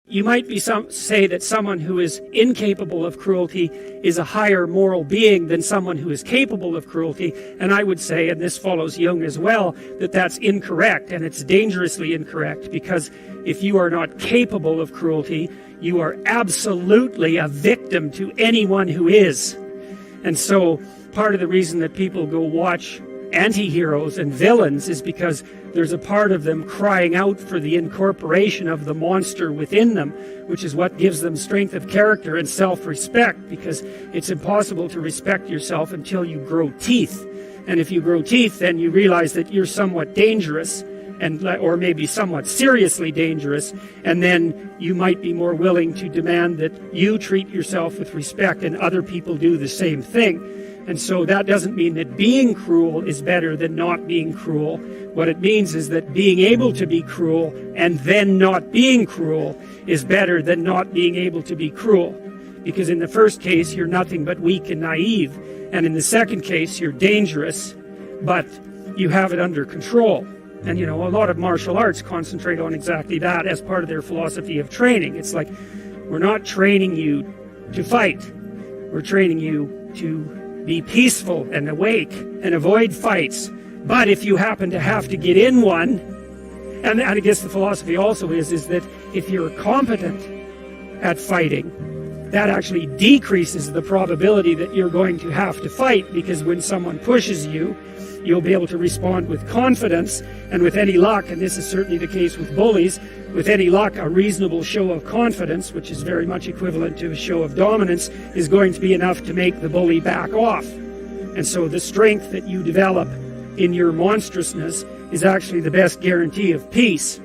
You might say that someone who is incapable of cruelty is a higher moral being than someone who is capable of cruelty. And I would say, and this follows Jung as well, that that's incorrect, and it's dangerously incorrect, because if you are not capable of cruelty, you are absolutely a victim to anyone who is. And so part of the reason that people go watch anti-heroes and villains is because there's a part of them crying out for the incorporation of the monster within them, which is what gives them strength of character and self-respect, because it's impossible to respect yourself until you grow teeth. And if you grow teeth, then you realize that you're somewhat dangerous, or maybe somewhat seriously dangerous, and then you might be more willing to demand that you treat yourself with respect and other people do the same thing. And so that doesn't mean that being cruel is better than not being cruel. What it means is that being able to be cruel and then not being cruel is better than not being able to be cruel. Because in the first case, you're nothing but weak and naive. And in the second case, you're dangerous, but you have it under control. And, a lot of martial arts concentrate on exactly that as part of their philosophy of training. It's like, we're not training you to fight. We're training you to be peaceful and awake and avoid fights. But if you happen to have to get in one, and I guess the philosophy also is that if you're competent at fighting, that actually decreases the probability that you're going to have to fight, because when someone pushes you, you'll be able to respond with confidence, and with any luck, and this is certainly the case with bullies, with any luck, a reasonable show of confidence, which is very much equivalent to a show of dominance, is going to be enough to make the bully back off. And so the strength that you develop in your monstrousness is actually the best guarantee of peace.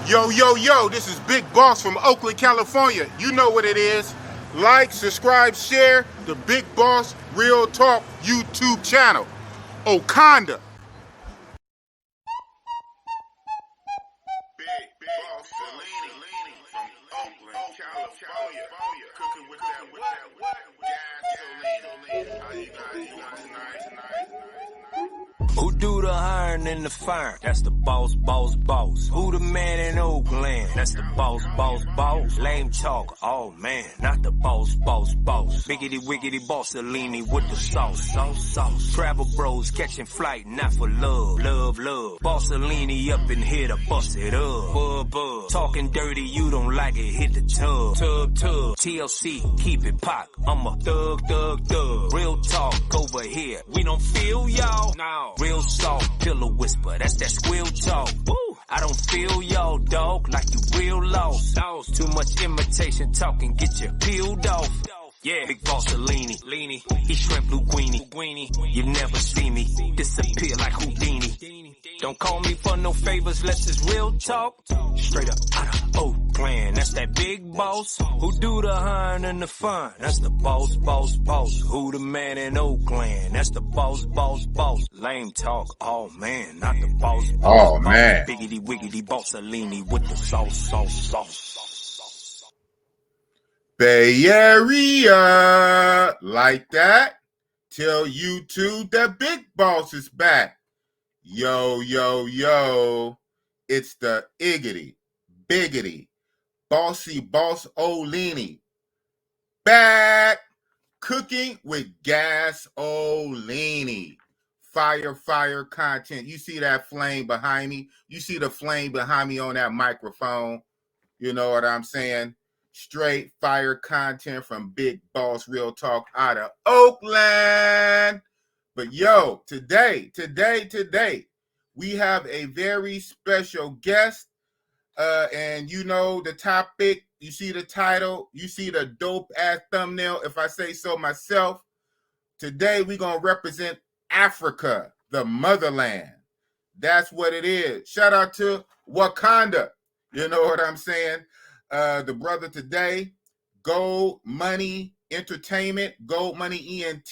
Yo, yo, yo, this is Big Boss from Oakland, California. You know what it is. Like, subscribe, share the Big Boss Real Talk YouTube channel. Okanda. Big Boss from Oakland, California. Cooking with that gasoline. How you guys tonight? Who do the hiring and the firing? That's the boss. Who the man in Oakland? That's the boss. Lame talk, oh man, not the boss. Biggity wiggity bossellini with the sauce. Travel bros catching flight, not for love. Bossellini up in here to bust it up. Bub. Talking dirty, you don't like it, hit the tub. TLC, keep it pop. I'm a thug. Real talk over here. We don't feel y'all. No. Real soft, pillow whisper. That's that squeal talk. Woo. I don't feel y'all, dog, like you real lost. Too much imitation talking, get you peeled off. Yeah, Big Bossellini, he shrimp linguini. You never see me disappear like Houdini. Don't call me for no favors, less it's real talk. Straight up out of Oakland, that's that big boss. Who do the hiring and the fun? That's the boss. Who the man in Oakland? That's the boss. Lame talk, oh man, not the boss. Oh man. Biggity wiggity bossellini with the sauce. Bay Area, like that. Tell YouTube that Big Boss is back. Yo, it's the Igitty, Biggitty, Bossy Boss Olini. Back, cooking with gasolini. Fire content. You see that flame behind me? You see the flame behind me on that microphone? You know what I'm saying? Straight fire content from Big Boss Real Talk out of Oakland. But yo, today, we have a very special guest. And you know the topic, you see the title, you see the dope ass thumbnail, if I say so myself. Today, we're going to represent Africa, the motherland. That's what it is. Shout out to Wakanda. You know what I'm saying? The brother today, Gold Money Entertainment, Gold Money ENT.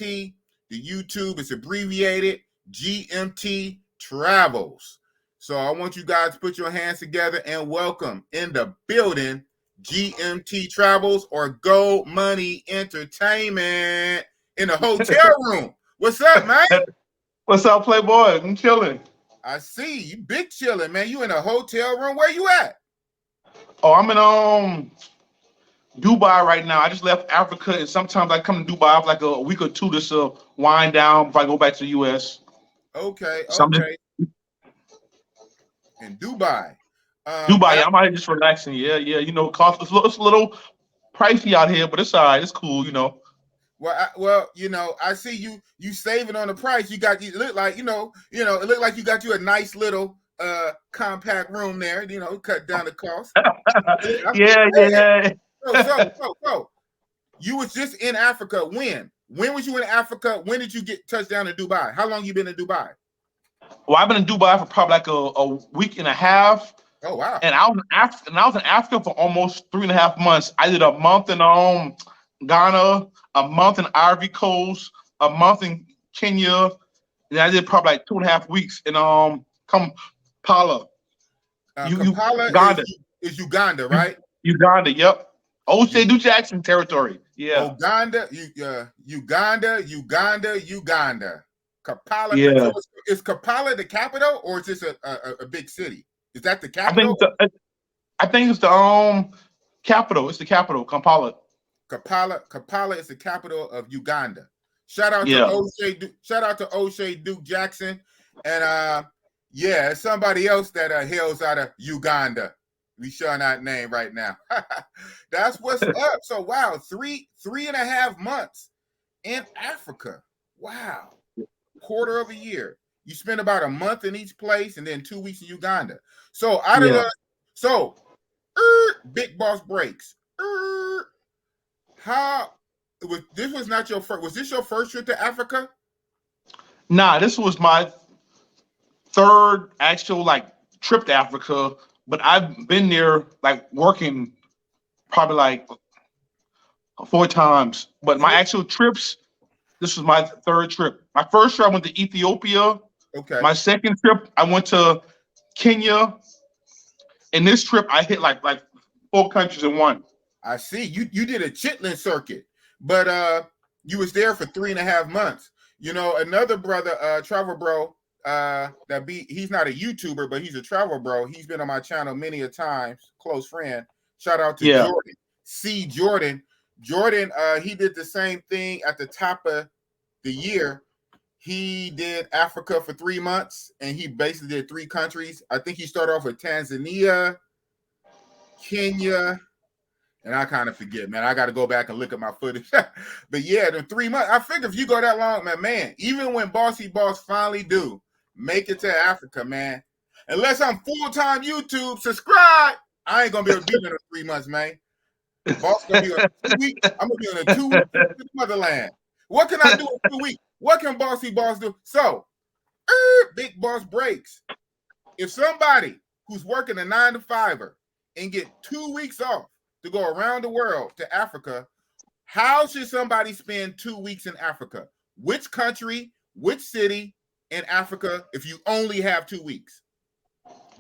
The YouTube is abbreviated GMT Travels. So I want you guys to put your hands together and welcome in the building GMT Travels, or Gold Money Entertainment, in the hotel room. What's up, man? What's up, Playboy? I'm chilling. I see you big chilling, man. You in a hotel room. Where you at? Oh, I'm in Dubai right now. I just left Africa, and sometimes I come to Dubai for like a week or two just to wind down before I go back to the U.S. Okay, So I'm just okay. In Dubai. Dubai. Yeah, I'm out here just relaxing. Yeah, yeah. You know, cost it's a little pricey out here, but it's all right. It's cool. You know. Well, I see you saving on the price. You look like it looked like you got you a nice little compact room there. Cut down the cost. Yeah, yeah. So you was just in Africa. When was you in Africa? When did you get touched down in Dubai? How long you been in Dubai? Well, I've been in Dubai for probably like a week and a half. Oh wow! And I was in Africa for almost 3.5 months. I did a month in Ghana, a month in Ivory Coast, a month in Kenya, and I did probably like 2.5 weeks in Kampala, Kampala Uganda. is Uganda, right? Uganda, yep. O.J. Jackson territory. Yeah. Uganda. Kampala. Yeah. So is Kampala the capital, or is this a big city? Is that the I think capital? I think it's the capital. It's the capital, Kampala. Kampala is the capital of Uganda. Shout out to O'Shea Duke Jackson, and somebody else that hails out of Uganda. We shall not name right now. That's what's up. So wow, 3.5 months in Africa. Wow, quarter of a year. You spend about a month in each place, and then 2 weeks in Uganda. So Big Boss Breaks. This was not your first? Was this your first trip to Africa? Nah, this was my third actual trip to Africa, but I've been there working probably like 4 times. But my actual trips, this was my third trip. My first trip I went to Ethiopia. Okay. My second trip I went to Kenya. And this trip I hit like 4 countries in one. I see. You did a chitlin circuit, but you was there for 3.5 months. Another brother, travel bro, he's not a YouTuber, but he's a travel bro. He's been on my channel many a times, close friend. Shout out to Jordan. C. Jordan. Jordan, he did the same thing at the top of the year. He did Africa for 3 months, and he basically did 3 countries. I think he started off with Tanzania, Kenya, and I kind of forget, man. I got to go back and look at my footage. But yeah, the 3 months. I figure if you go that long, man, even when Bossy Boss finally do make it to Africa, man, unless I'm full-time YouTube, subscribe, I ain't going to be able to be there in 3 months, man. Boss going to be on 2 weeks. I'm going to be on a 2 week trip to the motherland. What can I do in 2 weeks? What can Bossy Boss do? So, Big Boss Breaks. If somebody who's working a 9-to-5er and get 2 weeks off to go around the world to Africa, how should somebody spend 2 weeks in Africa? Which country, which city in Africa if you only have 2 weeks?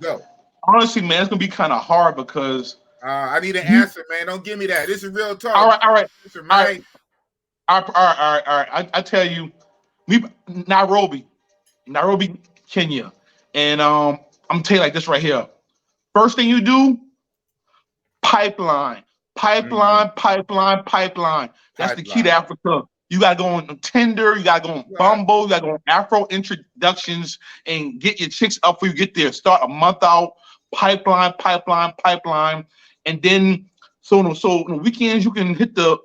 Go. Honestly, man, it's going to be kind of hard because... I need an answer, man. Don't give me that. This is real talk. All right. Listen, all right. I tell you, Nairobi, Kenya. And I'm going to tell you like this right here. First thing you do, pipeline. That's the key to Africa. You got to go on Tinder. You got to go on Bumble. You got to go on Afro introductions and get your chicks up before you get there. Start a month out. Pipeline. And then, so on the weekends, you can hit the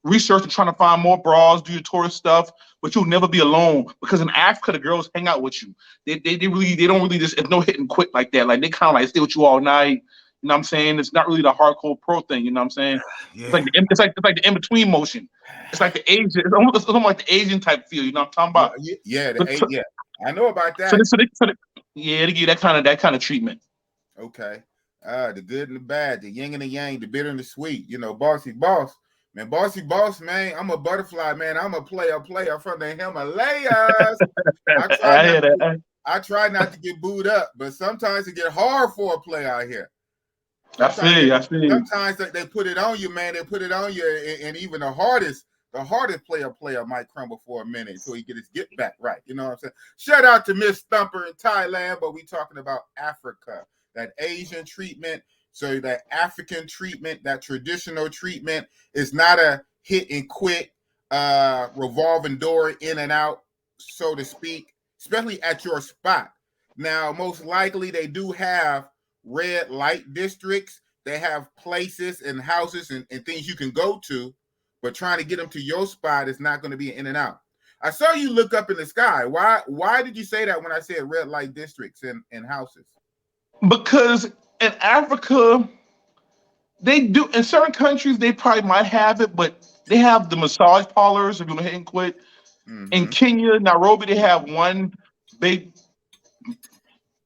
research and trying to find more bras, do your tourist stuff, but you'll never be alone because in Africa, the girls hang out with you. They don't really just, it's no hit and quit like that. Like they kind of like stay with you all night. You know what I'm saying? It's not really the hardcore pro thing. You know what I'm saying? Yeah. It's like the in between motion. It's like the Asian. It's almost like the Asian type feel. You know what I'm talking about? Yeah. I know about that. They give you that kind of treatment. Okay. The good and the bad, the yin and the yang, the bitter and the sweet. Bossy Boss. Man, Bossy Boss, man, I'm a butterfly, man. I'm a player from the Himalayas. I try not to get booed up, but sometimes it get hard for a player out here. I see. Sometimes they put it on you, man. They put it on you, and even the hardest player might crumble for a minute until he get his get back right. You know what I'm saying? Shout out to Miss Thumper in Thailand, but we talking about Africa. That Asian treatment. So that African treatment, that traditional treatment, is not a hit and quit, revolving door in and out, so to speak, especially at your spot. Now, most likely they do have red light districts. They have places and houses and things you can go to, but trying to get them to your spot is not going to be an in and out. I saw you look up in the sky. Why did you say that when I said red light districts and houses? Because in Africa, they do, in certain countries, they probably might have it, but they have the massage parlors if you want to hit and quit. Mm-hmm. In Kenya, Nairobi, they have one big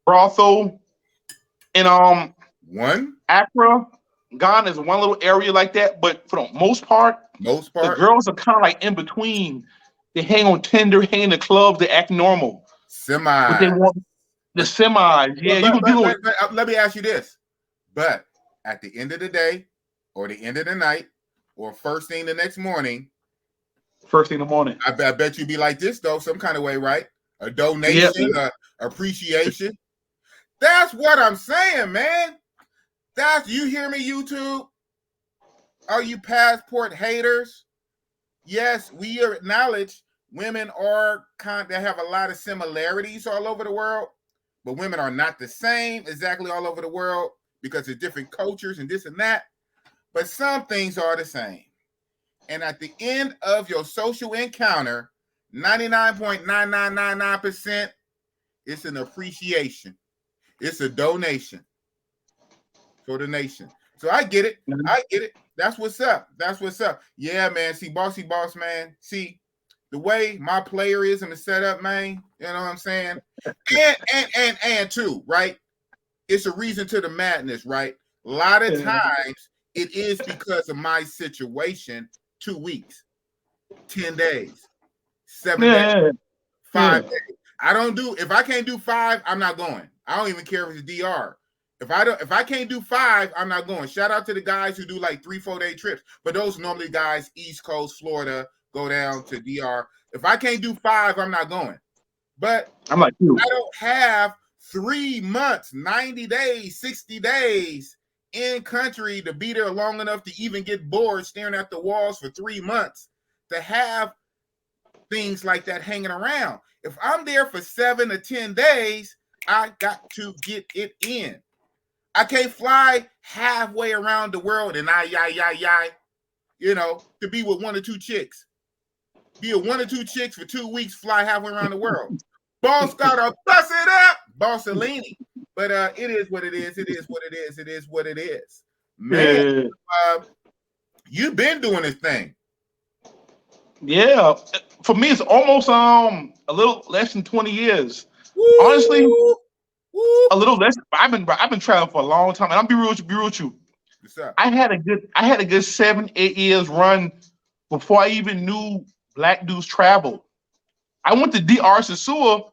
brothel. In one Accra, Ghana is one little area like that, but for the most part, the girls are kind of like in between. They hang on Tinder, hang in the clubs, they act normal. But they want the semis. Yeah, you can deal with. Let me ask you this. But at the end of the day, or the end of the night, or first thing the next morning. First thing in the morning. I bet you be like this, though, some kind of way, right? A donation, appreciation. That's what I'm saying, man. You hear me, YouTube? Are you passport haters? Yes, we acknowledge women they have a lot of similarities all over the world, but women are not the same exactly all over the world because of different cultures and this and that. But some things are the same. And at the end of your social encounter, 99.9999%, it's an appreciation. It's a donation for the nation. So I get it. I get it. That's what's up. That's what's up. Yeah, man. See, bossy boss, man. See, the way my playerism is set up, man. You know what I'm saying? And too, right? It's a reason to the madness, right? A lot of times it is because of my situation. 2 weeks, 10 days, 7 days, 5 days. If I can't do 5, I'm not going. I don't even care if it's DR. If I can't do 5, I'm not going. Shout out to the guys who do like 3-4 day trips, but those normally guys East Coast, Florida, go down to DR. If I can't do 5, I'm not going. But I'm like you. I don't have 3 months, 90 days, 60 days in country to be there long enough to even get bored staring at the walls for 3 months to have things like that hanging around. If I'm there for 7 or 10 days, I got to get it in. I can't fly halfway around the world and to be with 1 or 2 chicks. Be with 1 or 2 chicks for 2 weeks, fly halfway around the world. Boss gotta bust it up, Bossalini. But it is what it is. It is what it is. It is what it is. Man, you've been doing this thing. Yeah. For me, it's almost a little less than 20 years. Woo! Honestly, Woo! a little less. I've been traveling for a long time, and I'll be real with you. What's up? I had a good 7-8 years run before I even knew black dudes travel. I went to DR Sasua,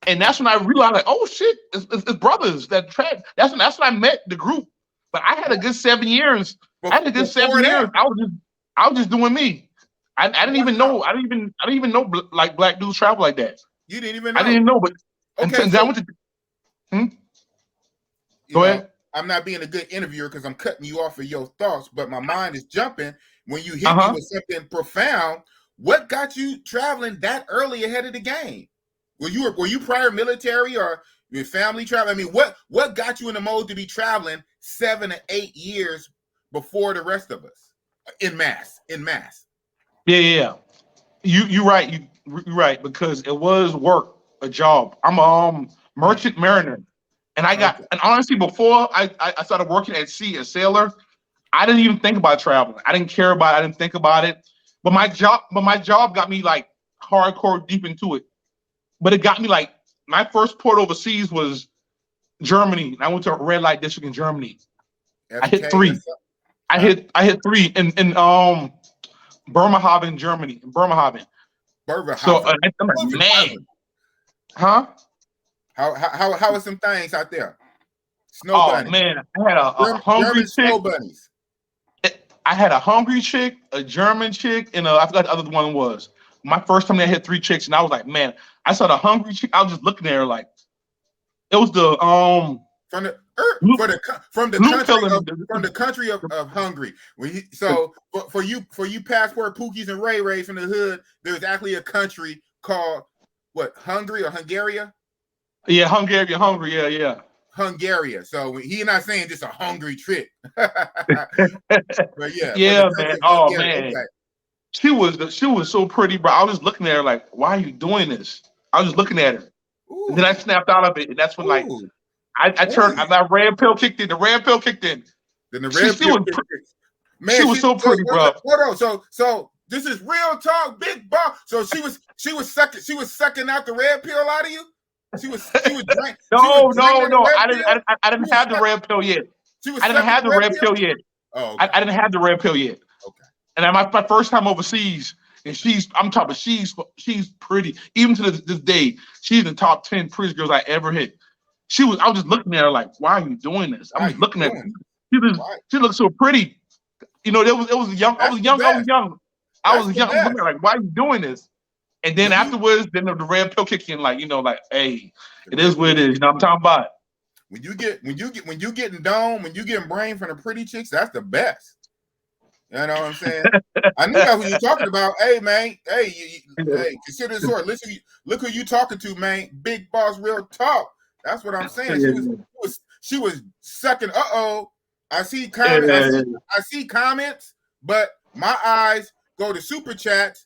and that's when I realized, like, oh shit, it's brothers that track. That's when I met the group. But I had a good 7 years. I had a good 7 years. I was just doing me. I didn't even know. I didn't even know like black dudes travel like that. You didn't even know. I didn't know, but okay. I went to. Go ahead. I'm not being a good interviewer because I'm cutting you off of your thoughts, but my mind is jumping when you hit me with something profound. What got you traveling that early ahead of the game? Were you prior military or your family travel? I mean, what got you in the mode to be traveling 7 or 8 years before the rest of us in mass? Yeah. You're right. You're right, because it was work, a job. I'm a merchant mariner, and and honestly, before I started working at sea, a sailor, I didn't even think about traveling. I didn't care about it. I didn't think about it. But my job got me like hardcore deep into it. But it got me like, my first port overseas was Germany. I went to a red light district in Germany. I hit 3. I hit 3 in Bremerhaven, Germany. Bremerhaven. So I'm like, man, huh? How are some things out there? Snow bunnies. Man, I had a hungry chick. Snow bunnies. I had a hungry chick, a German chick, and I forgot the other one was. My first time I hit 3 chicks, and I was like, man, I saw the hungry chick. I was just looking at her like, it was the from the Blue, from the blue country pill of from the country of Hungary. So for you passport pookies and Ray Rays from the hood, there's actually a country called what, Hungary or Hungaria? Yeah, Hungary, yeah. Hungaria. So he not saying just a hungry trick. But yeah, Yeah, man. Oh man, okay. she was so pretty, bro. I was just looking at her like, why are you doing this? I was just looking at her, Ooh. and then I snapped out of it, and that's when like I turned. That red pill kicked in. The red pill kicked in. Then the red pill kicked in. Man, she was so pretty, bro. Hold on. So this is real talk, big boss. So she was sucking out the red pill out of you. She was drinking. No. I didn't have the red pill yet. I didn't have the red pill yet. Oh, okay. I didn't have the red pill yet. Okay. And my first time overseas, and she's pretty. Even to this day, she's in the top 10 pretty girls I ever hit. I was just looking at her like, why are you doing this? I'm just looking at her. She looks so pretty. You know, it was young. I was young. I was young. I'm looking at her like, why are you doing this? And then afterwards, then the red pill kicked in, like, you know, like, hey, it is what it is. You know what I'm talking about? When you getting dome, when you getting brain from the pretty chicks, that's the best. You know what I'm saying? I knew that's what you're talking about. Hey man, hey, consider this sort. Listen, look who you talking to, man. Big boss, real talk. That's what I'm saying. She was sucking. I see comments. I see comments, but my eyes go to super chats.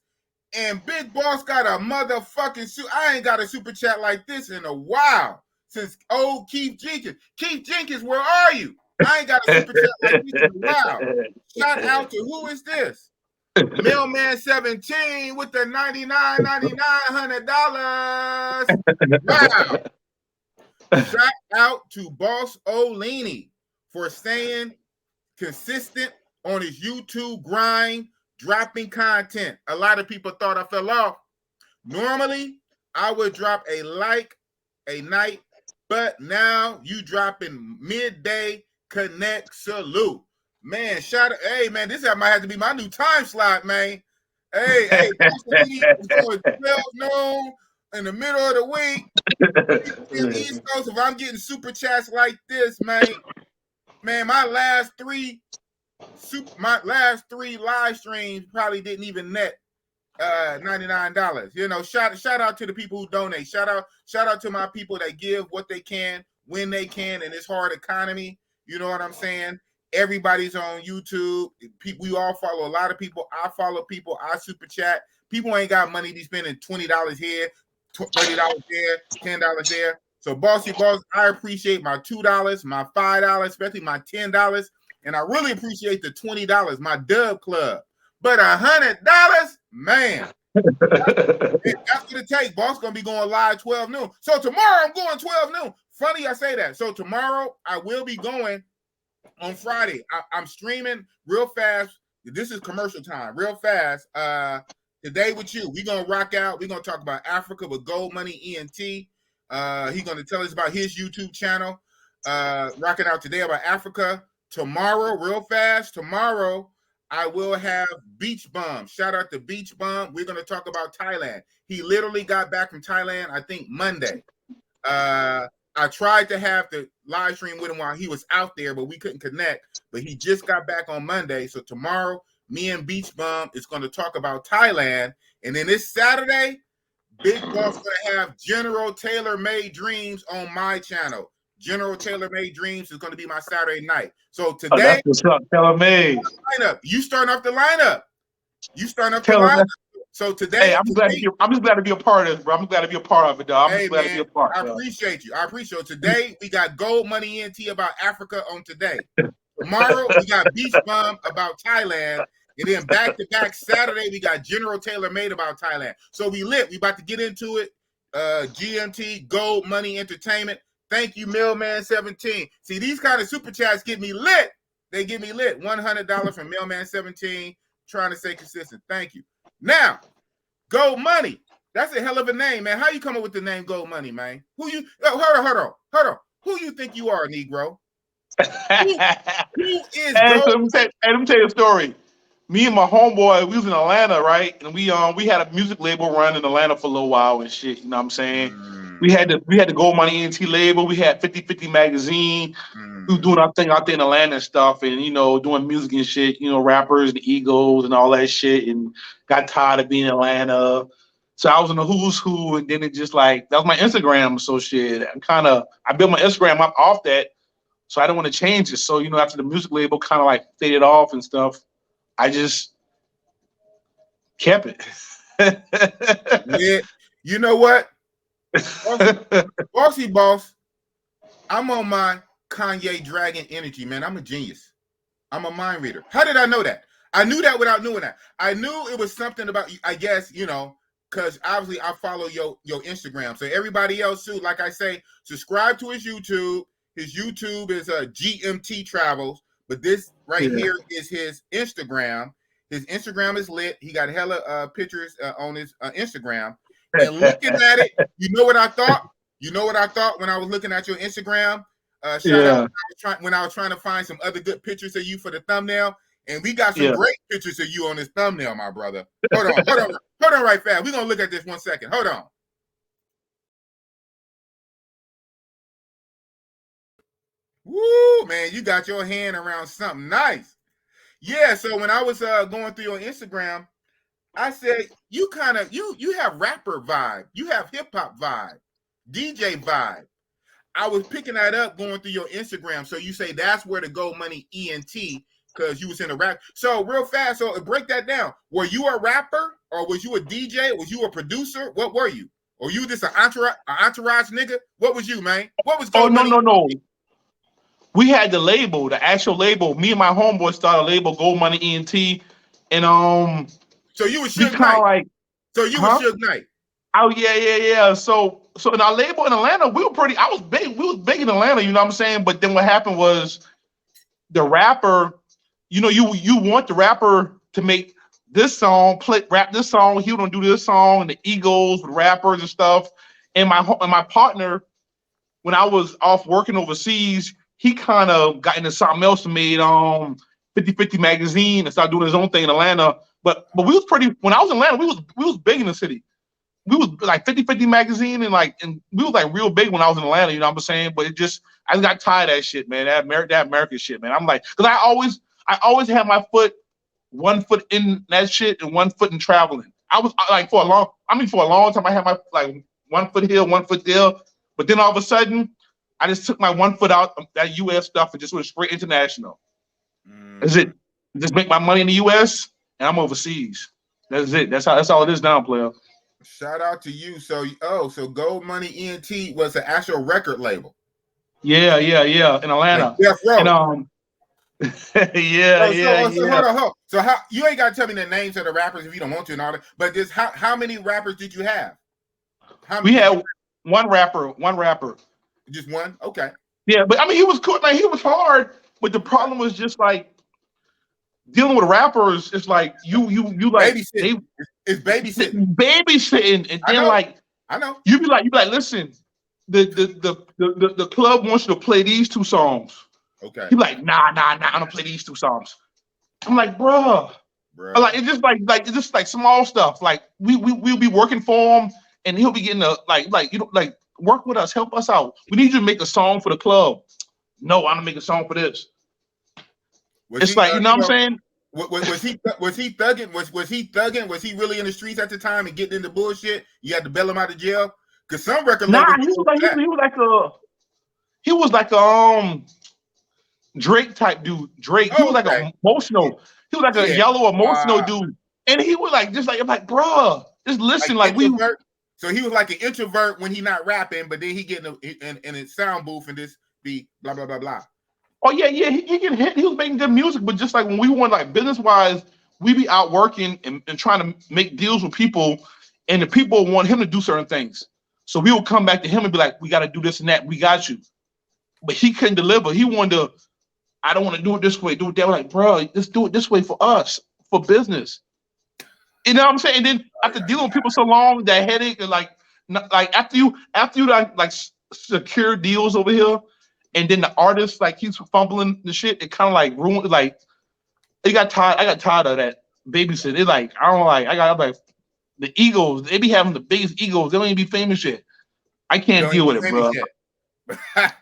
And Big Boss got a motherfucking I ain't got a super chat like this in a while. Since old Keith Jenkins. Keith Jenkins, where are you? I ain't got a super chat like this in a while. Shout out to who is this? Mailman 17 with the $99.99 $100. Wow. Shout out to Boss Olini for staying consistent on his YouTube grind, dropping content. A lot of people thought I fell off. Normally, I would drop a night, but now you dropping midday. Connect, salute. Man, hey man, this might have to be my new time slot, man. Hey, it's going 12 noon in the middle of the week. In the East Coast, if I'm getting super chats like this, man, my last three live streams probably didn't even net $99. You know, shout out to the people who donate. Shout out to my people that give what they can when they can in this hard economy. You know what I'm saying? Everybody's on YouTube. We all follow a lot of people. I follow people. I super chat. People ain't got money to be spending $20 here, $30 there, $10 there. So bossy boss, I appreciate my $2, my $5, especially my $10. And I really appreciate the $20, my Dub Club. But $100, man. That's what it takes. Boss gonna be going live 12 noon. So tomorrow I'm going 12 noon. Funny I say that. So tomorrow I will be going on Friday. I'm streaming real fast. This is commercial time, real fast. Today with you, we're gonna rock out. We're gonna talk about Africa with Gold Money ENT. He's gonna tell us about his YouTube channel. Rocking out today about Africa. Tomorrow, real fast. Tomorrow, I will have Beach Bum. Shout out to Beach Bum. We're gonna talk about Thailand. He literally got back from Thailand, I think Monday. I tried to have the live stream with him while he was out there, but we couldn't connect. But he just got back on Monday. So tomorrow, me and Beach Bum is going to talk about Thailand. And then this Saturday, Big Boss going to have General Tailor Made Dreams on my channel. General Tailor Made Dreams is going to be my Saturday night. So today, that's what's up, Tailor Made. You starting off the lineup. So today, hey, I'm just glad to be a part of this, bro. I'm glad to be a part of it, dog. I'm just glad to be a part. I appreciate you. it. Today we got Gold Money ENT about Africa on today. Tomorrow we got Beach Bum about Thailand, and then back to back Saturday we got General Tailor Made about Thailand. So we lit. We about to get into it. GMT Gold Money Entertainment. Thank you, Mailman 17. See, these kind of super chats get me lit. They get me lit. $100 from Mailman 17. Trying to stay consistent. Thank you. Now, Gold Money. That's a hell of a name, man. How you come up with the name Gold Money, man? Hold on. Who you think you are, Negro? Who is Gold? Let me tell you a story. Me and my homeboy, we was in Atlanta, right? And we had a music label run in Atlanta for a little while and shit. You know what I'm saying? We had the Gold Money ENT label. We had 50/50 magazine. We were doing our thing out there in Atlanta and stuff, and doing music and shit. Rappers, the Eagles, and all that shit. And got tired of being in Atlanta, so I was in the Who's Who, and then it just that was my Instagram. So shit, I built my Instagram up off that, so I didn't want to change it. So after the music label kind of faded off and stuff, I just kept it. Yeah, you know what? Bossy boss, I'm on my Kanye Dragon energy, man. I'm a genius. I'm a mind reader. How did I know that? I knew that without knowing that. I knew it was something about, I guess, because obviously I follow your Instagram. So everybody else too, like I say, subscribe to his YouTube. His YouTube is GMT Travels, but this right here is his Instagram. His Instagram is lit. He got hella pictures on his Instagram. And looking at it, you know what I thought? You know what I thought when I was looking at your Instagram? Shout out when I was trying to find some other good pictures of you for the thumbnail. And we got some great pictures of you on this thumbnail, my brother. Hold on right fast. We're going to look at this 1 second. Hold on. Woo, man, you got your hand around something nice. Yeah, so when I was going through your Instagram, I said, you have rapper vibe. You have hip-hop vibe, DJ vibe. I was picking that up going through your Instagram. So you say that's where the Gold Money ENT, because you was in a rap. So real fast, so break that down. Were you a rapper or was you a DJ? Was you a producer? What were you? Or you just an entourage nigga? What was you, man? What was Gold Money? No. We had the label, the actual label. Me and my homeboy started a label, Gold Money ENT. And so you was Suge Knight. So you was Suge Knight. Oh yeah. So in our label in Atlanta, we were pretty. I was big. We was big in Atlanta. You know what I'm saying? But then what happened was the rapper. You want the rapper to make this song, rap this song. He would do this song, and the Eagles with rappers and stuff. And my partner, when I was off working overseas, he kind of got into something else and made 50/50 magazine and started doing his own thing in Atlanta. But we was pretty. When I was in Atlanta, we was big in the city. We was like 50/50 magazine and we was real big when I was in Atlanta. You know what I'm saying? But I just got tired of that shit, man. That American shit, man. I'm because I always had my one foot in that shit and 1 foot in traveling. I was for a long time I had my 1 foot here, 1 foot there. But then all of a sudden, I just took my 1 foot out of that US stuff and just went straight international. That's it. Just make my money in the US and I'm overseas. That's it. That's all it is now, player. Shout out to you. So Gold Money ENT was an actual record label. Yeah, in Atlanta. Yeah, bro. And, yeah. Hold on. So how you ain't gotta tell me the names of the rappers if you don't want to and all that, but just how many rappers did you have? We had one rapper. Just one? Okay. Yeah, but I mean he was cool, he was hard, but the problem was just dealing with rappers. It's you babysitting. It's babysitting, and then I know. You be like, listen, the club wants you to play these two songs. Okay. He like, nah, I'm gonna play these two songs. I'm like, bruh. It's just it's just small stuff. We'll be working for him, and he'll be getting work with us, help us out. We need you to make a song for the club. No, I'm gonna make a song for this. It's you know what I'm saying? Was he thugging? Was he thugging? Was he really in the streets at the time and getting into bullshit? You had to bail him out of jail? Because some record labels. He was like a Drake type dude. Drake. He was like an emotional. He was like a yellow emotional dude. And he was I'm like, bruh, just listen. So he was like an introvert when he not rapping, but then he get in a sound booth and just be blah blah blah blah. Oh yeah, he get hit. He was making good music, but just when we want business wise, we be out working and trying to make deals with people, and the people want him to do certain things. So we will come back to him and be like, we got to do this and that. We got you, but he couldn't deliver. He wanted to. I don't want to do it this way. Do it that way. Like, bro, let's do it this way for us, for business. You know what I'm saying? And then after dealing with people so long, that headache and after you secure deals over here, and then the artist he's fumbling the shit, it kind of ruined. It got tired. I got tired of that babysit. It's I don't the Eagles. They be having the biggest egos. They don't even be famous yet. I You can't don't deal with even it, bro. finish yet.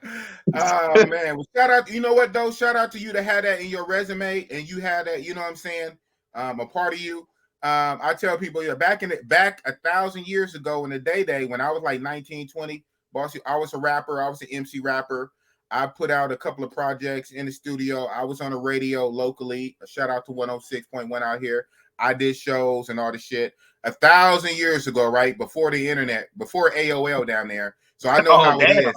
Oh man, well, shout out. You know what though? Shout out to you to have that in your resume, and you had that. You know what I'm saying? A part of you. I tell people, yeah, back 1,000 years ago in the day when I was like 19, 20, bossy, I was a rapper. I was an MC rapper. I put out a couple of projects in the studio. I was on the radio locally. A shout out to 106.1 out here. I did shows and all the shit 1,000 years ago, right before the internet, before AOL down there. So I know how it is.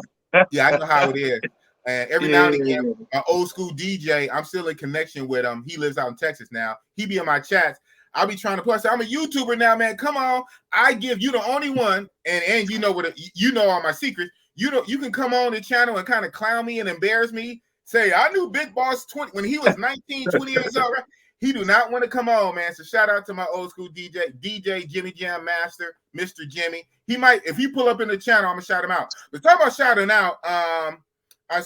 Yeah, I know how it is. And every now and again, an old school DJ, I'm still in connection with him. He lives out in Texas now. He be in my chats. I'll be trying to push. I'm a YouTuber now, man. Come on. I give you the only one, and you know what you know all my secrets. You can come on the channel and kind of clown me and embarrass me. Say, I knew Big Boss 20 when he was 19, 20 years old, right? He do not want to come on, man. So shout out to my old school DJ Jimmy Jam Master, Mr. Jimmy. He might, if he pull up in the channel, I'm gonna shout him out. But talk about shouting out, I'm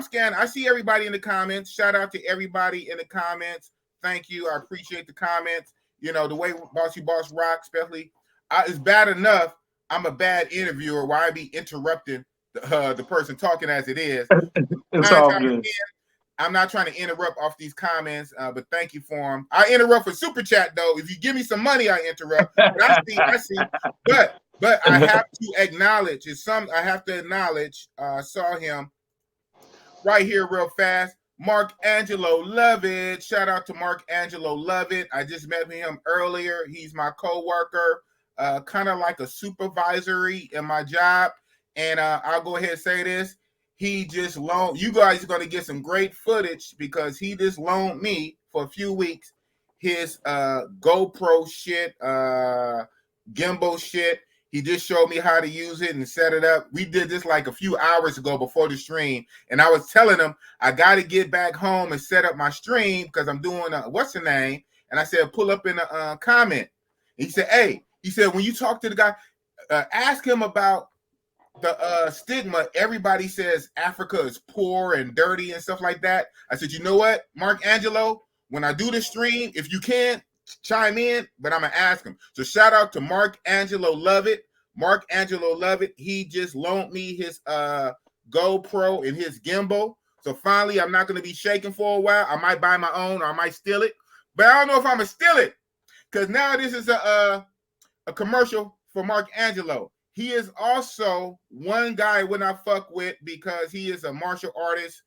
scanning. I see everybody in the comments. Shout out to everybody in the comments. Thank you. I appreciate the comments. You know, the way Bossy Boss rock, especially, it's bad enough. I'm a bad interviewer. Why I be interrupting the person talking as it is? It's all good. I'm not trying to interrupt off these comments, but thank you for them. I interrupt for super chat though. If you give me some money, I interrupt. But I see. But I have to acknowledge. I have to acknowledge. I saw him right here real fast. Mark Angelo Lovett. Shout out to Mark Angelo Lovett. I just met him earlier. He's my co-worker, kind of like a supervisory in my job. And I'll go ahead and say this. He just loaned, you guys are going to get some great footage because he just loaned me for a few weeks his GoPro shit, gimbal shit. He just showed me how to use it and set it up. We did this like a few hours ago before the stream. And I was telling him, I got to get back home and set up my stream because I'm doing what's the name? And I said, pull up in a comment. And he said, hey, when you talk to the guy, ask him about the stigma. Everybody says Africa is poor and dirty and stuff like that. I said, you know what, Mark Angelo, when I do the stream, if you can, chime in, but I'm gonna ask him. So shout out to Mark Angelo Lovett. Mark Angelo Lovett, he just loaned me his GoPro and his gimbal. So finally, I'm not gonna be shaking for a while. I might buy my own or I might steal it, but I don't know if I'm gonna steal it because now this is a commercial for Mark Angelo. He is also one guy when I fuck with because he is a martial artist,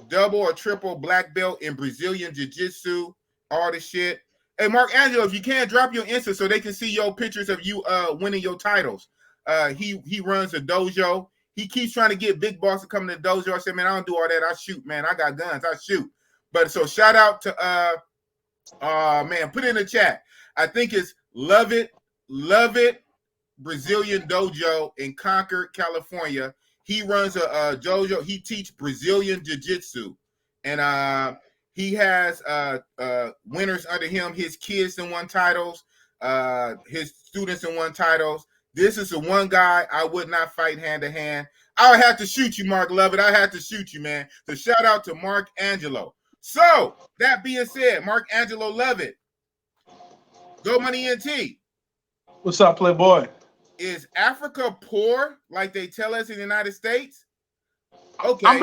double or triple black belt in Brazilian Jiu-Jitsu, all the shit. Hey, Mark Angelo, if you can, drop your Insta so they can see your pictures of you winning your titles. He runs a dojo. He keeps trying to get Big Boss to come to the dojo. I said, man, I don't do all that. I shoot, man. I got guns. I shoot. But so shout out to man, put it in the chat. I think it's Love It Brazilian Dojo in Concord, California. He runs a dojo. He teaches Brazilian Jiu-Jitsu. And he has winners under him. His kids in won titles. His students in won titles. This is the one guy I would not fight hand to hand. I would have to shoot you, Mark Lovett. I had to shoot you, man. So shout out to Mark Angelo. So that being said, Mark Angelo Lovett, Go Money NT. What's up, Playboy? Is Africa poor like they tell us in the United States? Okay. I'm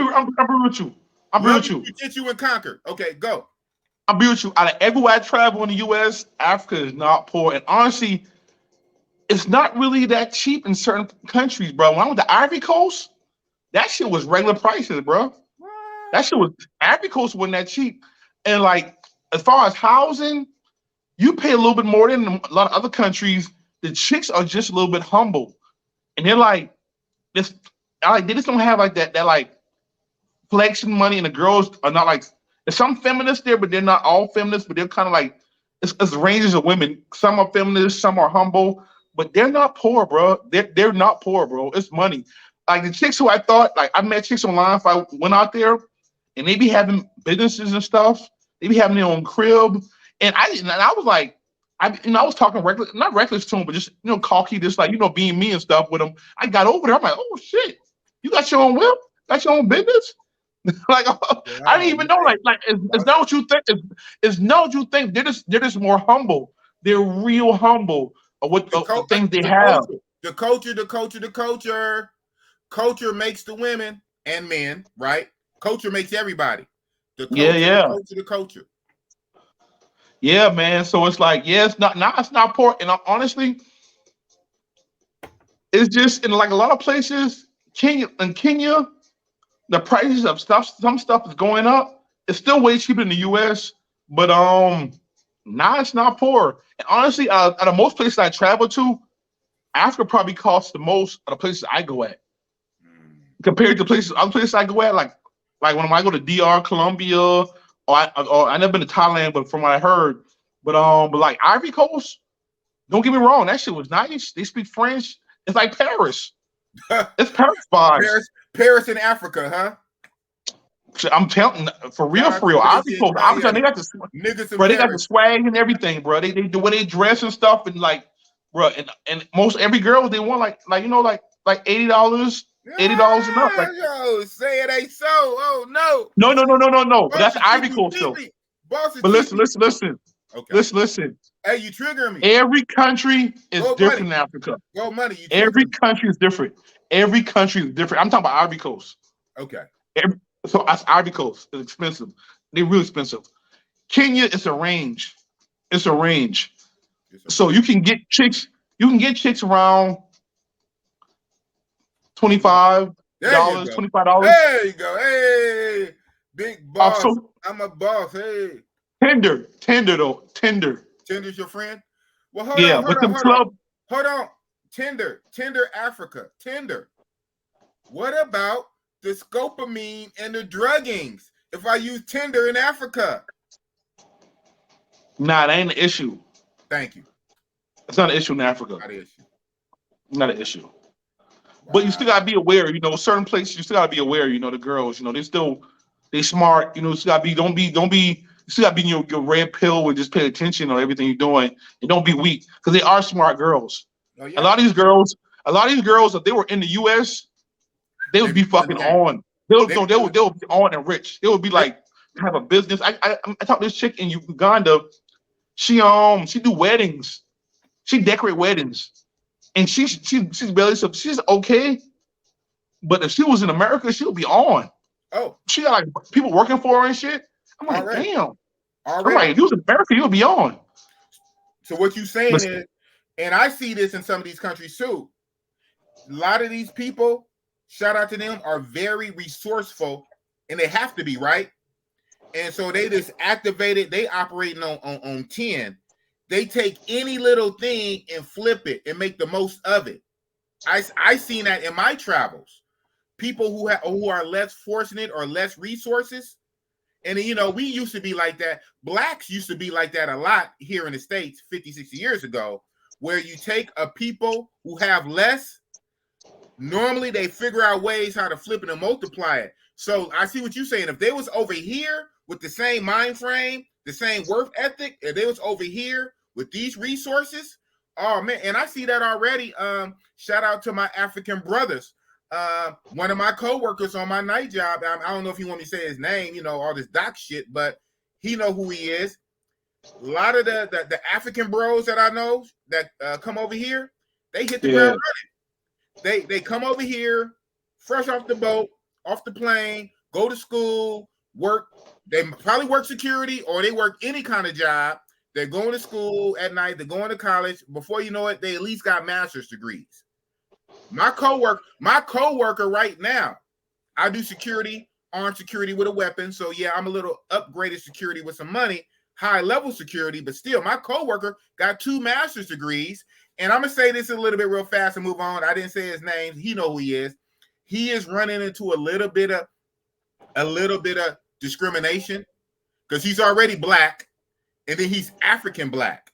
with you. I'm with you. Get you in Concord. Okay, go. I'll be with you. Out of everywhere I travel in the U.S., Africa is not poor. And honestly, it's not really that cheap in certain countries, bro. When I went to Ivory Coast, that shit was regular prices, bro. What? That shit was, Ivory Coast wasn't that cheap. And like, as far as housing, you pay a little bit more than a lot of other countries. The chicks are just a little bit humble. And they're like, they just don't have like that like flexing money, and the girls are not like, there's some feminists there, but they're not all feminists, but they're kind of like, it's ranges of women. Some are feminists, some are humble, but they're not poor, bro. They're not poor, bro. It's money. Like the chicks who I thought, like I met chicks online if I went out there, and they be having businesses and stuff. They be having their own crib. And I was like, I was talking reckless, not reckless to him, but just, cocky, just like, being me and stuff with him. I got over there. I'm like, oh shit, you got your own whip? Got your own business? Like, yeah, I didn't even know. Like, it's not what you think. It's not what you think. They're just more humble. They're real humble of what the things they have. The culture. Culture makes the women and men, right? Culture makes everybody. The culture, the culture. Yeah, man. So it's like, yeah, it's not poor. And honestly, it's just in like a lot of places, Kenya, the prices of some stuff is going up. It's still way cheaper in the US, but now it's not poor. And honestly, out of most places I travel to, Africa probably costs the most of the places I go at. Compared to other places I go at, like when I go to DR, Colombia, or I never been to Thailand, but from what I heard, but like Ivory Coast, don't get me wrong, that shit was nice. They speak French. It's like Paris. It's Paris vibes. Paris in Africa, huh? I'm telling, for real. Ivory Coast, they got the swag and everything, bro. They do when they dress and stuff, and like, bro, and most every girl they want like $80. $80 and up. Like, yo, say it ain't so. Oh no. No. But that's Ivory Coast though. But listen. Okay. Listen. Hey, you triggering me. Every country is different in Africa. Go money. Every country is different. I'm talking about Ivory Coast. Okay. So that's Ivory Coast. It's expensive. They're really expensive. Kenya, it's a range. So you can get chicks around $25. $25. There you go. Hey, big boss. I'm a boss. Hey. Tinder. Tinder's your friend? Well, hold on. Tinder Africa. Tinder. What about the scopamine and the druggings if I use Tinder in Africa? Nah, that ain't an issue. Thank you. It's not an issue in Africa. Not an issue. Wow. But you still gotta be aware, certain places you still gotta be aware, the girls, they smart, you still gotta be, you still gotta be in your red pill and just pay attention on everything you're doing and don't be weak because they are smart girls. Oh, yeah. A lot of these girls, if they were in the US, they would be fucking on. They would be on and rich. They would be like have a business. I talked to this chick in Uganda. She do weddings. She decorate weddings. And she's barely, so she's okay. But if she was in America, she would be on. Oh. She got like people working for her and shit. I'm like, damn. I'm like, if you was in America, you would be on. So what you saying is, and I see this in some of these countries too, a lot of these people, shout out to them, are very resourceful, and they have to be, right? And so they just activated, they operating on 10. They take any little thing and flip it and make the most of it. I seen that in my travels. People who are less fortunate or less resources, and we used to be like that. Blacks used to be like that a lot here in the States 50, 60 years ago, where you take a people who have less, normally they figure out ways how to flip it and multiply it. So I see what you're saying. If they was over here with the same mind frame, the same work ethic, if they was over here with these resources, oh man, and I see that already. Shout out to my African brothers. One of my coworkers on my night job, I don't know if you want me to say his name, all this doc shit, but he know who he is. A lot of the African bros that I know that come over here, they hit the ground running. They come over here fresh off the boat, off the plane, go to school, work. They probably work security or they work any kind of job. They're going to school at night. They're going to college. Before you know it, they at least got master's degrees. My coworker right now, I do security, armed security with a weapon. So yeah, I'm a little upgraded security with some money, high level security, but still my coworker got 2 master's degrees. And I'm gonna say this a little bit real fast and move on. I didn't say his name. He know who he is. He is running into a little bit of discrimination because he's already black, and then he's African black.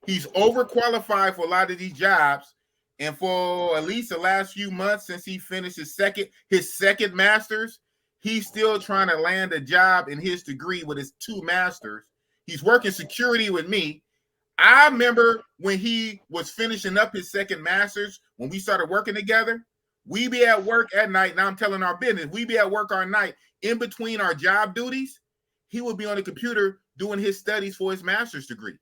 He's overqualified for a lot of these jobs, and for at least the last few months since he finished his second master's, he's still trying to land a job in his degree with his 2 masters. He's working security with me. I remember when he was finishing up his second master's, when we started working together, we be at work at night. Now I'm telling our business. We be at work our night. In between our job duties, he would be on the computer doing his studies for his master's degree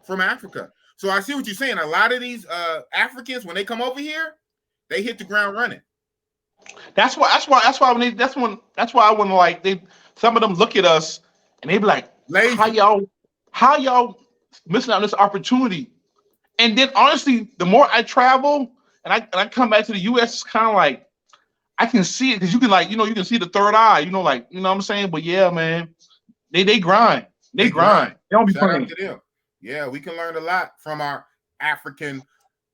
from Africa. So I see what you're saying. A lot of these Africans, when they come over here, they hit the ground running. That's why I want to like some of them look at us and they be like, Lazy. how y'all missing out on this opportunity? And then honestly, the more I travel and I come back to the US, it's kind of like I can see it because you can like, you can see the third eye, like, what I'm saying? But yeah, man, they grind. They grind. They don't be Shout playing. out to them. Yeah, we can learn a lot from our African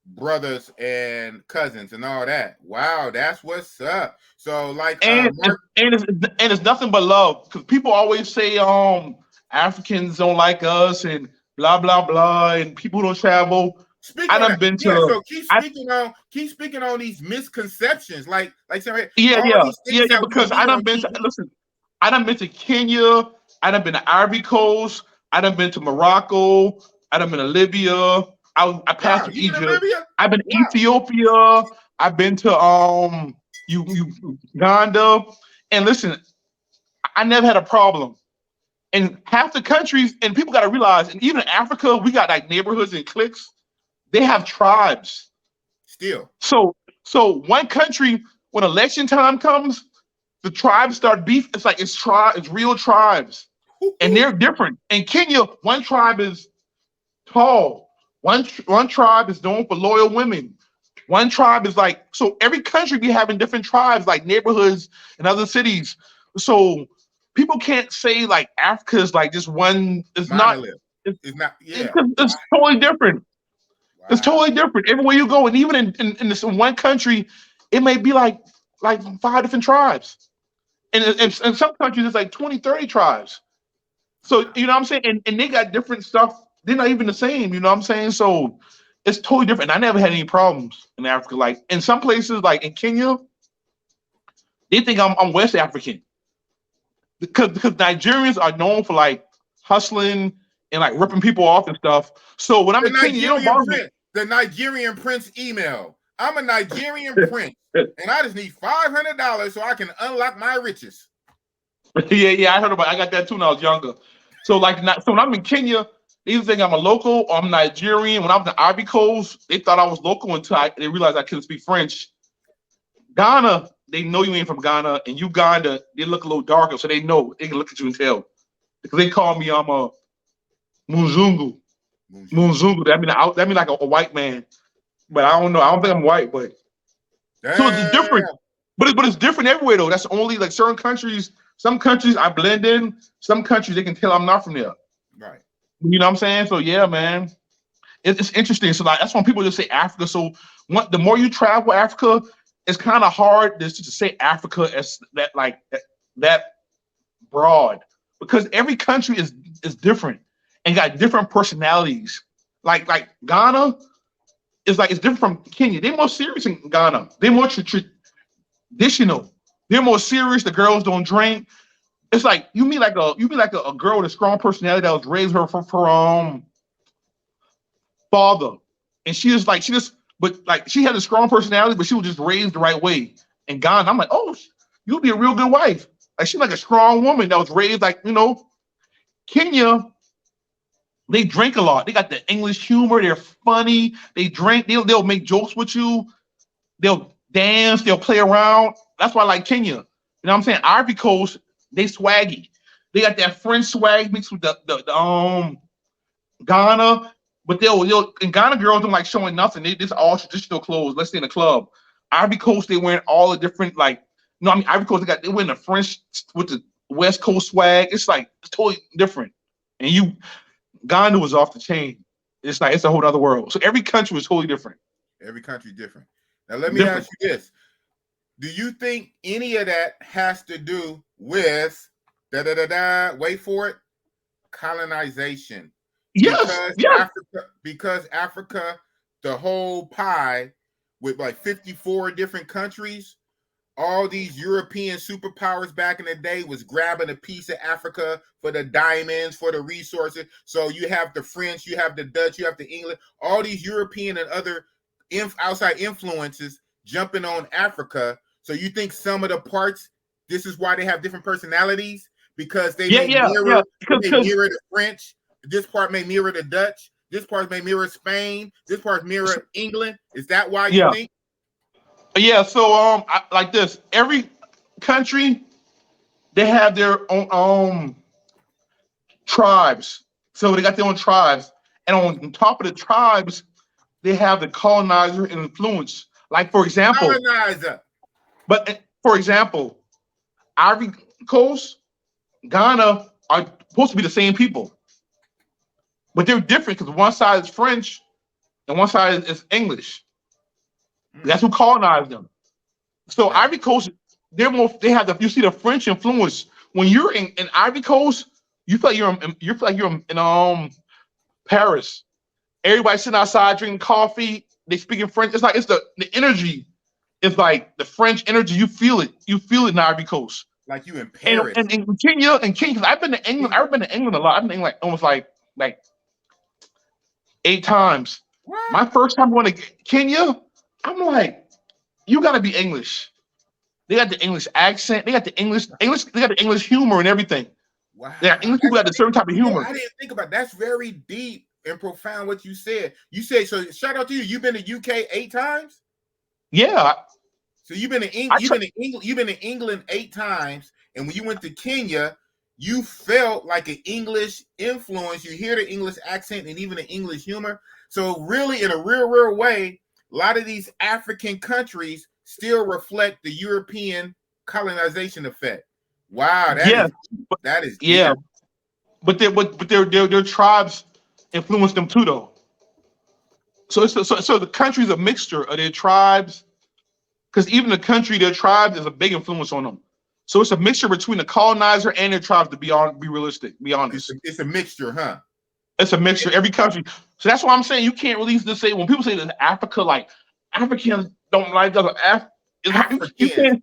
brothers and cousins and all that. Wow, that's what's up. So like it's nothing but love, because people always say Africans don't like us and blah blah blah, and people don't travel. Keep speaking on these misconceptions, like because I done been to Kenya, I done been to Ivory Coast, I done been to Morocco, I done been to Libya. I passed through Egypt. I've been to Ethiopia. I've been to Uganda. And listen, I never had a problem. And half the countries, and people got to realize, and even in Africa, we got like neighborhoods and cliques. They have tribes. Still. So one country, when election time comes, the tribes start beef. It's like it's real tribes. And they're different. In Kenya, one tribe is tall. One tribe is known for loyal women. One tribe is like, so every country be having different tribes, like neighborhoods and other cities. So people can't say like Africa is like just one. It's not. It's totally different. Wow. It's totally different everywhere you go, and even in this one country, it may be like 5 different tribes, and in some countries it's like 20, 30 tribes. So you know what I'm saying, and they got different stuff. They're not even the same, you know what I'm saying? So it's totally different. And I never had any problems in Africa. Like in some places, like in Kenya, they think I'm West African because Nigerians are known for like hustling and like ripping people off and stuff. So when I'm in Kenya, you don't bother me. The Nigerian Prince email. I'm a Nigerian prince, and I just need $500 so I can unlock my riches. Yeah, I heard about it. I got that too when I was younger. So when I'm in Kenya, they either think I'm a local or I'm Nigerian. When I was in Ivory Coast, they thought I was local until they realized I couldn't speak French. Ghana, they know you ain't from Ghana, and Uganda, they look a little darker, so they know. They can look at you and tell. Because they call me I'm a Muzungu. Muzungu. That mean like a white man. But I don't know. I don't think I'm white, but so it's different. But it's different everywhere though. That's only like certain countries. Some countries I blend in. Some countries they can tell I'm not from there. Right. You know what I'm saying? So yeah, man, it's interesting. So like that's when people just say Africa. So the more you travel Africa, it's kind of hard just to say Africa as that broad, because every country is different and got different personalities. Like Ghana is it's different from Kenya. They're more serious in Ghana. They're more traditional. They're more serious. The girls don't drink. It's like you meet like a girl with a strong personality that was raised her from her father, and she had a strong personality, but she was just raised the right way. In Ghana, I'm like, oh, you'll be a real good wife. Like she's like a strong woman that was raised Kenya. They drink a lot. They got the English humor. They're funny. They drink. They'll make jokes with you. They'll dance. They'll play around. That's why I like Kenya. You know what I'm saying? Ivory Coast, they swaggy. They got that French swag mixed with the Ghana, but and Ghana girls don't like showing nothing. They just all traditional clothes. Let's say in the club. Ivory Coast, they wearing all the different Ivory Coast they wearing the French with the West Coast swag. It's totally different. And Ghana was off the chain. It's a whole other world. So every country was totally different. Every country different. Now let me ask you this. Do you think any of that has to do with wait for it, colonization? Yes. Because Africa, the whole pie with like 54 different countries, all these European superpowers back in the day was grabbing a piece of Africa for the diamonds, for the resources. So you have the French, you have the Dutch, you have the English, all these European and other outside influences jumping on Africa. So you think some of the parts, this is why they have different personalities? Because they may mirror the French. This part may mirror the Dutch. This part may mirror Spain. This part mirror England. Is that why you Yeah. think? Yeah. So like this. Every country, they have their own tribes. So they got their own tribes, and on top of the tribes, they have the colonizer and influence. Like for example, Colonizer. for example, Ivory Coast, Ghana are supposed to be the same people, but they're different because one side is French and one side is English. That's who colonized them. So Ivory Coast, they have you see the French influence. When you're in Ivory Coast, you feel like you're in Paris. Everybody sitting outside drinking coffee. They speaking French. It's like the energy. It's like the French energy. You feel it. You feel it in Ivory Coast. Like you in Paris. And in Kenya, because I've been to England. I've been to England a lot. I've been to England almost like 8 times. What? My first time going to Kenya, I'm like, you gotta be English. They got the English accent. They got the English. They got the English humor and everything. Wow. Yeah, English people got a certain type of humor. I didn't think about that. That's very deep and profound what you said. You said so. Shout out to you. You've been to UK 8 times. Yeah. So you've been to England. You've been to England 8 times, and when you went to Kenya, you felt like an English influence. You hear the English accent and even the English humor. So really, in a real way, a lot of these African countries still reflect the European colonization effect. Wow, that is yeah. deep. But their tribes influence them too, though. So the country's a mixture of their tribes, because even the country, their tribes is a big influence on them. So it's a mixture between the colonizer and their tribes. To be realistic, be honest. It's a mixture, huh? It's a mixture. Every country. So that's why I'm saying you can't really just say when people say that Africa, like Africans don't like other Africans. You can't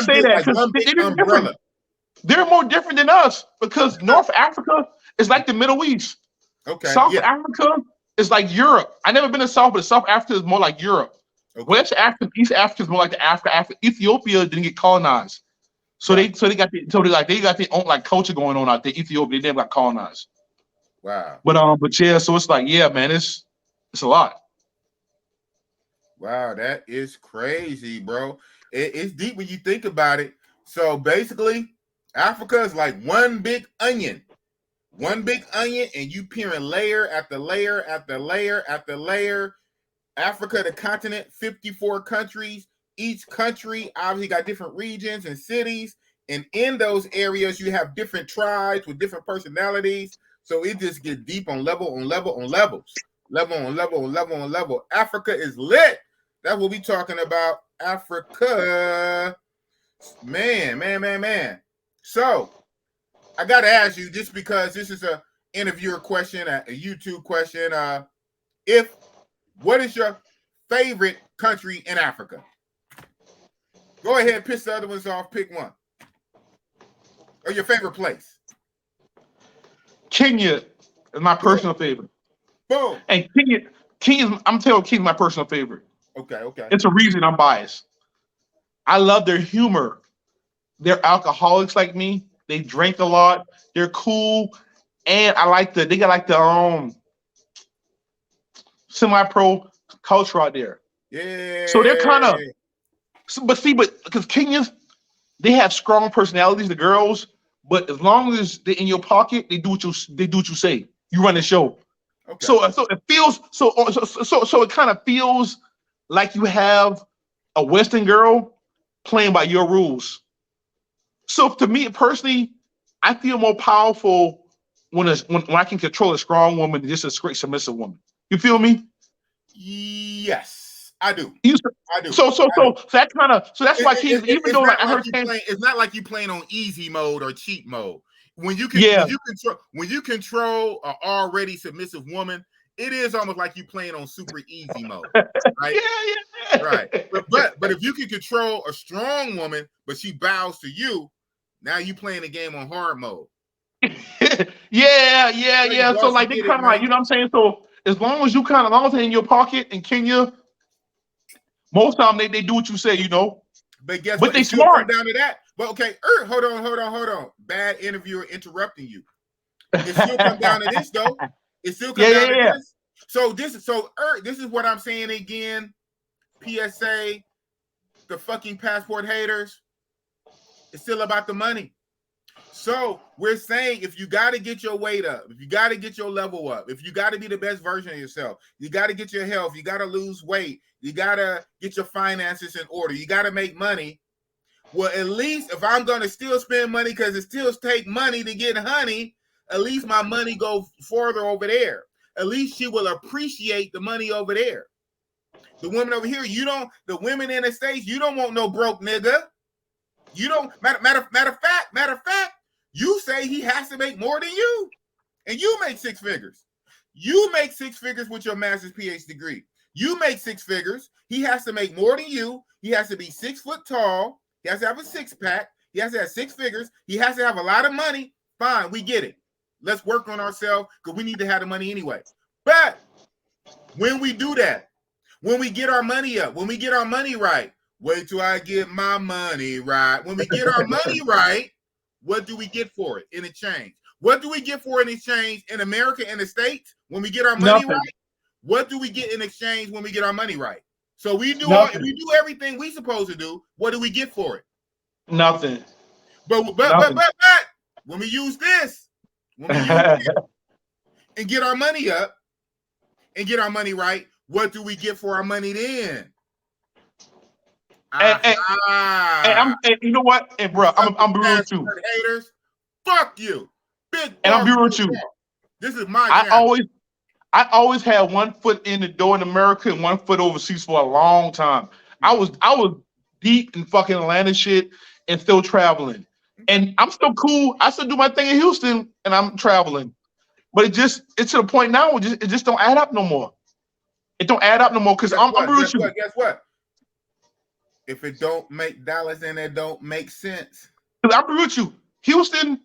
say that because they're more different than us because North Africa is like the Middle East. Okay. South Africa is like Europe. I never been to South, but South Africa is more like Europe. Okay. West Africa, East Africa is more like the Africa. Ethiopia didn't get colonized, so they got their own like culture going on out there. Ethiopia, they never got colonized. Wow. But yeah, so it's like, yeah, man, it's a lot. Wow, that is crazy, bro. It's deep when you think about it. So basically, Africa is like one big onion. One big onion, and you peeling layer after layer after layer after layer. Africa, the continent, 54 countries. Each country obviously got different regions and cities. And in those areas, you have different tribes with different personalities. So it just gets deep on level on level on levels. Level on level on level on level. Africa is lit. That's what we talking about. Africa. Man. So I got to ask you, just because this is a interviewer question, a YouTube question. What is your favorite country in Africa? Go ahead, piss the other ones off. Pick one. Or your favorite place. Kenya is my personal favorite. Boom. And I'm telling you, Kenya's my personal favorite. Okay. It's a reason I'm biased. I love their humor. They're alcoholics like me. They drink a lot. They're cool. And I like they got like the semi-pro culture out there. Yeah. So they're kind of, but because Kenyans, they have strong personalities, the girls, but as long as they're in your pocket, they do what you say. You run the show. Okay. So it feels so it kind of feels like you have a Western girl playing by your rules. So to me personally, I feel more powerful when I can control a strong woman than just a straight submissive woman. You feel me? Yes, I do. I do. So that kind of that's why kids, even though like I heard it's not like you playing on easy mode or cheat mode. When you control an already submissive woman, it is almost like you playing on super easy mode, right? Yeah. Right. But if you can control a strong woman, but she bows to you, now you playing the game on hard mode. Yeah. So like they kind of like, you know what I'm saying? So as long as they're in your pocket in Kenya, most of them they do what you say, you know. But guess what? They smart down to that. But okay, hold on. Bad interviewer interrupting you. It still come down to this though. It still comes down to yeah. this. This is what I'm saying again. PSA, the fucking passport haters. It's still about the money. So we're saying if you got to get your weight up, if you got to get your level up, if you got to be the best version of yourself, you got to get your health, you got to lose weight, you got to get your finances in order, you got to make money. Well, at least if I'm going to still spend money because it still takes money to get honey, at least my money go further over there. At least she will appreciate the money over there. The women over here, the women in the States, you don't want no broke nigga. You don't, matter of fact, you say he has to make more than you, and you make 6 figures. You make 6 figures with your master's PhD degree. You make 6 figures. He has to make more than you. He has to be 6 foot tall. He has to have a 6-pack. He has to have 6 figures. He has to have a lot of money. Fine, we get it. Let's work on ourselves because we need to have the money anyway. But when we do that, when we get our money up, when we get our money right, wait till I get my money right. When we get our money right, what do we get for it in exchange? What do we get for it in exchange in America and the States when we get our money right? What do we get in exchange when we get our money right? So we do everything we supposed to do. What do we get for it? Nothing. But when we use this, and get our money up and get our money right, what do we get for our money then? And you know what? And bro, I'm be real with you. Haters, fuck you. Big and I'm be real with you. This is my I always had one foot in the door in America and one foot overseas for a long time. I was deep in fucking Atlanta shit and still traveling. And I'm still cool. I still do my thing in Houston and I'm traveling. But it's to the point now where it just don't add up no more. It don't add up no more because I'm real with you. Guess what? If it don't make dollars, then it don't make sense. I'm real with you. Houston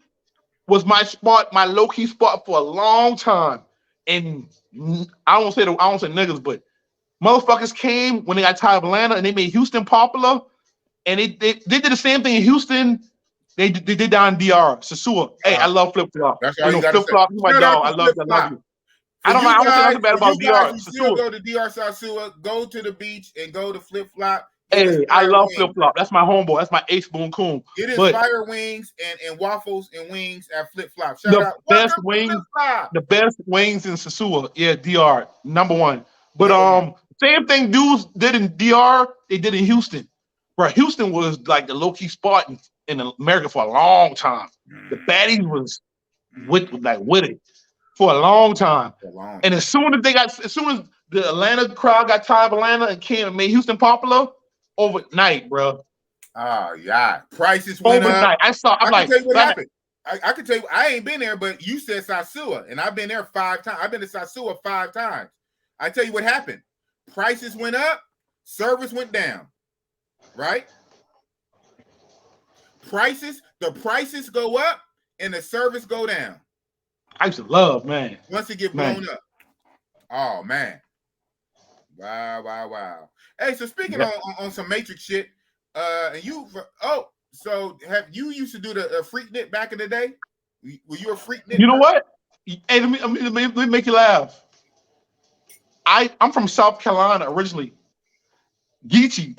was my spot, my low-key spot for a long time. And I don't say niggas, but motherfuckers came when they got tired of Atlanta and they made Houston popular. And they did the same thing in Houston. They did down in DR, Sasua. Hey, I love flip flop. That's all you got flip flop. My dog. I love you. I don't say nothing bad about DR. Still go to DR Sasua, go to the beach and go to flip flop. Hey, I love flip flop. That's my homeboy. That's my ace boom coon. It is fire wings and waffles and wings at flip flop. Shout out. Best wings, the best wings in Sasua. Yeah, DR #1. But same thing dudes did in DR, they did in Houston. Bro, Houston was like the low key spot in America for a long time. The baddies was with it for a long time. And as soon as the Atlanta crowd got tired of Atlanta and came and made Houston popular, overnight, bro. Oh yeah, prices went overnight. Up. I'm like, tell you what happened. I can tell you, I ain't been there, but you said Sasua, and I've been there 5 times. I've been to Sasua 5 times. I tell you what happened. Prices went up, service went down. Right? The prices go up and the service go down. I used to love, man. Once it get blown up. Oh man. Wow. Hey, so speaking on some Matrix shit, and so have you used to do the Freaknik back in the day? Were you a Freaknik? You know what? Hey, let me make you laugh. I'm from South Carolina originally. Igitty.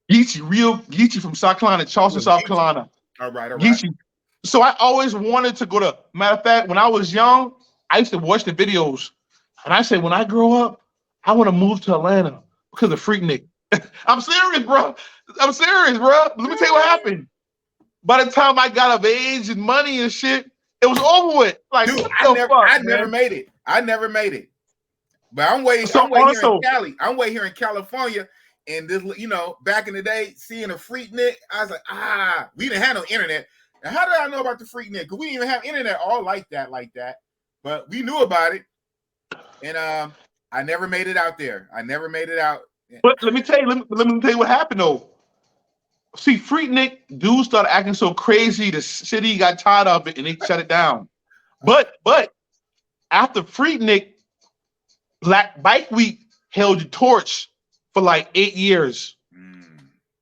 Real Igitty from South Carolina, Charleston, South Carolina. All right. Igitty. So I always wanted to go to, matter of fact, when I was young, I used to watch the videos. And I said, when I grow up, I want to move to Atlanta because of Freaknik. I'm serious, bro. Let me tell you what happened. By the time I got of age and money and shit, it was over with. Like, dude, I never made it. But I'm waiting here in Cali. I'm waiting here in California. And this, back in the day, seeing a Freaknik, I was like, we didn't have no internet. Now, how did I know about the Freaknik? Because we didn't even have internet all like that. But we knew about it. And I never made it out there. But let me tell you what happened though. See, Freaknik dudes started acting so crazy, the city got tired of it and they shut it down. But after Freaknik, Black Bike Week held the torch for like 8 years.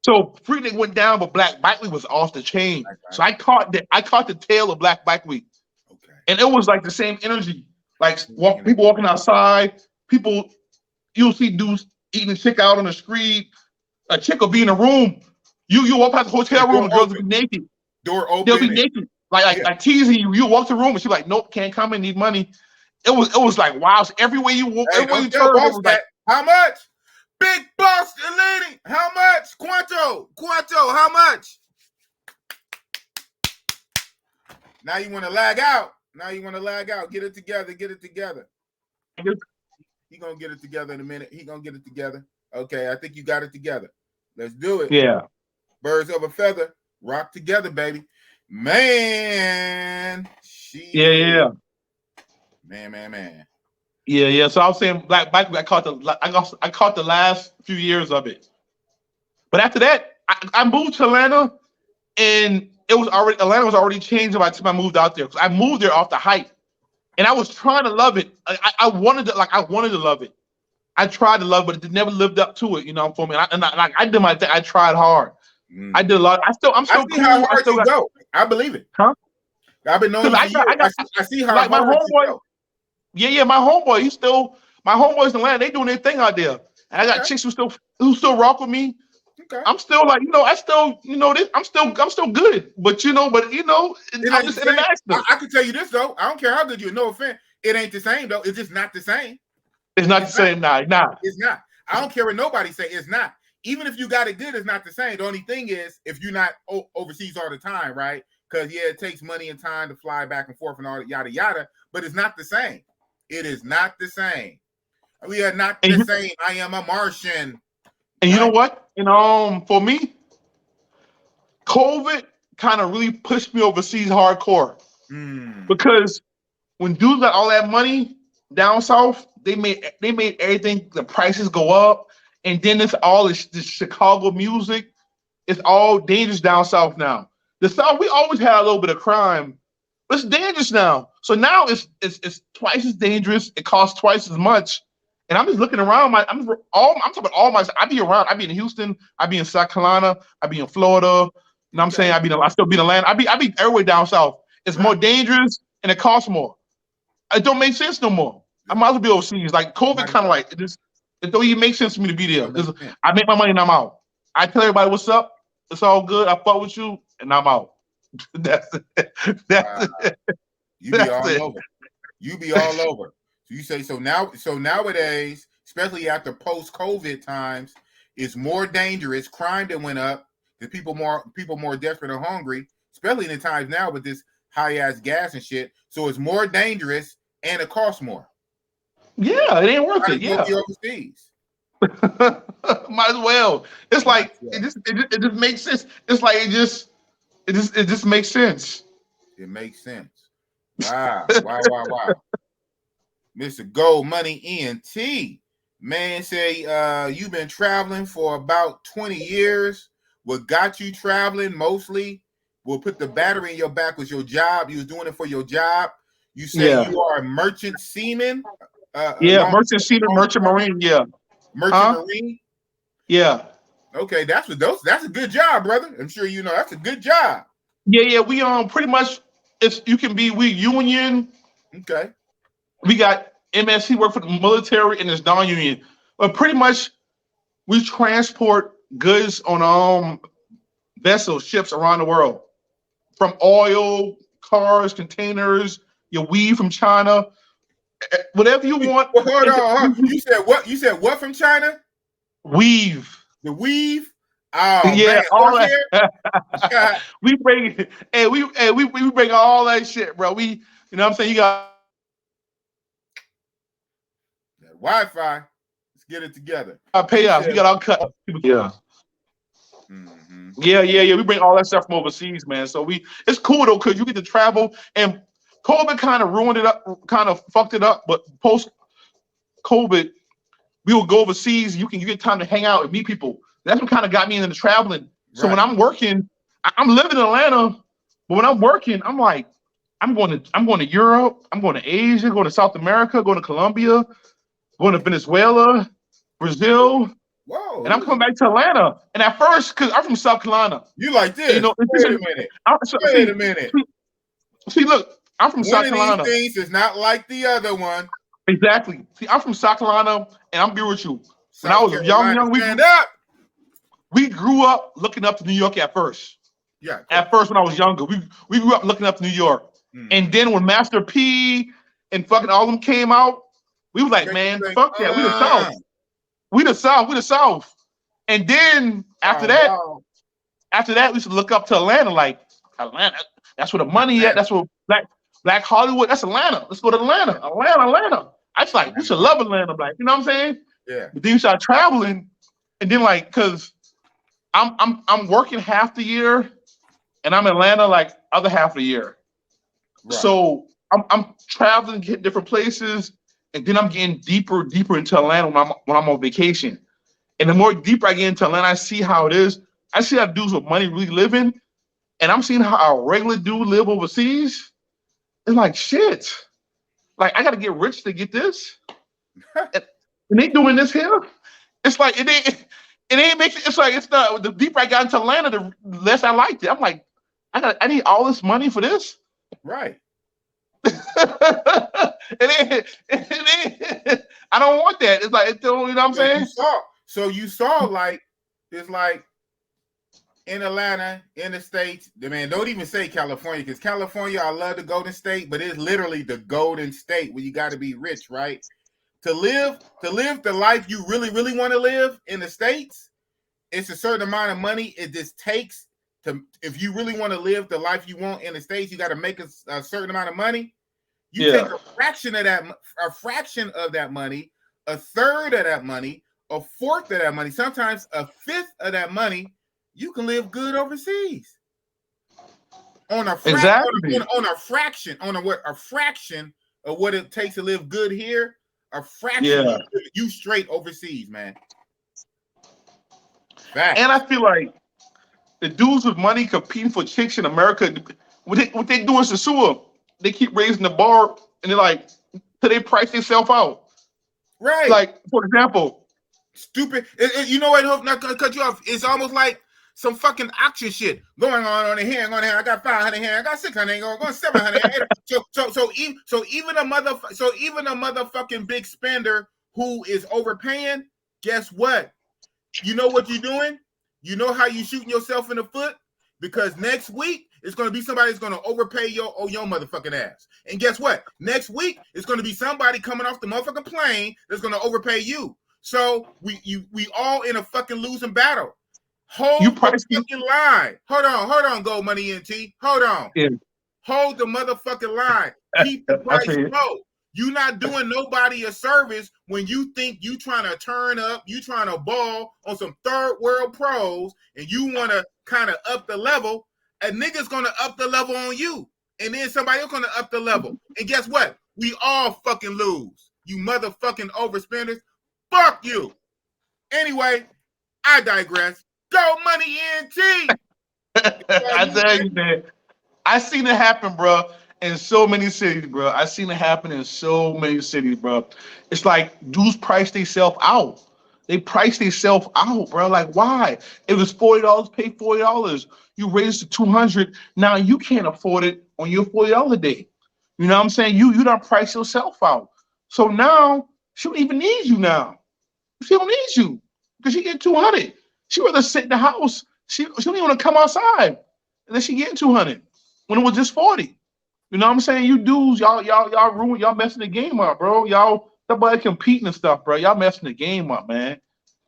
So Freaknik went down, but Black Bike Week was off the chain. So I caught the tail of Black Bike Week. Okay. and it was like the same energy. Like people walking outside, you'll see dudes eating a chick out on the street. A chick will be in a room. You walk past the hotel room, and girls will be naked. Door open. They'll be naked, like teasing you. You walk the room, and she's like, "Nope, can't come in. Need money." It was like wow. So everywhere you walk, everywhere you turn, it was like, how much? Big boss lady, how much? Quanto, how much? Now you want to lag out. Get it together. He gonna get it together in a minute. Okay, I think you got it together. Let's do it. Yeah. Birds of a feather, rock together, baby. Man. Yeah. Man. Yeah. So I was saying, back I caught the last few years of it, but after that, I moved to Atlanta, and Atlanta was already changed by the time I moved out there. Because I moved there off the hype, and I was trying to love it. I wanted to love it. I tried to love it, but it never lived up to it. You know, for me, and I did my thing. I tried hard. I did a lot. I'm still see cool. How hard you go. I believe it. Huh? I've been knowing you for years. I see how like hard my homeboy. you go. Yeah, my homeboy. My homeboys in Atlanta, they doing their thing out there. And I got chicks who still rock with me. Okay. I'm still like, I'm still good. But I'm just international. I can tell you this though. I don't care how good you are, no offense. It ain't the same though. It's just not the same. It's not the same. Nah. It's not. I don't care what nobody say. It's not. Even if you got it good, it's not the same. The only thing is if you're not overseas all the time, right? Because it takes money and time to fly back and forth and all that yada yada. But it's not the same. It is not the same. We are not the same. I am a Martian. And you know what? For me, COVID kind of really pushed me overseas hardcore. Because when dudes got all that money down south, they made everything, the prices go up. And then it's all this Chicago music. It's all dangerous down south now. The South, we always had a little bit of crime, but it's dangerous now. So now it's twice as dangerous. It costs twice as much. And I'm just looking around. I'm talking about all my. I be around. I be in Houston. I be in South Carolina. I be in Florida. You know what I'm saying? I still be in Atlanta. I be everywhere down south. It's more dangerous and it costs more. It don't make sense no more. I might as well be overseas. Like COVID, kind of like it don't even make sense for me to be there because I make my money and I'm out. I tell everybody what's up. It's all good. I fuck with you and I'm out. That's it. You be all over. You be all over. So you say so nowadays, especially after post-COVID times, it's more dangerous. Crime that went up. The people more desperate and hungry, especially in the times now with this high-ass gas and shit. So it's more dangerous and it costs more. Yeah, it ain't worth it. Yeah. Overseas. Might as well. It's like it just makes sense. It's like it just makes sense. It makes sense. Wow. Mr. Gold Money ENT. Man say you've been traveling for about 20 years. What got you traveling mostly will put the battery in your back was your job. You was doing it for your job. You say you are a merchant seaman. Merchant seaman, merchant marine. Yeah. Merchant marine. Yeah. Okay, that's a good job, brother. I'm sure you know that's a good job. Yeah. We pretty much we union. Okay. We got MSC work for the military and it's non-union. But pretty much we transport goods on vessels, ships around the world. From oil, cars, containers, your weed from China. Whatever you want. Well, hold on. You said what? You said what from China? Weave. The weave? Oh yeah, man. all that. we bring all that shit, bro. You know what I'm saying? You got that Wi-Fi. Let's get it together. Pay off. You got all cut. Yeah. Mm-hmm. Yeah. We bring all that stuff from overseas, man. So it's cool though, because you get to travel and COVID kind of ruined it up, kind of fucked it up. But post-COVID, we will go overseas. You get time to hang out and meet people. That's what kind of got me into traveling. So when I'm working, I'm living in Atlanta, but when I'm working, I'm like, I'm going to Europe, I'm going to Asia, going to South America, going to Colombia, going to Venezuela, Brazil. Whoa. And I'm coming back to Atlanta. And at first, because I'm from South Carolina. You like this? Wait a minute. Wait a minute. See, look, I'm from South One of Carolina. these things is not like the other one. Exactly. See, I'm from South Carolina, and I'm be with you. When I South was Carolina, young, stand up. we grew up looking up to New York at first. Yeah. At first, when I was younger, we grew up looking up to New York. And then when Master P and fucking all them came out, we was like, man, fuck that. We the South. We the South. We the South. And then after that, we used to look up to Atlanta, like Atlanta. That's where the money at. That's where Black Hollywood. That's Atlanta. Let's go to Atlanta. Atlanta. I was like, we should love Atlanta, like, you know what I'm saying? Yeah. But then you start traveling, and then like, cause I'm working half the year, and I'm in Atlanta like other half of the year. Right. So I'm traveling, getting different places, and then I'm getting deeper into Atlanta when I'm on vacation. And the more deeper I get into Atlanta, I see how it is. I see how dudes with money really living, and I'm seeing how a regular dude live overseas. It's like shit. Like I gotta get rich to get this, and they doing this here. It's like it ain't making. It's like it's the deeper I got into Atlanta, the less I liked it. I'm like, I need all this money for this. Right. it ain't. I don't want that. It's like, you know what I'm saying? You saw like it's like in Atlanta, in the States. Man, don't even say California, because California, I love the Golden State, but it's literally the Golden State where you got to be rich, right? To live the life you really, really want to live in the States, it's a certain amount of money it just takes to. If you really want to live the life you want in the States, you got to make a certain amount of money. You take a fraction of that money, a third of that money, a fourth of that money, sometimes a fifth of that money. You can live good overseas on a fraction of what it takes to live good here. A fraction of you straight overseas, man. Fact. And I feel like the dudes with money competing for chicks in America, what they do is the sewer. They keep raising the bar, and they're like, till they price themselves out. Right. Like, for example, stupid. You know what? I'm not gonna cut you off. It's almost like some fucking auction shit going on here. I got 500 here. I got 600 here. Going 700 here. So even a motherfucking big spender who is overpaying. Guess what? You know what you're doing? You know how you shooting yourself in the foot? Because next week it's going to be somebody that's going to overpay your motherfucking ass. And guess what? Next week it's going to be somebody coming off the motherfucking plane that's going to overpay you. So we all in a fucking losing battle. Hold the fucking line. Hold on, Gold Money NT. Hold on. Yeah. Hold the motherfucking line. Keep the price low. You're not doing nobody a service when you think you trying to turn up, you trying to ball on some third world pros, and you want to kind of up the level. A nigga's going to up the level on you. And then somebody else going to up the level. And guess what? We all fucking lose. You motherfucking overspenders. Fuck you. Anyway, I digress. Go Money NT. I tell you, man. I seen it happen, bro, in so many cities, bro. I seen it happen in so many cities, bro. It's like dudes price themselves out. They price themselves out, bro. Like, why? It was $40, pay $40. You raise it to $200. Now you can't afford it on your $40 day. You know what I'm saying? You don't price yourself out. So now she don't even need you now. She don't need you because she get 200. She rather sit in the house. She don't even want to come outside. And then she getting 200 when it was just 40. You know what I'm saying? You dudes, y'all ruin, y'all messing the game up, bro. Y'all somebody competing and stuff, bro. Y'all messing the game up, man.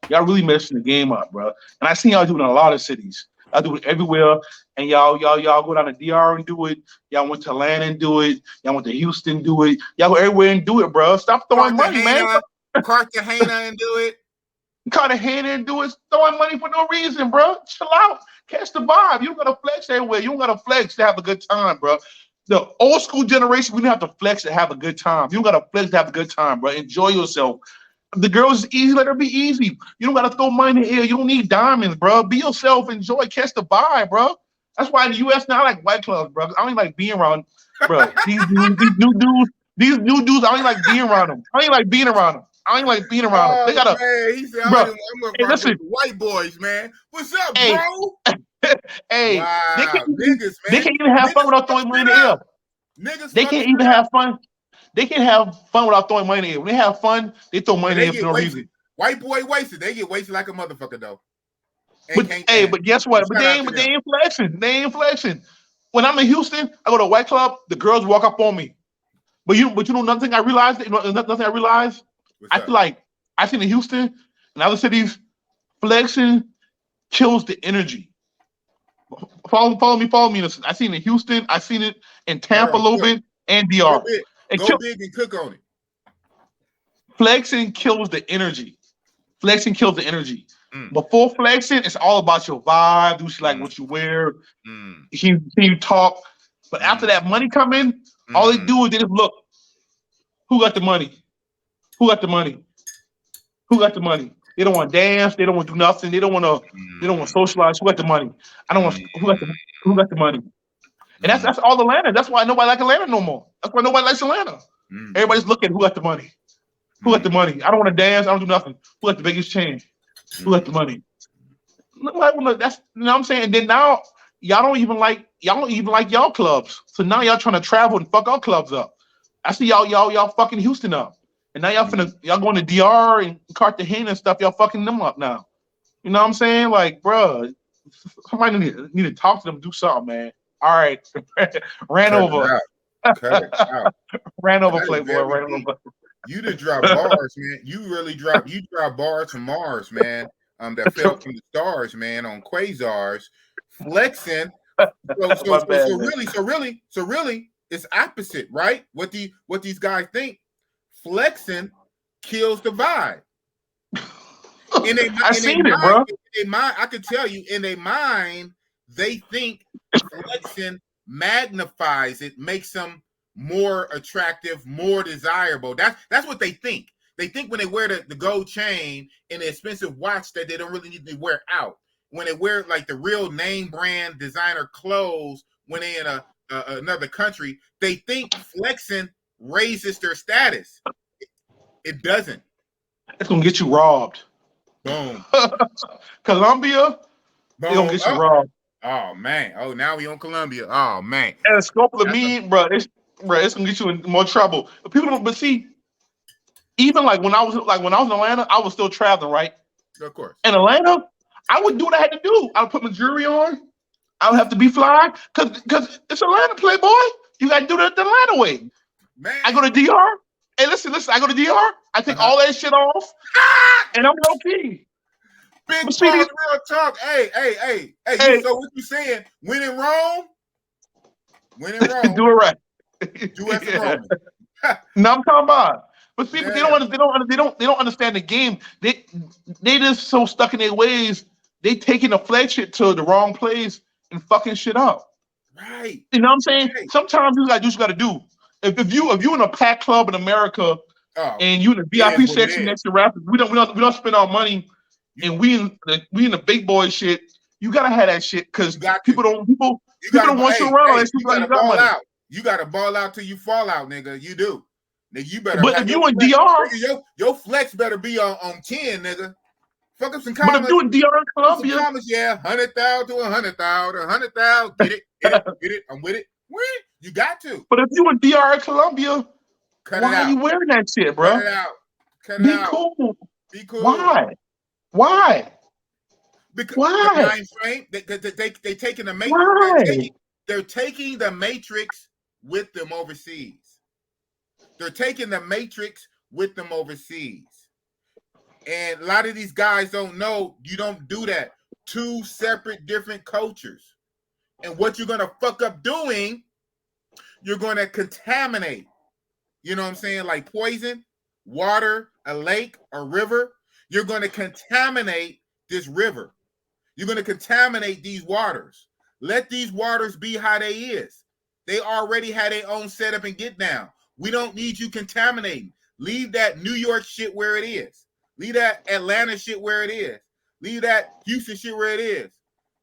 Y'all really messing the game up, bro. And I seen y'all do it in a lot of cities. Y'all do it everywhere. And y'all go down to DR and do it. Y'all went to Atlanta and do it. Y'all went to Houston and do it. Y'all go everywhere and do it, bro. Stop throwing money, man. Cartagena and do it. Cartagena and do it. Throwing money for no reason, bro. Chill out. Catch the vibe. You don't gotta flex everywhere. You don't gotta flex to have a good time, bro. The old school generation, we don't have to flex to have a good time. You don't gotta flex to have a good time, bro. Enjoy yourself. The girls is easy, let her be easy. You don't gotta throw money in the air. You don't need diamonds, bro. Be yourself, enjoy, catch the vibe, bro. That's why in the US now I like white clubs, bro. I don't like being around, bro. These new dudes, I don't like being around them. I don't like being around them. They gotta. Man, he said, bro, I'm listen, white boys, man. What's up, bro? Hey, wow. they can't even have fun without throwing money in the air. Niggas They fucking can't even around. have fun. They can't have fun without throwing money in. When they have fun, they throw Yeah, money they in for get no wasted. reason. White boy wasted. They get wasted like a motherfucker though. And But can't hey, dance. but guess what? Shout out to They them. ain't flexing. They ain't flexing. When I'm in Houston, I go to a white club. The girls walk up on me. But you know, nothing I realized. You know, nothing I realized. What's I up? feel like I seen in Houston and other cities, flexing kills the energy. Follow me. Listen, I seen it in Houston. I seen it in Tampa a Girl, little cook. bit and Go DR. big. It Go big and cook on it. flexing kills the energy. Flexing kills the energy. Mm, Before flexing, it's all about your vibe. Do you like mm, what you wear? mm, Can you talk? But after mm, that money come in, all they mm, do is they just look. Who got the money? Who got the money? Who got the money? They don't want to dance. They don't want to do nothing. They don't want to. They don't want to mm, socialize. Who got the money? I don't want. mm, Who got the money? And mm, that's all Atlanta. That's why nobody like Atlanta no more. That's why nobody likes Atlanta. mm, Everybody's looking. Who got the money? Who got mm, the money? I don't want to dance. I don't do nothing. Who got the biggest change? Who got the mm. money? That's you know what I'm saying. And then now y'all don't even like y'all clubs. So now y'all trying to travel and fuck our clubs up. I see y'all fucking Houston up. And now y'all going to DR and Cartagena and stuff. Y'all fucking them up now. You know what I'm saying? Like, bro, somebody need to talk to them, do something, man. All right, ran Cut it over, out. Cut it out. ran over That is Playboy, very ran deep. over. You did drop bars, man. You really drop. You drop bars from Mars, man. That fell from the stars, man, on quasars, flexing. My bad, man. So really, it's opposite, right? What these guys think, flexing kills the vibe. I seen it, bro. I could tell you, in their mind, they think flexing magnifies it, makes them more attractive, more desirable. That's what they think. They think when they wear the gold chain and the expensive watch that they don't really need to wear out. When they wear like the real name brand designer clothes when they in another country, they think flexing raises their status. It doesn't. It's gonna get you robbed. Boom. Colombia, they gonna Boom. get you robbed. Oh man. Oh, now we on Columbia. Oh man. And the scope of the That's mean, bro, it's gonna get you in more trouble. But people don't. But see, even when I was in Atlanta, I was still traveling, right? of course. In Atlanta, I would do what I had to do. I would put my jewelry on. I would have to be fly, cause it's Atlanta, Playboy. You gotta do it the Atlanta way. Man. I go to DR. Hey, listen. I go to DR. I take all that shit off, and I'm low key. Big But pause, see these, real talk. Hey. hey, So what you saying? When in Rome? When in Rome, do it right. do as a Yeah. Roman. No, I'm talking about. But see, but Yeah. they don't understand the game. They just so stuck in their ways. They taking the flag shit to the wrong place and fucking shit up. Right. You know what I'm saying? Right. Sometimes you gotta do what you gotta do. If you in a packed club in America Oh, and you in the it is VIP what it section is. next to rappers, we don't spend our money and we in the big boy shit. You gotta have that shit because You got to. people don't You gotta, want you around unless you you gotta got ball money. out. You gotta ball out till you fall out, nigga. You do. Nigga, you better But have if your you in flex. DR, Nigga, your flex better be on 10, nigga. Fuck up some but if commas. you in DR and Put some Columbia, commas, yeah. 100,000 to 100,000. 100,000. Get it. I'm with it. You got to. but if you in DR and Columbia, Cut it why are out. you wearing that shit, Cut bro? it out. Cut it Be out. cool. Be cool. Why? Because the Why? mind frame, they taking the matrix. Why? They're taking the matrix with them overseas. They're taking the matrix with them overseas. And a lot of these guys don't know you don't do that. Two separate different cultures. And what you're gonna fuck up doing, you're gonna contaminate. You know what I'm saying? Like poison, water, a lake, a river. You're gonna contaminate this river. You're going to contaminate these waters. Let these waters be how they is. They already had their own setup and get down. We don't need you contaminating. Leave that New York shit where it is. Leave that Atlanta shit where it is. Leave that Houston shit where it is.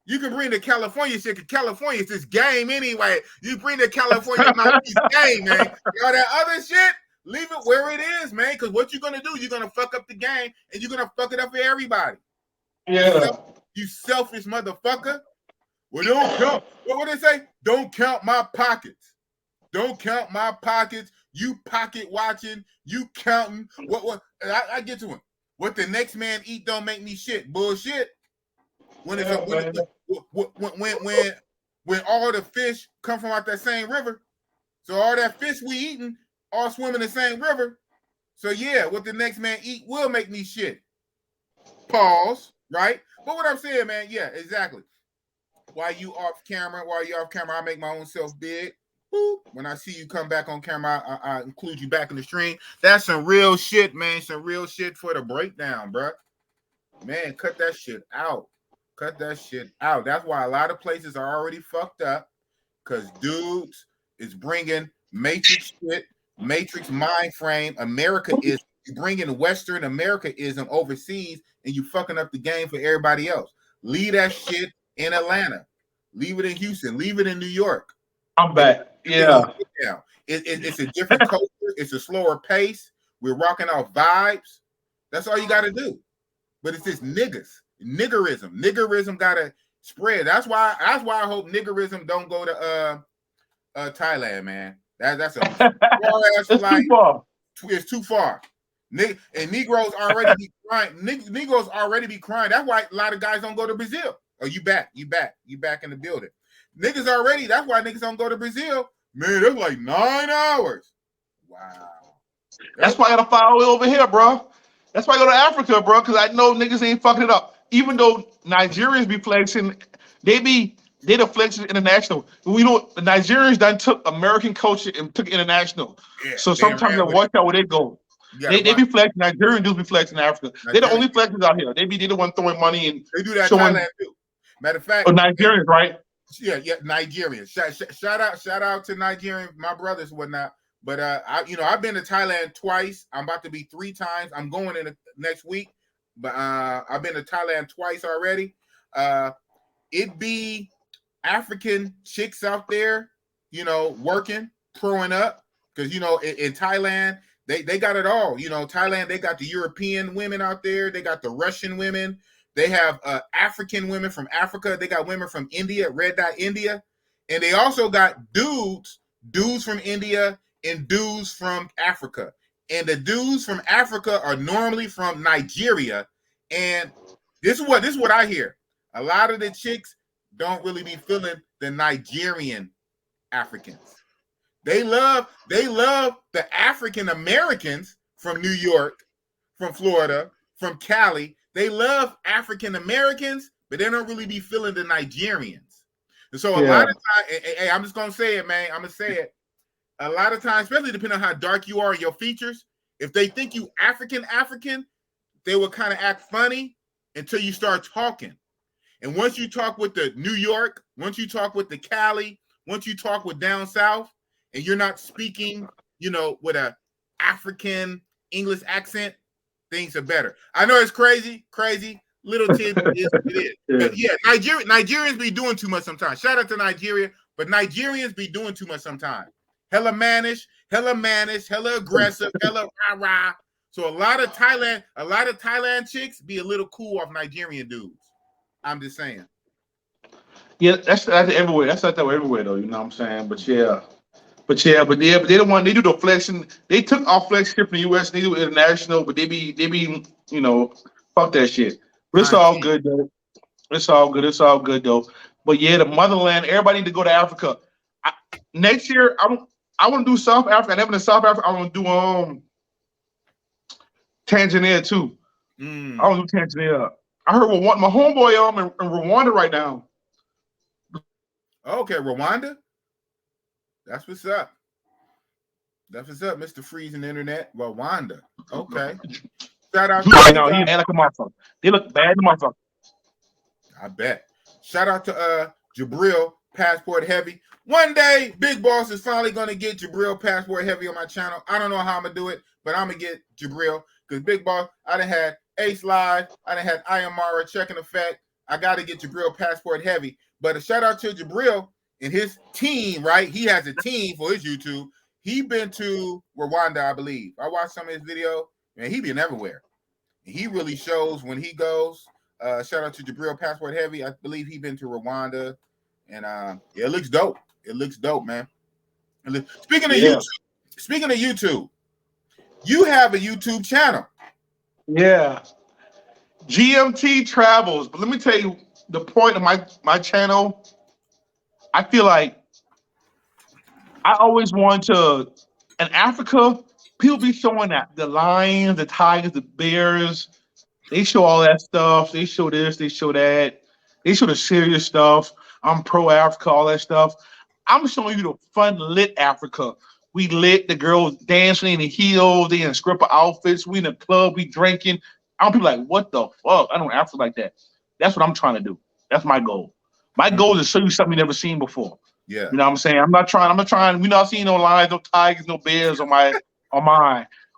You can bring the California shit, because California is this game anyway. You bring the California Mounties game, man. All that other shit, leave it where it is, man. Because what you're going to do, you're going to fuck up the game, and you're going to fuck it up for everybody. Yeah. You selfish motherfucker. Well, don't count. What they say? Don't count my pockets. Don't count my pockets. You pocket watching. You counting. What? I get to him. What the next man eat don't make me shit. Bullshit. When it's when all the fish come from out that same river, so all that fish we eating all swim in the same river. So yeah, what the next man eat will make me shit. Pause. Right. But what I'm saying, man, yeah, exactly. While you off camera, I make my own self big. Boop. When I see you come back on camera, I include you back in the stream. That's some real shit, man. Some real shit for the breakdown, bro. Man, cut that shit out. Cut that shit out. That's why a lot of places are already fucked up, because dudes is bringing Matrix shit, Matrix mind frame. America is bringing Western Americaism overseas, and you fucking up the game for everybody else. Leave that shit in Atlanta. Leave it in Houston. Leave it in New York. I'm back. Yeah. It's a different culture. It's a slower pace. We're rocking off vibes. That's all you got to do. But it's this niggerism. Niggerism got to spread. That's why I hope niggerism don't go to Thailand, man. That's a far ass flight. Too far. It's too far. And Negroes already be crying. Negroes already be crying. That's why a lot of guys don't go to Brazil. Oh, you back in the building. Niggas already, that's why niggas don't go to Brazil. Man, that's like 9 hours. Wow. That's why I gotta fly all the way over here, bro. That's why I go to Africa, bro, because I know niggas ain't fucking it up. Even though Nigerians be flexing, they the flexing international. We know the Nigerians done took American culture and took it international. Yeah, so sometimes I watch out where they go. They be flexing. Nigerian dudes be flexing in Africa. They the only flexers out here. They the one throwing money and they do that showing, Thailand too. Matter of fact, Nigerians, right? Yeah, Nigerians. Shout out to Nigerian, my brothers and whatnot. But I've been to Thailand twice. I'm about to be 3 times. I'm going in next week. But I've been to Thailand twice already. It be African chicks out there, working, throwing up. Because in Thailand, they got it all. Thailand, they got the European women out there, they got the Russian women. They have African women from Africa. They got women from India, Red Dot India. And they also got dudes from India and dudes from Africa. And the dudes from Africa are normally from Nigeria. And this is what I hear. A lot of the chicks don't really be feeling the Nigerian Africans. They love the African Americans from New York, from Florida, from Cali. They love African Americans, but they don't really be feeling the Nigerians. And so a lot of times, hey, I'm just gonna say it, man. I'm gonna say it. A lot of times, especially depending on how dark you are in your features, if they think you African, they will kind of act funny until you start talking. And once you talk with the New York, once you talk with the Cali, once you talk with down south, and you're not speaking, with a African English accent, things are better. I know it's crazy. Little tid is what it is. But yeah, Nigerians be doing too much sometimes. Shout out to Nigeria, but Nigerians be doing too much sometimes. Hella mannish, hella aggressive, hella rah-rah. So a lot of Thailand chicks be a little cool off Nigerian dudes. I'm just saying. Yeah, that's everywhere. That's not that way everywhere though. You know what I'm saying? But they don't want. They do the flexing. They took our flex shit from the U.S. They do international, but they be fuck that shit. But it's all good though. It's all good though. But yeah, the motherland. Everybody need to go to Africa. Next year, I want to do South Africa. I never been to South Africa. I want to do Tanzania too. I want to do Tanzania. I heard my homeboy in Rwanda right now. Okay, Rwanda. That's what's up. Mr. Freezing Internet. Rwanda. Okay. Shout out to he like a motherfucker. They look bad, the motherfucker. I bet. Shout out to Jabril Passport Heavy. One day, Big Boss is finally gonna get Jabril Passport Heavy on my channel. I don't know how I'm gonna do it, but I'm gonna get Jabril because Big Boss. I done had Ace Live. I done had Ayamara Checking Effect. I gotta get Jabril Passport Heavy. But a shout out to Jabril and his team, right? He has a team for his YouTube. He been to Rwanda, I believe. I watched some of his video, and he been everywhere. And he really shows when he goes. Shout out to Jabril Passport Heavy. I believe he been to Rwanda, and it looks dope. It looks dope, man. Speaking of YouTube, you have a YouTube channel. Yeah. GMT Travels. But let me tell you the point of my channel. I feel like I always want to, in Africa, people be showing that the lions, the tigers, the bears. They show all that stuff. They show this, they show that. They show the serious stuff. I'm pro Africa, all that stuff. I'm showing you the fun lit Africa. We lit, the girls dancing in the heels, they in stripper outfits. We in the club, we drinking. I don't be like, what the fuck? I don't Africa like that. That's what I'm trying to do. That's my goal. My goal is to show you something you never seen before. Yeah. You know what I'm saying? I'm not trying. We not seeing no lions, no tigers, no bears on mine.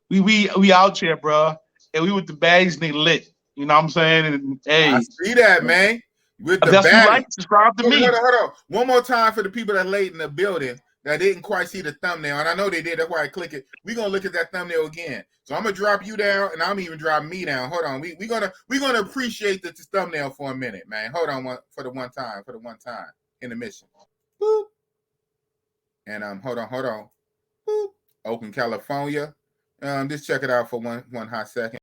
We out here, bro. And we with the bags and they lit. You know what I'm saying? And hey, I see that, man. With the that's bag. you like, subscribe to me. Hold on. One more time for the people that late in the building that didn't quite see the thumbnail. And I know they did. That's why I click it. We're gonna look at that thumbnail again. So I'm gonna drop you down and I'm even drop me down. Hold on. We're gonna appreciate the thumbnail for a minute, man. Hold on for the one time in the mission. Boop. And hold on. Boop. Oakland, California. Just check it out for one hot second.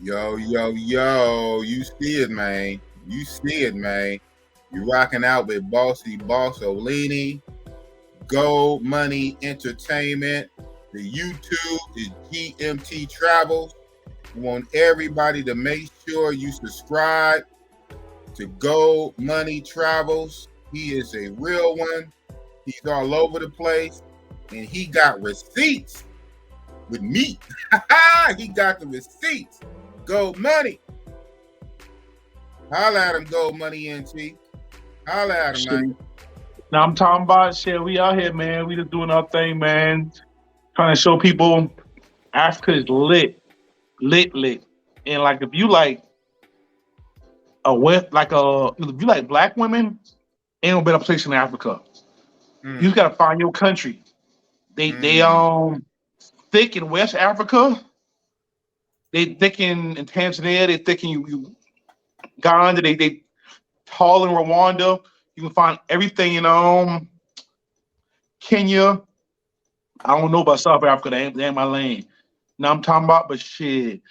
Yo, you see it, man. You rocking out with Bossy Boss Olini, Gold Money Entertainment. The YouTube is GMT Travels. I want everybody to make sure you subscribe to Gold Money Travels. He is a real one. He's all over the place. And he got receipts with me. He got the receipts. Gold Money. Holla at him, Gold Money NT. Holla at him, man. Now I'm talking about shit. We out here, man. We just doing our thing, man. Trying to show people Africa is lit. And like if you like if you like black women, ain't no better place in Africa. You just gotta find your country. They thick in West Africa. They thick in Tanzania. They thick in Uganda. They tall in Rwanda. You can find everything in Kenya. I don't know about South Africa. They ain't my lane. Now I'm talking about, but shit.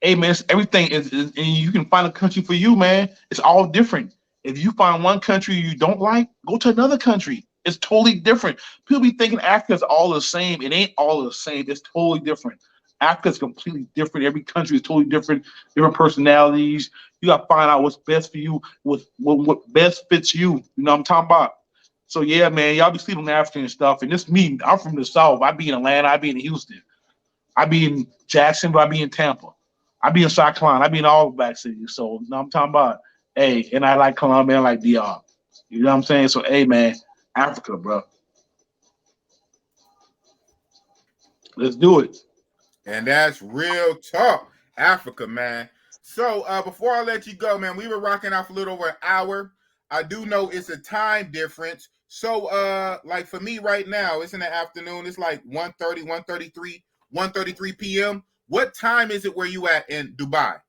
Hey man, everything is, and you can find a country for you, man. It's all different. If you find one country you don't like, go to another country. It's totally different. People be thinking Africa's all the same. It ain't all the same. It's totally different. Africa's completely different. Every country is totally different personalities. You got to find out what's best for you, what best fits you. You know what I'm talking about? So yeah, man, y'all be sleeping on African and stuff. And this me, I'm from the South. I be in Atlanta. I be in Houston. I be in Jacksonville. I be in Tampa. I be in South Carolina. I be in all the back cities. So you know what I'm talking about? Hey, and I like Colombia. I like DR. You know what I'm saying? So hey, man, Africa, bro. Let's do it. And that's real talk. Africa, man. So before I let you go, man, we were rocking out for a little over an hour. I do know it's a time difference. So like for me right now, it's in the afternoon. It's like 1:33 p.m. What time is it where you at in Dubai?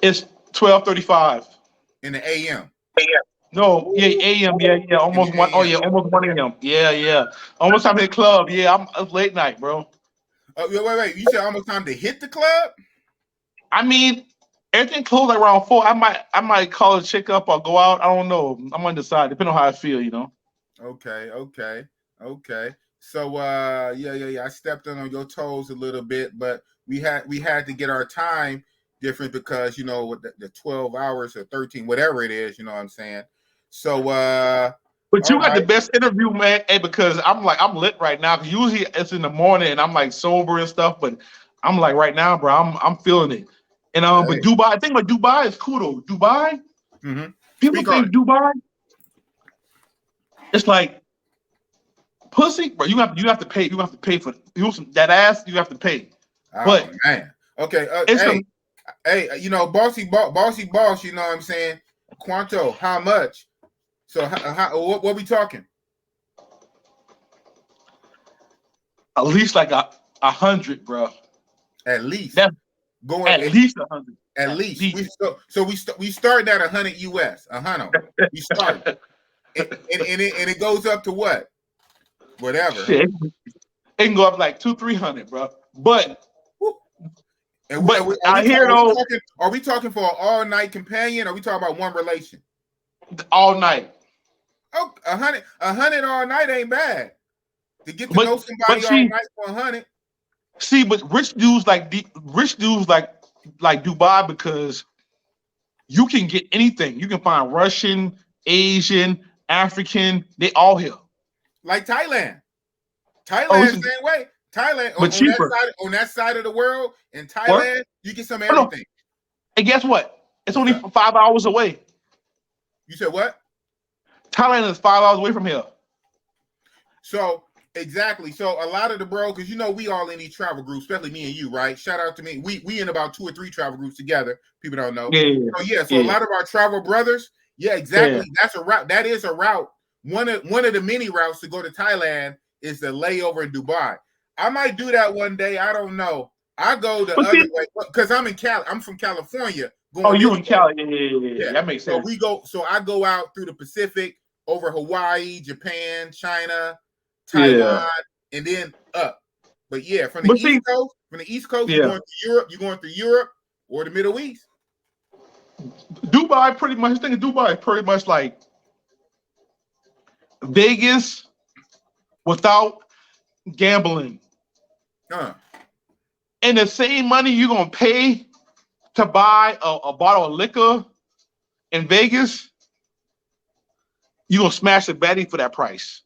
It's 12:35 in the a.m. No, yeah, AM, yeah, In the almost one. Oh AM. yeah, almost 1 AM. Yeah. Almost time to hit club. Yeah, it's late night, bro. Wait. You said almost time to hit the club? I mean, everything closed like around 4. I might call a chick up or go out. I don't know. I'm undecided, depending on how I feel, you know. Okay. So yeah. I stepped on your toes a little bit, but we had to get our time different because with the 12 hours or 13, whatever it is, you know what I'm saying? So But all you got the right. best interview, man. Hey, because I'm lit right now. Cause usually it's in the morning and I'm like sober and stuff, but I'm like right now, bro. I'm feeling it. And but Hey. Dubai, I think like Dubai is cool though. Dubai, people Speak on think it. Dubai, it's like pussy, bro. You have to pay. You have to pay for that ass. You have to pay. Oh But man. Okay. it's a Hey, bossy boss, you know what I'm saying? Quanto, how much? So what we talking? at least like 100, bro. At least That's going at least 100. at least. We starting at 100 US, 100. We start, and it goes up to what? Whatever. Shit, it can go up like 200-300, bro. But I hear though are we talking for an all night companion? Or are we talking about one relation? all night. Oh, 100 all night ain't bad. To get to know somebody all night for 100. See, but rich dudes like Dubai because you can get anything. You can find Russian, Asian, African. They all here. Like Thailand. Thailand same way. Thailand but cheaper. On that side of the world in Thailand, you get some of everything. And guess what? It's only 5 hours away. You said what? Thailand is 5 hours away from here. So exactly. So a lot of the bro, because we all in these travel groups, especially me and you, right? Shout out to me. We in about 2 or 3 travel groups together. People don't know. So a lot of our travel brothers, exactly. Yeah. That's a route. That is a route. One of the many routes to go to Thailand is the layover in Dubai. I might do that one day. I don't know. I go the other way because I'm in Cali. I'm from California. You in Cali? Yeah. That makes sense. So I go out through the Pacific over Hawaii, Japan, China, Taiwan, and then up. But from the East Coast, you're going to Europe. You're going to Europe or the Middle East. Dubai, pretty much. I think Dubai is pretty much like Vegas without gambling. And the same money you're gonna pay to buy a bottle of liquor in Vegas, you're gonna smash a baddie for that price.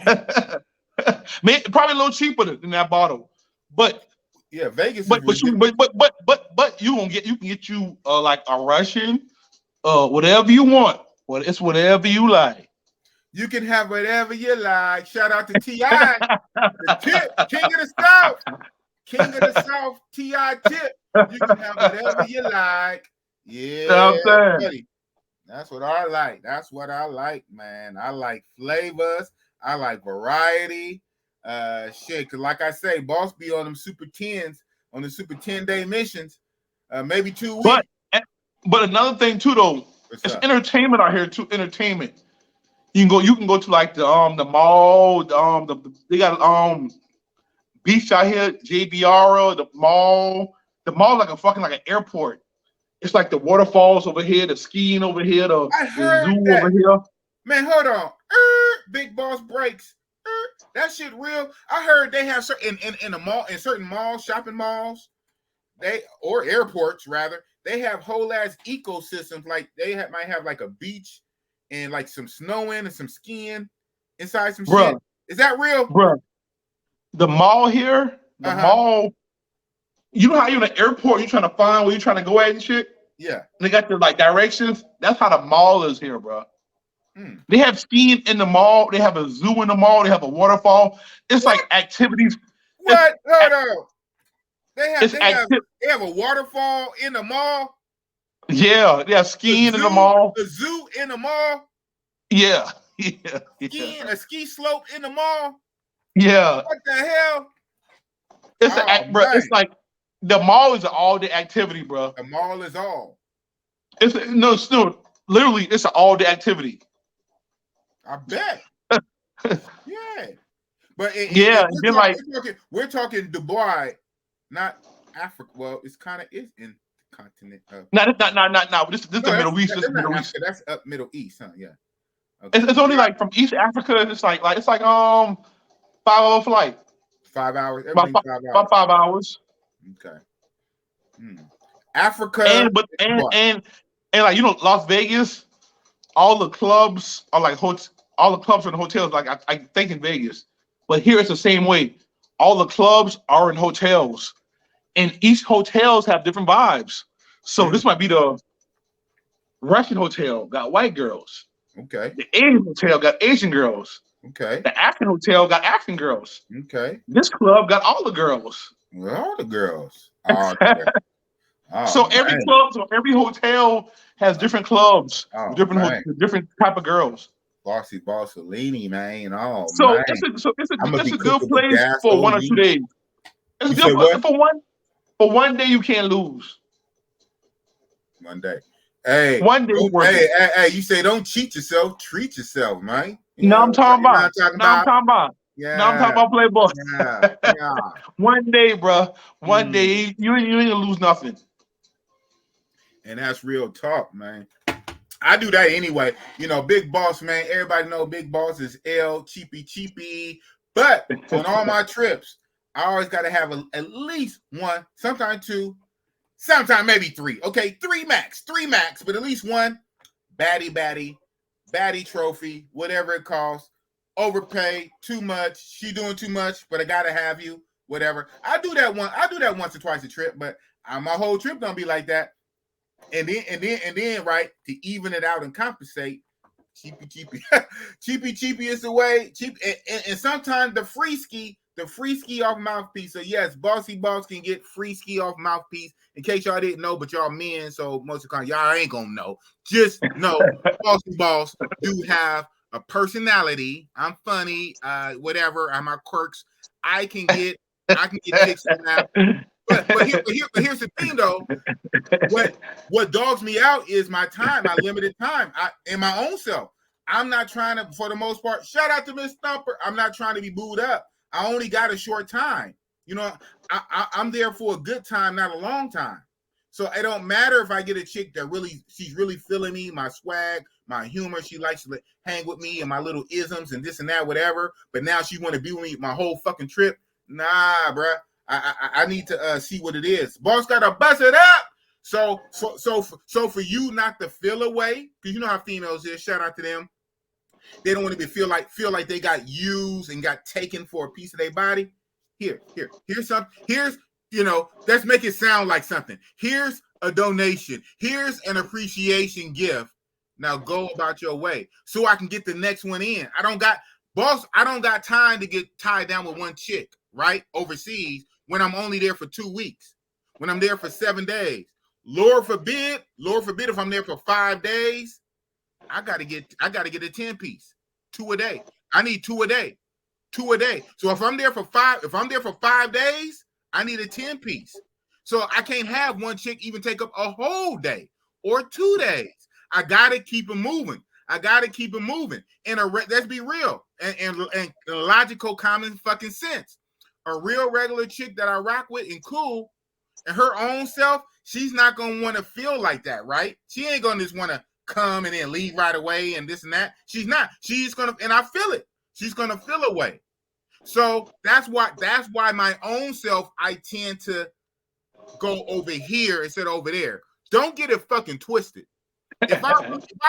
Probably a little cheaper than that bottle, but Vegas. But you can get you like a Russian, whatever you want. Well, it's whatever you like. You can have whatever you like. Shout out to T.I. King of the South. King of the South, T.I. Tip. You can have whatever you like. Yeah, buddy. That's what I like. That's what I like, man. I like flavors. I like variety. Cause like I say, boss be on them Super 10s, on the Super 10-day missions, maybe 2 weeks. But another thing too, though, it's entertainment out here too. Entertainment. You can go to like the mall. They got beach out here, JBR, the mall. The mall like an airport. It's like the waterfalls over here, the skiing over here, the zoo over here. Man, hold on. Big Boss Breaks. That shit real. I heard they have certain in a mall, in certain malls, shopping malls, or airports rather. They have whole ass ecosystems. Like might have like a beach and like some snowing and some skiing inside some shit. Is that real? Bro, the mall here, mall. You know how you're in an airport, you're trying to find where you're trying to go at and shit? Yeah. They got the like directions. That's how the mall is here, bro. They have skiing in the mall. They have a zoo in the mall. They have a waterfall. It's like activities. What? Hold on. They have a waterfall in the mall. Yeah, they have skiing in the mall. The zoo in the mall. Yeah. A ski slope in the mall. Yeah. What the hell? It's like the mall is an all-day activity, bro. The mall is all. It's literally it's an all-day activity. I bet. Yeah. But Yeah, and then like we're talking Dubai, not Africa. Well, it's kind of is in the continent of. not. This is the Middle East. This is Middle East. That's up Middle East, huh? Yeah. Okay. It's only like from East Africa. It's like 5-hour flight. 5 hours. About 5 hours. About 5 hours. Okay. Africa and like Las Vegas, all the clubs are like all the clubs are in hotels. Like I think in Vegas, but here it's the same way. All the clubs are in hotels, and each hotels have different vibes. So this might be the Russian hotel got white girls. Okay. The Asian hotel got Asian girls. Okay. The African hotel got African girls. Okay. This club got all the girls. All the girls. Oh, okay. So every hotel has different clubs, different type of girls. Bossy Bossolini, man. Oh, so man. It's a good place for 1 or 2 days. It's good for one day you can't lose. One day. Hey, one day. Hey, you say don't cheat yourself, treat yourself, man. I'm talking about. Yeah. No, I'm talking about Playboy. Yeah. One day, bro. One day you ain't gonna lose nothing. And that's real talk, man. I do that anyway. Big Boss, man. Everybody know Big Boss is cheapy. But on all my trips, I always got to have at least one, sometimes two, sometimes maybe three. Okay, three max, but at least one baddie trophy, whatever it costs. Overpay too much. She doing too much, but I gotta have you. Whatever. I do that once or twice a trip, but my whole trip don't be like that. And then, right, to even it out and compensate, cheapy is the way. Cheap, and sometimes the free ski off mouthpiece. So yes, Bossy Boss can get free ski off mouthpiece. In case y'all didn't know, but y'all men, so most of the time y'all ain't gonna know. Just know, Bossy Boss do have a personality. I'm funny, whatever. I'm my quirks. I can get chicks now. But here's the thing though. What dogs me out is my time, my limited time. In my own self. I'm not trying to, for the most part, shout out to Miss Thumper. I'm not trying to be booed up. I only got a short time. I'm there for a good time, not a long time. So it don't matter if I get a chick that she's really feeling me, my swag, my humor. She likes to hang with me and my little isms and this and that, whatever. But now she want to be with me my whole fucking trip. Nah, bruh. I need to see what it is. Boss gotta bust it up. So for you not to feel away, because you know how females is. Shout out to them. They don't want to feel like they got used and got taken for a piece of their body. Here's something. Let's make it sound like something. Here's a donation. Here's an appreciation gift. Now go about your way so I can get the next one in. I don't got time to get tied down with one chick, right? Overseas when I'm only there for 2 weeks, when I'm there for 7 days. Lord forbid if I'm there for 5 days, I gotta get a 10-piece, 2 a day. I need 2 a day. So if I'm there for 5 days, I need a 10-piece. So I can't have one chick even take up a whole day or 2 days. I gotta keep it moving. And let's be real and logical common fucking sense. A real regular chick that I rock with and cool, and her own self, she's not gonna want to feel like that, right? She ain't gonna just want to come and then leave right away and this and that. She's not. She's gonna, and I feel it. She's gonna feel away. So that's why my own self, I tend to go over here instead of over there. Don't get it fucking twisted. If I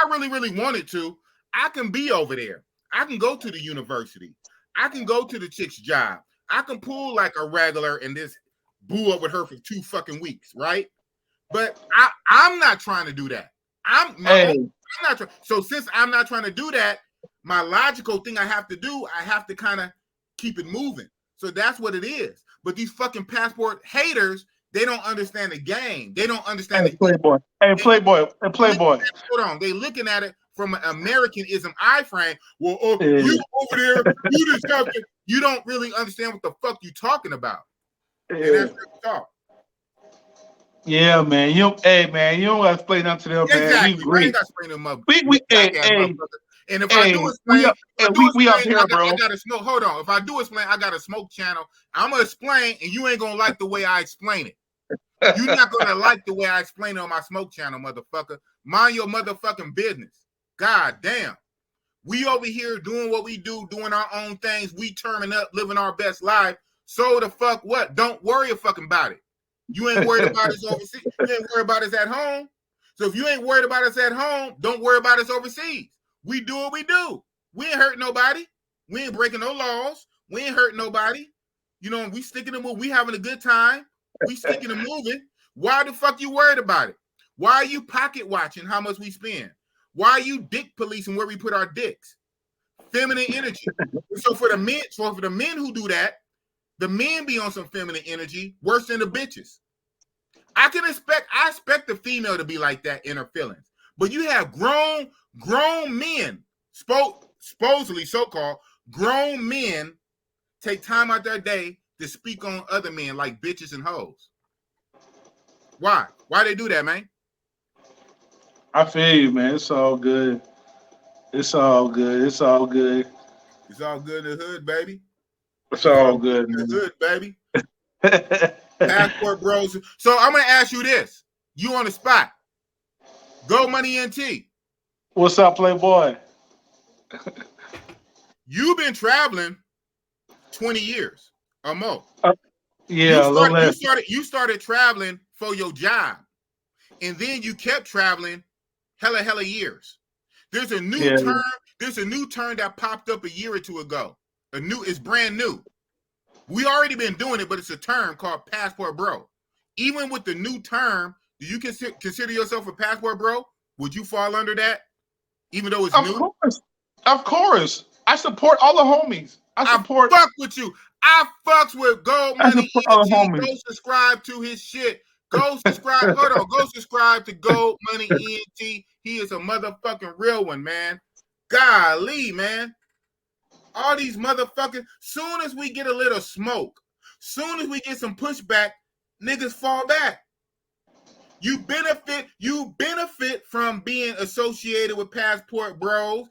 really wanted to, I can be over there. I can go to the university. I can go to the chick's job. I can pull like a regular and just boo up with her for 2 fucking weeks, right? But I'm not trying to do that. I'm not trying. So since I'm not trying to do that, my logical thing I have to kind of keep it moving. So that's what it is. But these fucking passport haters, they don't understand the game. They don't understand the Playboy. Playboy. Hold on. They looking at it from an Americanism iframe. Well, you over there, you just something. You don't really understand what the fuck you talking about. And that's real talk. Yeah, man. Hey, man, you don't got to explain nothing to them, man. We Exactly. I ain't great. got to explain them up. Hey, Jackass hey, motherfucker. And if I do hey, explain, we up here, I bro. got to smoke. Hold on. If I do explain, I got a smoke channel. I'm gonna explain, and you ain't gonna like the way I explain it. You're not gonna like the way I explain it on my smoke channel, motherfucker. Mind your motherfucking business. God damn. We over here doing what we do, doing our own things. We turning up, living our best life. So the fuck what? Don't worry a fucking about it. You ain't worried about us overseas. You ain't worried about us at home. So if you ain't worried about us at home, don't worry about us overseas. We do what we do. We ain't hurt nobody. We ain't breaking no laws. We ain't hurting nobody. You know, we sticking to move. We having a good time. We sticking to moving. Why the fuck you worried about it? Why are you pocket watching how much we spend? Why are you dick policing where we put our dicks? Feminine energy. So for the men who do that, the men be on some feminine energy worse than the bitches. I expect the female to be like that in her feelings. But you have grown men, supposedly so-called grown men, take time out their day to speak on other men like bitches and hoes. Why? Why they do that, man? I feel you, man. It's all good. It's all good. It's all good. It's all good in the hood, baby. It's all good, in the man. hood, baby. Passport bros. So I'm gonna ask you this. You on the spot. Go Money NT. What's up, Playboy? You've been traveling 20 years or more. Yeah, you started traveling for your job, and then you kept traveling hella years. There's a new term. There's a new term that popped up a year or two ago. It's brand new. We already been doing it, but it's a term called passport bro. Even with the new term, do you consider yourself a passport bro? Would you fall under that? Even though it's new? Of course. I support all the homies. I fuck with you. I fucks with Gold Money ENT. Go subscribe to his shit. Go subscribe. Hold on. Go subscribe to Gold Money ENT. He is a motherfucking real one, man. Golly, man. All these motherfuckers, soon as we get a little smoke, soon as we get some pushback, niggas fall back. You benefit from being associated with passport bros,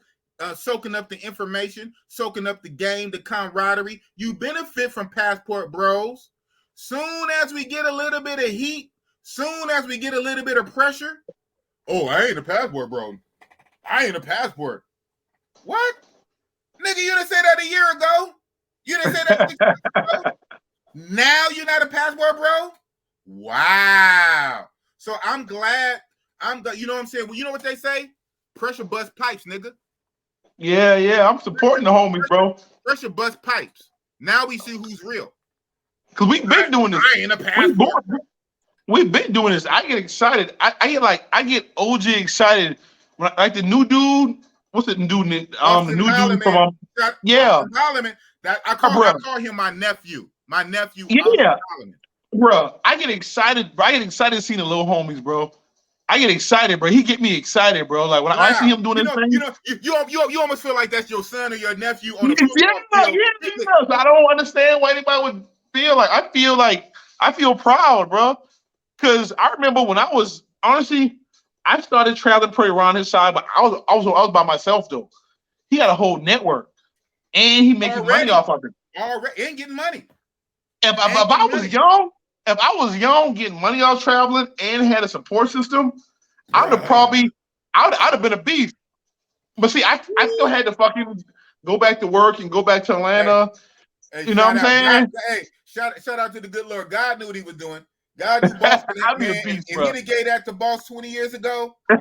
soaking up the information, soaking up the game, the camaraderie. You benefit from passport bros. Soon as we get a little bit of heat, soon as we get a little bit of pressure, oh, I ain't a passport bro. I ain't a passport. What? Nigga, you didn't say that a year ago. You didn't say that 6 months ago. Now you're not a passport bro? Wow. So I'm glad. You know what I'm saying? Well, you know what they say? Pressure bust pipes, nigga. Yeah. I'm supporting the homies, bro. Pressure bust pipes. Now we see who's real. Because we've been doing this. I ain't a passport. We've been doing this. I get excited. I get OG excited when like the new dude. What's the dude? The new dude from I call him my nephew. My nephew. Yeah, bro. I get excited. Bro. I get excited seeing the little homies, bro. I get excited, bro. He get me excited, bro. Like when I see him doing this thing. You almost feel like that's your son or your nephew on the football field. Yeah. I don't understand why anybody would feel like. I feel proud, bro. Because I remember when I was honestly. I started traveling pretty around his side, but I was by myself though. He got a whole network, and he making money off of it. Already, ain't getting money. If I was young, getting money off traveling, and had a support system, I'd have been a beast. But see, I still had to fucking go back to work and go back to Atlanta. Hey, you know what I'm saying? Shout out to the good Lord. God knew what he was doing. God knew Boss for that, man. And he done gave that to Boss 20 years ago. If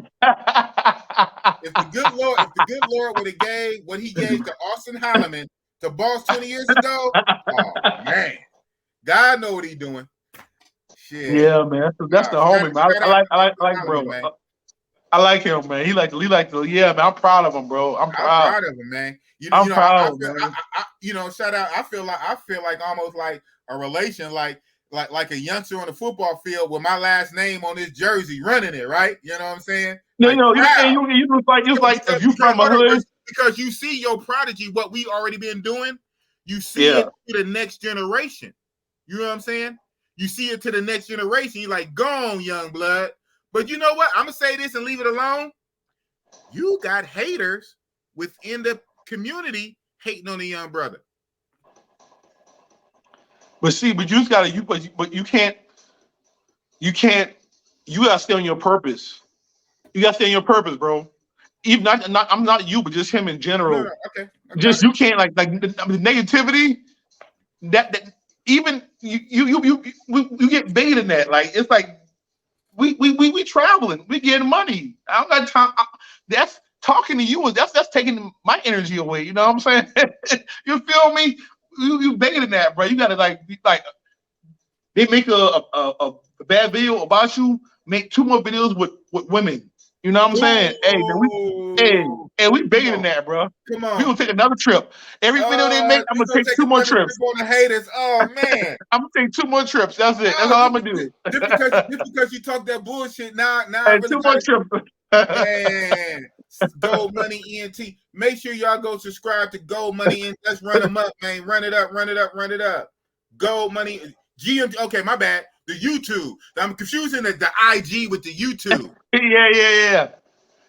the good Lord would have gave what he gave to Austin Holloman to Boss 20 years ago, oh man. God know what he doing. Shit. Yeah, man. That's the homie, man. I like bro. Man. I like him, man. He like man. I'm proud of him, bro. I'm proud of him, man. I'm proud of him, man. Shout out. I feel like almost like a relation, like a youngster on the football field with my last name on his jersey running it, right? You know what I'm saying? No, you was like if you from a hood. Because you see your prodigy, what we already been doing, you see it to the next generation. You know what I'm saying? You see it to the next generation. You're like, go on, young blood. But you know what? I'm gonna say this and leave it alone. You got haters within the community hating on the young brother. But see, but you just gotta but you can't you gotta stay on your purpose. You gotta stay on your purpose, bro. Even not I'm not you, but just him in general. No, okay. Just you can't like the negativity that even you get baited in that. Like it's like we traveling, we getting money. I don't got time. That's talking to you. That's taking my energy away. You know what I'm saying? You feel me? You baiting that, bro. You gotta like they make a bad video about you. Make 2 more videos with women. You know what I'm saying? Hey, we bigger than that, bro. Come on. We gonna take another trip. Every video they make, I'm gonna take 2 more trips. On the haters. Oh man. I'm gonna take 2 more trips. That's it. That's all I'm gonna do. Just because you talk that bullshit now Hey, 2 more trips. Man, Gold Money ENT. Make sure y'all go subscribe to Gold Money ENT. Let's run them up, man. Run it up. Gold Money GM. Okay, my bad. The YouTube. I'm confusing the IG with the YouTube. Yeah.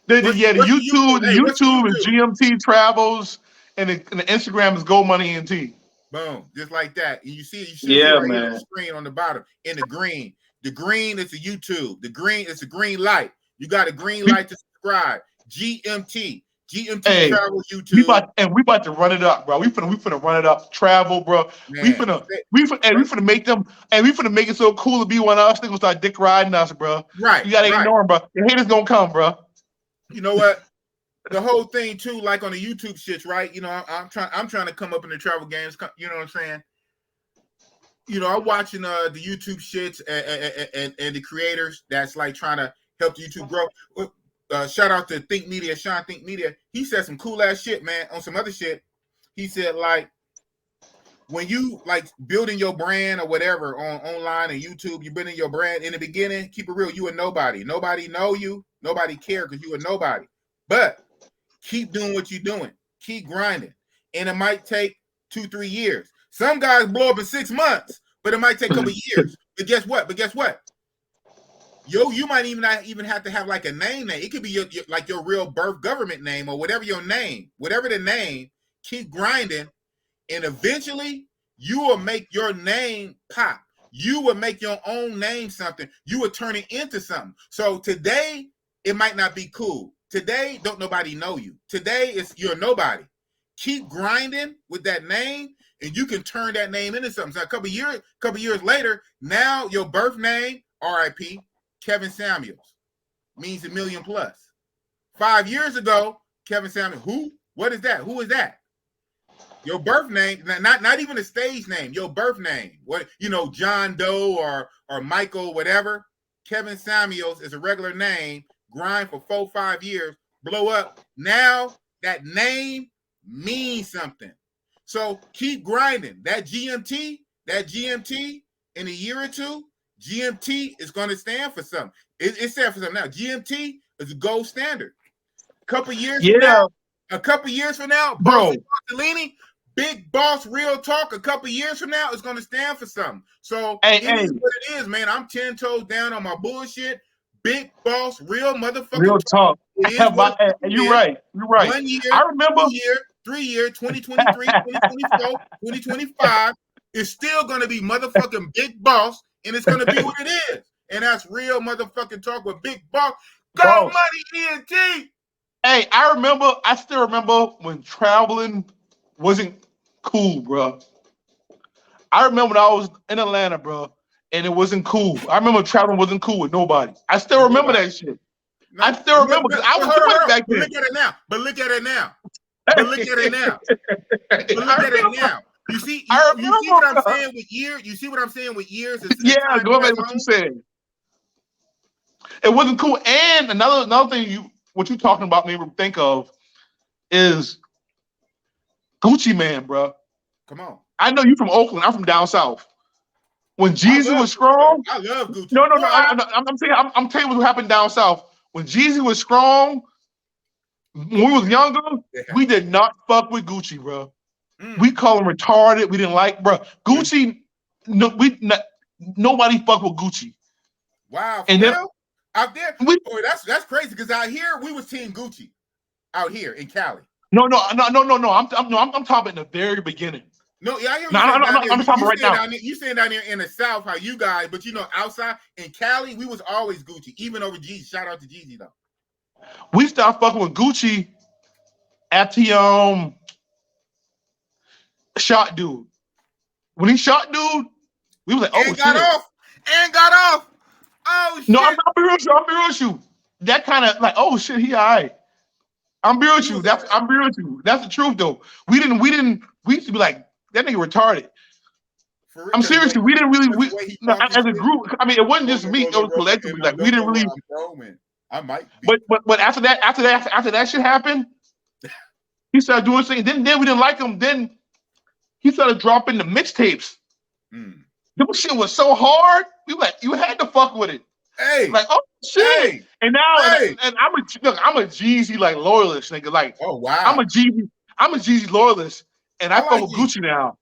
The YouTube is GMT Travels, and the Instagram is Gold Money ENT. Boom, just like that. And you see it. Yeah, right man. Here on the screen on the bottom in the green. The green is the YouTube. The green is a green light. You got a green light to subscribe. GMT Travels YouTube. We about to run it up, bro. We finna run it up. Travel, bro. Man. We finna make them, and we finna make it so cool to be one of us. They gonna start dick riding us, bro. Right. You gotta ignore them, bro. The haters gonna come, bro. You know what? The whole thing too, like on the YouTube shits, right? You know, I'm trying to come up in the travel games. You know what I'm saying? You know, I'm watching the YouTube shits and the creators that's like trying to help YouTube grow. Shout out to Sean Think Media. He said some cool ass shit, man. On some other shit, he said like when you like building your brand or whatever on online and YouTube, you building your brand in the beginning. Keep it real, you a nobody. Nobody know you. Nobody care because you a nobody. But keep doing what you're doing. Keep grinding, and it might take 2-3 years. Some guys blow up in 6 months, but it might take a couple years. But guess what? You might not even have to have like a name. It could be your real birth government name or whatever your name, whatever the name. Keep grinding, and eventually you will make your name pop. You will make your own name something. You will turn it into something. So today it might not be cool. Today don't nobody know you. Today you're nobody. Keep grinding with that name, and you can turn that name into something. So a couple years later, now your birth name, R.I.P. Kevin Samuels, means $1 million plus. 5 years ago, Kevin Samuels, who? What is that? Who is that? Your birth name, not even a stage name, your birth name. What, John Doe or Michael, whatever. Kevin Samuels is a regular name, grind for 4-5 years, blow up. Now that name means something. So keep grinding. That GMT in a year or two, GMT is going to stand for something. It stands for something now. GMT is a gold standard. A couple years from now, bro. Big Boss Real Talk, a couple years from now, is going to stand for something. So it is what it is, man. I'm 10 toes down on my bullshit. Big Boss Real motherfucking Real talk. You're right. 1 year, I remember 2 year, 3 year, 2023, 2024, 2025 is still going to be motherfucking Big Boss. And it's gonna be what it is, and that's real motherfucking talk with Big Boss. Gold Money ENT. Hey, I still remember when traveling wasn't cool, bro. I remember when I was in Atlanta, bro, and it wasn't cool. I remember traveling wasn't cool with nobody. I still remember that shit. No, I still remember because I was doing it back then. But look at it now. You see what I'm saying with years? You see what I'm saying with years? Yeah, go back to what you said. It wasn't cool. And another thing what you talking about made me think of is Gucci Man, bro. Come on. I know you from Oakland. I'm from down south. When Jeezy was strong, I love Gucci. No. I'm telling you what happened down south. When Jeezy was strong, when we was younger, we did not fuck with Gucci, bro. We call him retarded. We didn't like, bro. Gucci. No, Nobody fuck with Gucci. Wow, and then out there, we, boy, that's crazy because out here we was Team Gucci out here in Cali. no. I'm talking about in the very beginning. No, yeah, I hear you. No, I'm talking about right now. You saying down there in the South, how you guys, but you know, outside in Cali, we was always Gucci, even over Jeezy. Shout out to Jeezy though. We started fucking with Gucci after he shot dude. When he shot dude, we was like, oh, and got off. Oh shit. No, I'm be real with you. That kind of like, oh shit, he all right. I'm be real with you. I'm be real with you. That's the truth though. We used to be like, that nigga retarded. I'm serious. We didn't really as a group. I mean, it wasn't just me. It was collectively. Like we didn't really. I might be. But after that shit happened, he started doing things. Then we didn't like him. Then he started dropping the mixtapes. That shit was so hard. We like, you had to fuck with it. Hey, like, oh shit. Hey, and now, and I'm a Jeezy like loyalist, nigga. Like, oh wow, I'm a Jeezy loyalist, and I fuck with Gucci now.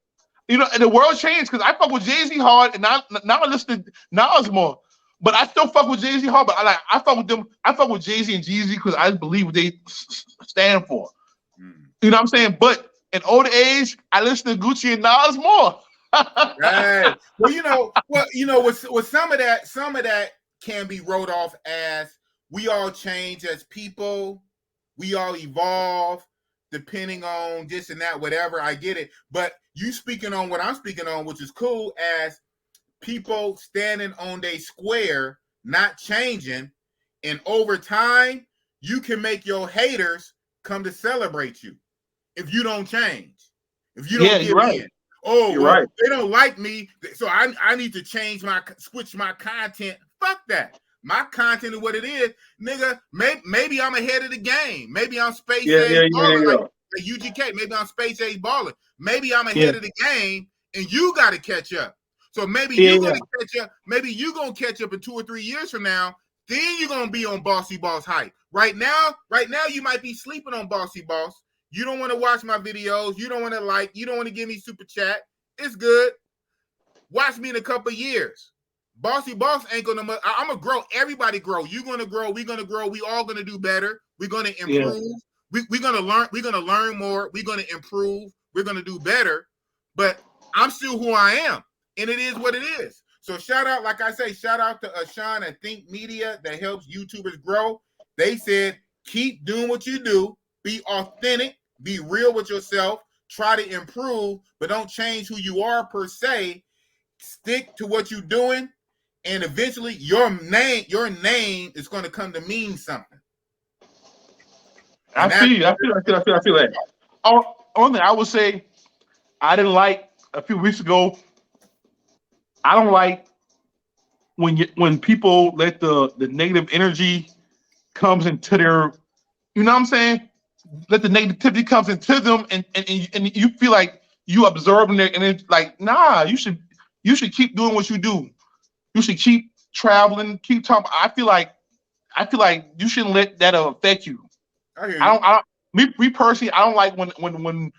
You know, and the world changed because I fuck with Jay-Z hard, and now I listen to Nas more. But I still fuck with Jay-Z hard. But I fuck with them. I fuck with Jay-Z and Jeezy because I believe what they stand for. You know what I'm saying? But in older age, I listen to Gucci and Nas more. Right. Well, with some of that can be wrote off as we all change as people, we all evolve depending on this and that, whatever. I get it, but you speaking on what I'm speaking on, which is cool, as people standing on their square, not changing, and over time, you can make your haters come to celebrate you if you don't change, if you don't give in. Oh, well, right. They don't like me, so I need to switch my content. Fuck that. My content is what it is, nigga. Maybe I'm ahead of the game. Maybe I'm space age baller like UGK. Maybe I'm space age baller. Maybe I'm ahead of the game, and you got to catch up. So maybe you're gonna catch up. Maybe you're gonna catch up in 2 or 3 years from now. Then you're gonna be on Bossy Boss hype. Right now, you might be sleeping on Bossy Boss. You don't want to watch my videos. You don't want to like. You don't want to give me super chat. It's good. Watch me in a couple of years. Bossy Boss ain't gonna. I'm gonna grow. Everybody grow. You're gonna grow. We're gonna grow. We all gonna do better. We're gonna improve. We're gonna learn. We're gonna learn more. We're gonna improve. We're gonna do better. But I'm still who I am, and it is what it is. So shout out, like I say, shout out to Sean at Think Media that helps YouTubers grow. They said keep doing what you do. Be authentic. Be real with yourself. Try to improve, but don't change who you are per se. Stick to what you're doing, and eventually your name is going to come to mean something. I feel that. Only I would say I didn't like a few weeks ago. I don't like when people let the negative energy comes into their, you know what I'm saying? Let the negativity comes into them, and you feel like you observing it, and it's like, nah, you should keep doing what you do. You should keep traveling, keep talking. I feel like you shouldn't let that affect you. Me personally, I don't like when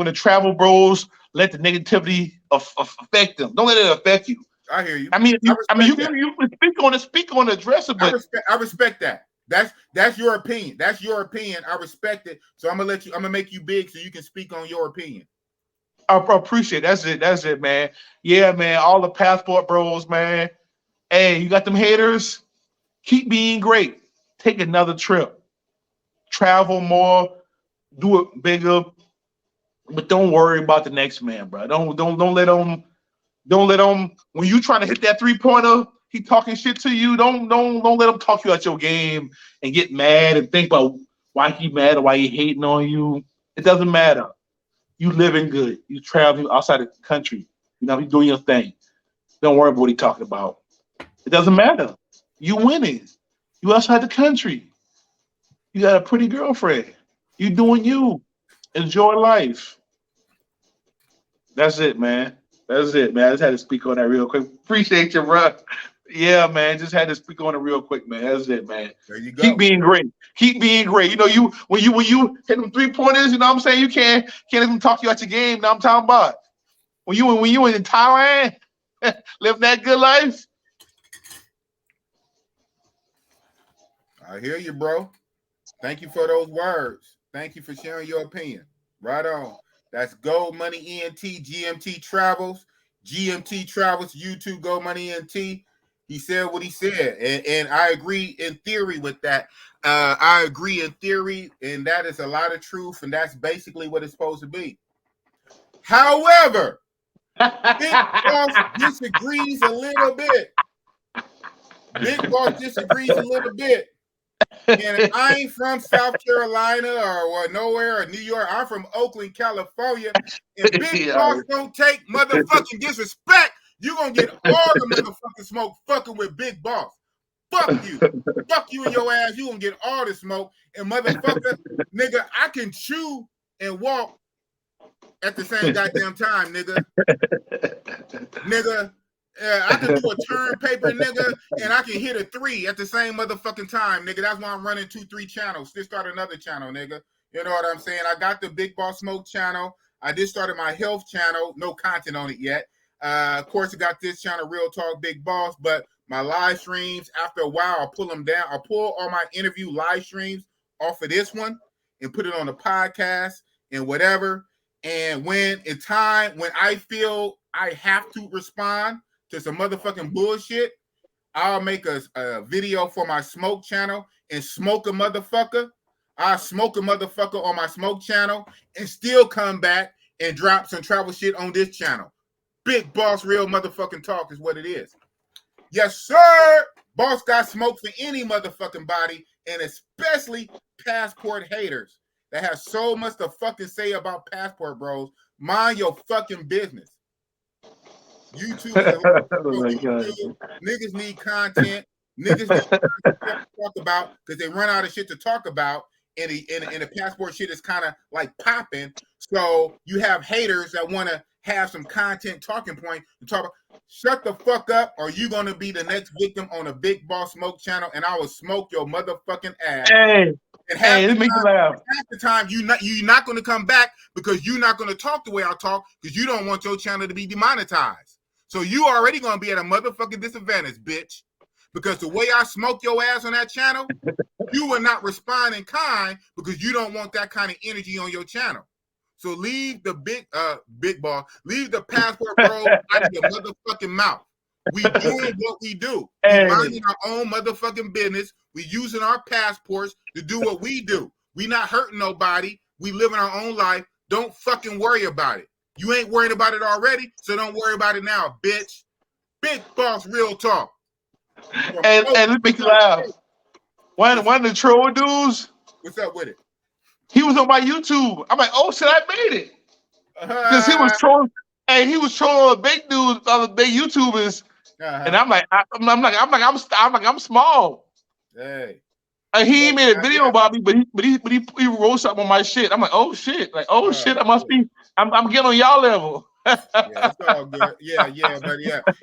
the travel bros let the negativity affect them. Don't let it affect you. I hear you. You can speak on address it, but I respect that. That's your opinion. That's your opinion. I respect it. So I'm gonna make you big so you can speak on your opinion. I appreciate it. That's it, man. Yeah, man. All the passport bros, man. Hey, you got them haters? Keep being great. Take another trip. Travel more. Do it bigger. But don't worry about the next man, bro. Don't let them. Don't let them. When you trying to hit that 3-pointer, he talking shit to you. Don't let him talk you out your game and get mad and think about why he mad or why he hating on you. It doesn't matter. You living good. You traveling outside the country. You know, you doing your thing. Don't worry about what he talking about. It doesn't matter. You winning. You outside the country. You got a pretty girlfriend. You doing you. Enjoy life. That's it, man. That's it, man. I just had to speak on that real quick. Appreciate you, bro. Yeah, man. Just had to speak on it real quick, man. That's it, man. There you go. Keep being great. Keep being great. You know, when you hit them 3-pointers, you know what I'm saying? You can't even talk you out your game. Now I'm talking about when you in Thailand, Live that good life. I hear you, bro. Thank you for those words. Thank you for sharing your opinion. Right on. That's Gold Money ENT, GMT Travels, YouTube, Gold Money ENT. He said what he said, and I agree in theory with that. I agree in theory, and that is a lot of truth, and that's basically what it's supposed to be. However, Big Boss disagrees a little bit. Big Boss disagrees a little bit. And I ain't from South Carolina or nowhere or New York. I'm from Oakland, California. And Big Boss don't take motherfucking disrespect. You're going to get all the motherfucking smoke fucking with Big Boss. Fuck you. Fuck you and your ass. You going to get all the smoke. And motherfucker, nigga, I can chew and walk at the same goddamn time, nigga. Nigga. I can do a turn paper, nigga, and I can hit a 3 at the same motherfucking time, nigga. That's why I'm running 2-3 channels. Just start another channel, nigga. You know what I'm saying? I got the Big Boss Smoke channel. I just started my health channel. No content on it yet. Of course, I got this channel, Real Talk Big Boss, but my live streams, after a while, I'll pull them down. I'll pull all my interview live streams off of this one and put it on the podcast and whatever. And when it's time, when I feel I have to respond to some motherfucking bullshit, I'll make a video for my smoke channel and smoke a motherfucker. I'll smoke a motherfucker on my smoke channel and still come back and drop some travel shit on this channel. Big Boss Real motherfucking talk is what it is. Yes, sir. Boss got smoke for any motherfucking body, and especially passport haters that have so much to fucking say about passport bros. Mind your fucking business. YouTube, niggas need content. Niggas need content to talk about because they run out of shit to talk about, and the passport shit is kind of like popping. So you have haters that want to have some content talking point to talk about. Shut the fuck up, or you gonna be the next victim on a Big Boss Smoke channel, and I will smoke your motherfucking ass. Hey, let me laugh. Half the time you're not gonna come back because you're not gonna talk the way I talk because you don't want your channel to be demonetized. So you already gonna be at a motherfucking disadvantage, bitch. Because the way I smoke your ass on that channel, you will not respond in kind because you don't want that kind of energy on your channel. So leave the big boss, leave the passport bro out of your motherfucking mouth. We doing what we do. We minding our own motherfucking business. We using our passports to do what we do. We not hurting nobody. We living our own life. Don't fucking worry about it. You ain't worried about it already, so don't worry about it now, bitch. Big Boss Real Talk. And let me laugh. One of the troll dudes. What's up with it? He was on my YouTube. I'm like, oh shit, I made it. Because he was trolling. Hey, he was trolling the big dudes, other big YouTubers. And I'm like, I'm small. Hey. And he made a video about me, but he wrote something on my shit. I'm like, oh shit, shit, I must be. I'm getting on y'all level. Yeah, it's all good.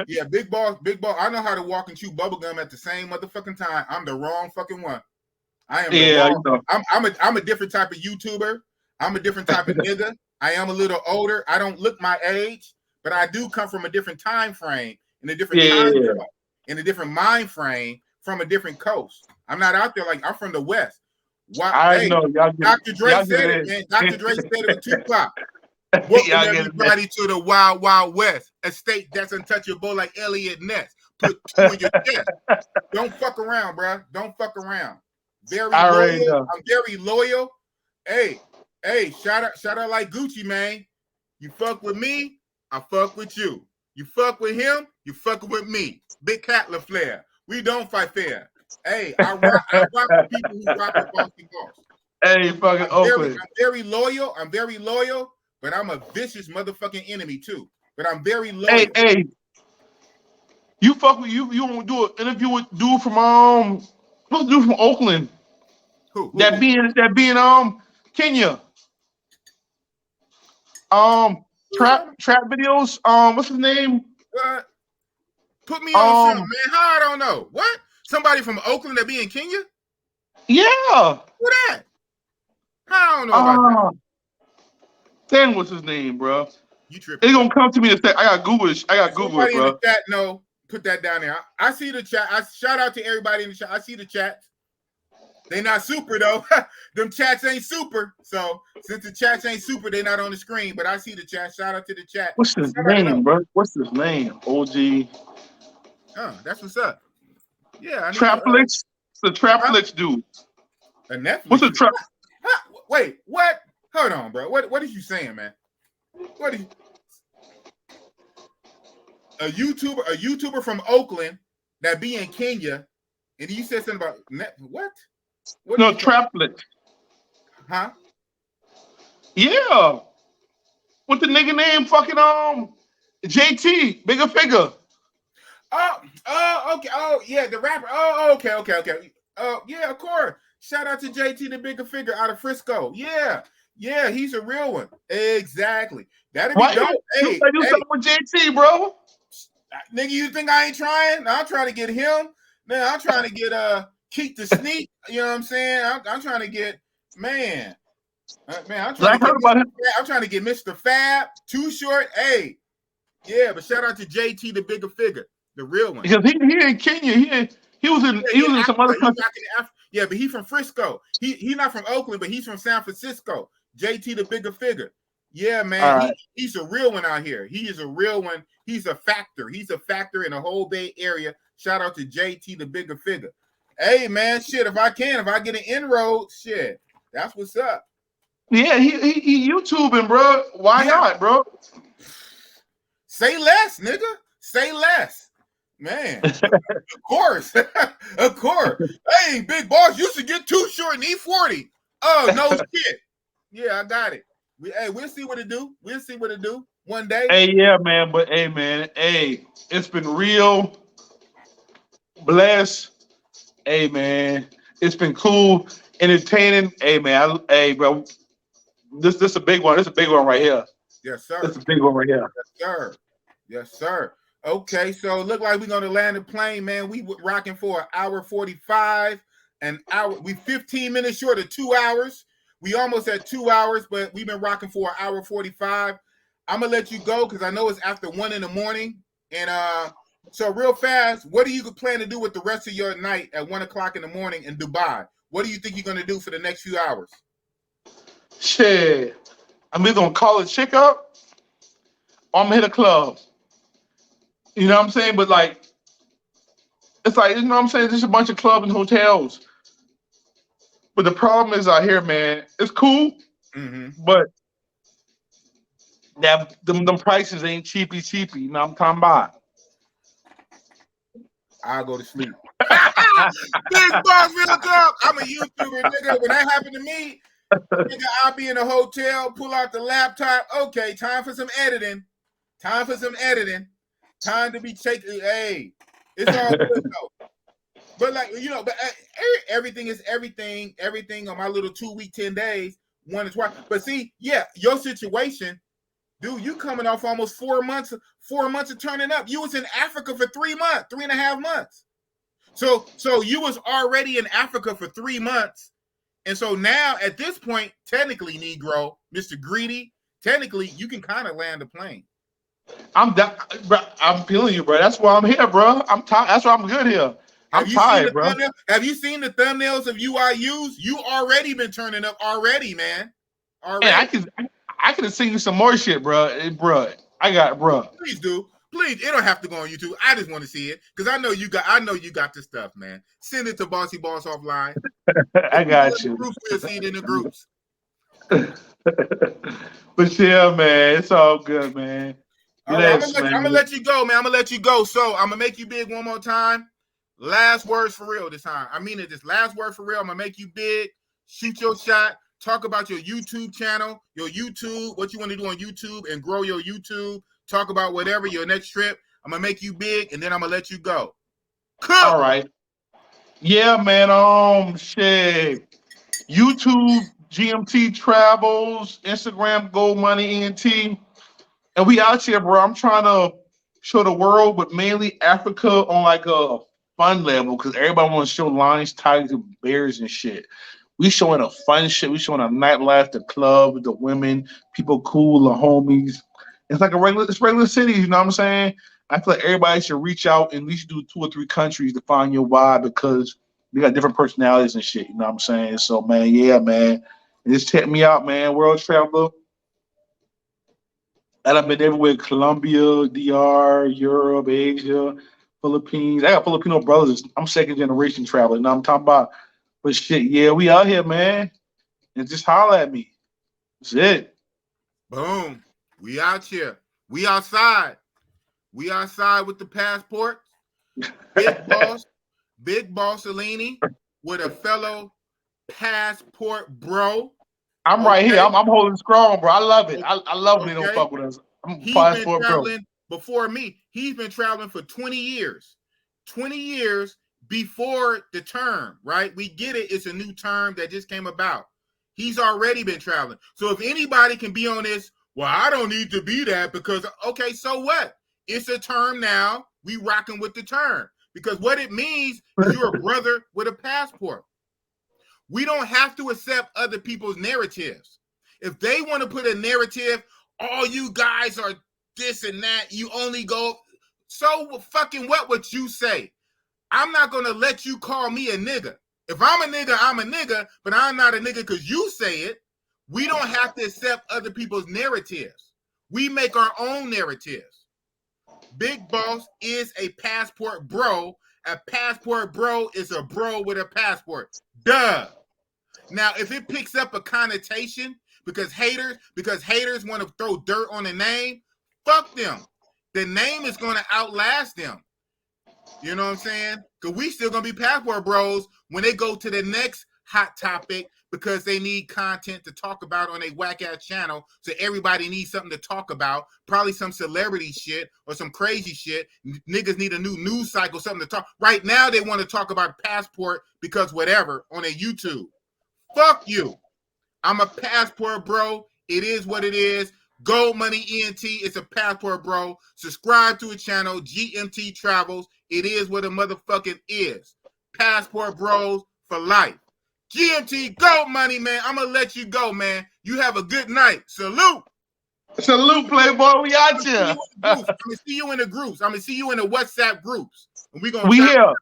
Yeah. Big boss. I know how to walk and chew bubblegum at the same motherfucking time. I'm the wrong fucking one. I am. Yeah, I'm a different type of YouTuber. I'm a different type of nigga. I am a little older. I don't look my age, but I do come from a different time frame in a different in a different mind frame from a different coast. I'm not out there like I'm from the West. I know. Dr. Dre said it, man. Dr. Dre said it with Tupac. Welcome everybody to the Wild Wild West, a state that's untouchable like Elliot Ness. Put 2 in your chest. Don't fuck around, bro. Don't fuck around. Very loyal. I'm very loyal. Hey, shout out like Gucci, man. You fuck with me, I fuck with you. You fuck with him, you fucking with me. Big Cat LaFleur. We don't fight fair. Hey, I rock with people who rock with Bossy Boss. Hey, fucking Oakland. I'm very loyal. I'm very loyal, but I'm a vicious motherfucking enemy too. But I'm very loyal. Hey, you fuck with you. You want to do an interview with dude from what's the dude from Oakland? Who? That being Kenya. Trap videos. What's his name? Put me on something, man. How I don't know. What? Somebody from Oakland that be in Kenya? Yeah. Who that? I don't know about that. Then what's his name, bro? You tripping? It's gonna come to me and say, I got Google it. I got Google it, Somebody in bro. the chat, no, put that down there. I see the chat. I shout out to everybody in the chat. I see the chat. They not super though. Them chats ain't super. So since the chats ain't super, they not on the screen. But I see the chat. Shout out to the chat. What's his name, bro? What's his name? OG. That's what's up. Yeah, I need Traplix. It's the Traplix dude. A Netflix. What's a trap? Wait, what? Hold on, bro. What are you saying, man? What are you? A YouTuber from Oakland that be in Kenya, and you said something about what? No, Traplix. Huh? Yeah. What the nigga name? Fucking JT, bigger figure. Oh, okay. Oh, yeah, the rapper. Oh, okay. Oh, yeah, of course. Shout out to JT, the bigger figure out of Frisco. Yeah, he's a real one. Exactly. That'd be dope. Hey, do something with JT, bro. Nigga, you think I ain't trying? I'm trying to get him. Man, I'm trying to get Keith the Sneak. You know what I'm saying? I'm trying to get man. I'm trying to get Mr. Fab, Too Short. Hey, yeah, but shout out to JT, the bigger figure, the real one. Because he in Kenya. He was in some other country. Yeah, but he's from Frisco. He's not from Oakland, but he's from San Francisco. JT, the bigger figure. Yeah, man, right. He's a real one out here. He is a real one. He's a factor. He's a factor in the whole Bay Area. Shout out to JT, the bigger figure. Hey, man, shit, if I get an inroad, shit, that's what's up. Yeah, he YouTubing, bro. Why not, bro? Say less, nigga. Say less. Man, of course. Of course. Hey, big boss, you should get Too Short and E40. Oh, no shit. Yeah, I got it. We'll see what it do. We'll see what it do one day. Hey, yeah, man. But hey, man. Hey, it's been real. Bless. Hey, man. It's been cool, entertaining. Hey, man. Hey, bro. This is a big one. This is a big one right here. Yes, sir. This is a big one right here. Yes, sir. Yes, sir. Okay, so it look like we're gonna land the plane, man. We rocking for an hour 45, an hour. We 15 minutes short of 2 hours. We almost at 2 hours, but we've been rocking for an hour 45. I'm gonna let you go because I know it's after 1 a.m. And so real fast, what do you plan to do with the rest of your night at 1 o'clock in the morning in Dubai? What do you think you're gonna do for the next few hours? Shit, I'm either gonna call a chick up or I'm gonna hit a club. You know what I'm saying? But like, it's like, you know what I'm saying? There's a bunch of clubs and hotels. But the problem is out here, man, it's cool, but them prices ain't cheapy. You know what I'm talking about? I'll go to sleep. Big boss, real talk. I'm a YouTuber, nigga. When that happened to me, nigga, I'll be in a hotel, pull out the laptop. Okay, time for some editing. Time to be taking. Hey, it's all good though. But like, you know, but everything is everything on my little 2 week, 10 days, 1 to 12. But see, yeah, your situation, dude, you coming off almost 4 months of turning up. You was in Africa for 3 months, 3.5 months. So you was already in Africa for 3 months. And so now at this point, technically, Negro, Mr. Greedy, technically you can kind of land the plane. I'm feeling you, bro. That's why I'm here, bro. I'm tired. That's why I'm good here. I'm tired, bro. Have you seen the thumbnails of UIUs? You already been turning up already, man. Already. Yeah, I could have seen you some more shit, bro. Bro, I got, bro. Please do. Please, it don't have to go on YouTube. I just want to see it because I know you got the stuff, man. Send it to Bossy Boss offline. I got you. We'll see it in the groups. But yeah, man, it's all good, man. Right, I'm gonna let you go, man. I'm gonna let you go. So I'm gonna make you big one more time. Last words for real this time. I mean it. This last word for real. I'm gonna make you big. Shoot your shot. Talk about your YouTube channel, your YouTube, what you want to do on YouTube, and grow your YouTube. Talk about whatever your next trip. I'm gonna make you big, and then I'm gonna let you go. Cool. All right. Yeah, man. Shit. YouTube, GMT Travels, Instagram, Gold Money ENT. And we out here, bro. I'm trying to show the world, but mainly Africa on like a fun level because everybody wants to show lions, tigers, and bears and shit. We showing a fun shit. We showing a nightlife, the club, the women, people cool, the homies. It's like it's regular cities, you know what I'm saying? I feel like everybody should reach out and at least do 2 or 3 countries to find your vibe because they got different personalities and shit, you know what I'm saying? So man, yeah, man. Just check me out, man. World traveler. And I've been everywhere: Colombia, DR, Europe, Asia, Philippines. I got Filipino brothers. I'm second generation traveler. You know what I'm talking about? But shit, yeah, we out here, man. And just holler at me. That's it. Boom. We out here. We outside. We outside with the passports. Big boss Alini with a fellow passport bro. I'm right here. I'm holding strong, bro. I love it. I love when they don't fuck with us. I'm He's been passport traveling before me. He's been traveling for 20 years. 20 years before the term, right? We get it. It's a new term that just came about. He's already been traveling. So if anybody can be on this, well, I don't need to be that because, okay, so what? It's a term now. We rocking with the term because what it means is you're a brother with a passport. We don't have to accept other people's narratives. If they want to put a narrative, all you guys are this and that, you only go, so fucking what would you say? I'm not going to let you call me a nigga. If I'm a nigga, I'm a nigga, but I'm not a nigga because you say it. We don't have to accept other people's narratives. We make our own narratives. Big Boss is a passport bro. A passport bro is a bro with a passport. Duh. Now, if it picks up a connotation because haters want to throw dirt on the name, fuck them. The name is going to outlast them. You know what I'm saying? Because we still going to be passport bros when they go to the next hot topic because they need content to talk about on a whack-ass channel. So everybody needs something to talk about. Probably some celebrity shit or some crazy shit. Niggas need a new news cycle, something to talk. Right now, they want to talk about passport because whatever on a YouTube. Fuck you. I'm a passport bro. It is what it is. Gold Money ENT is a passport bro. Subscribe to a channel, GMT Travels. It is what a motherfucking is. Passport bros for life. GMT Gold Money, man. I'm gonna let you go, man. You have a good night. Salute. Salute, Playboy. We out here. I'm gonna see you in the groups. I'm gonna see you in the WhatsApp groups. And we here.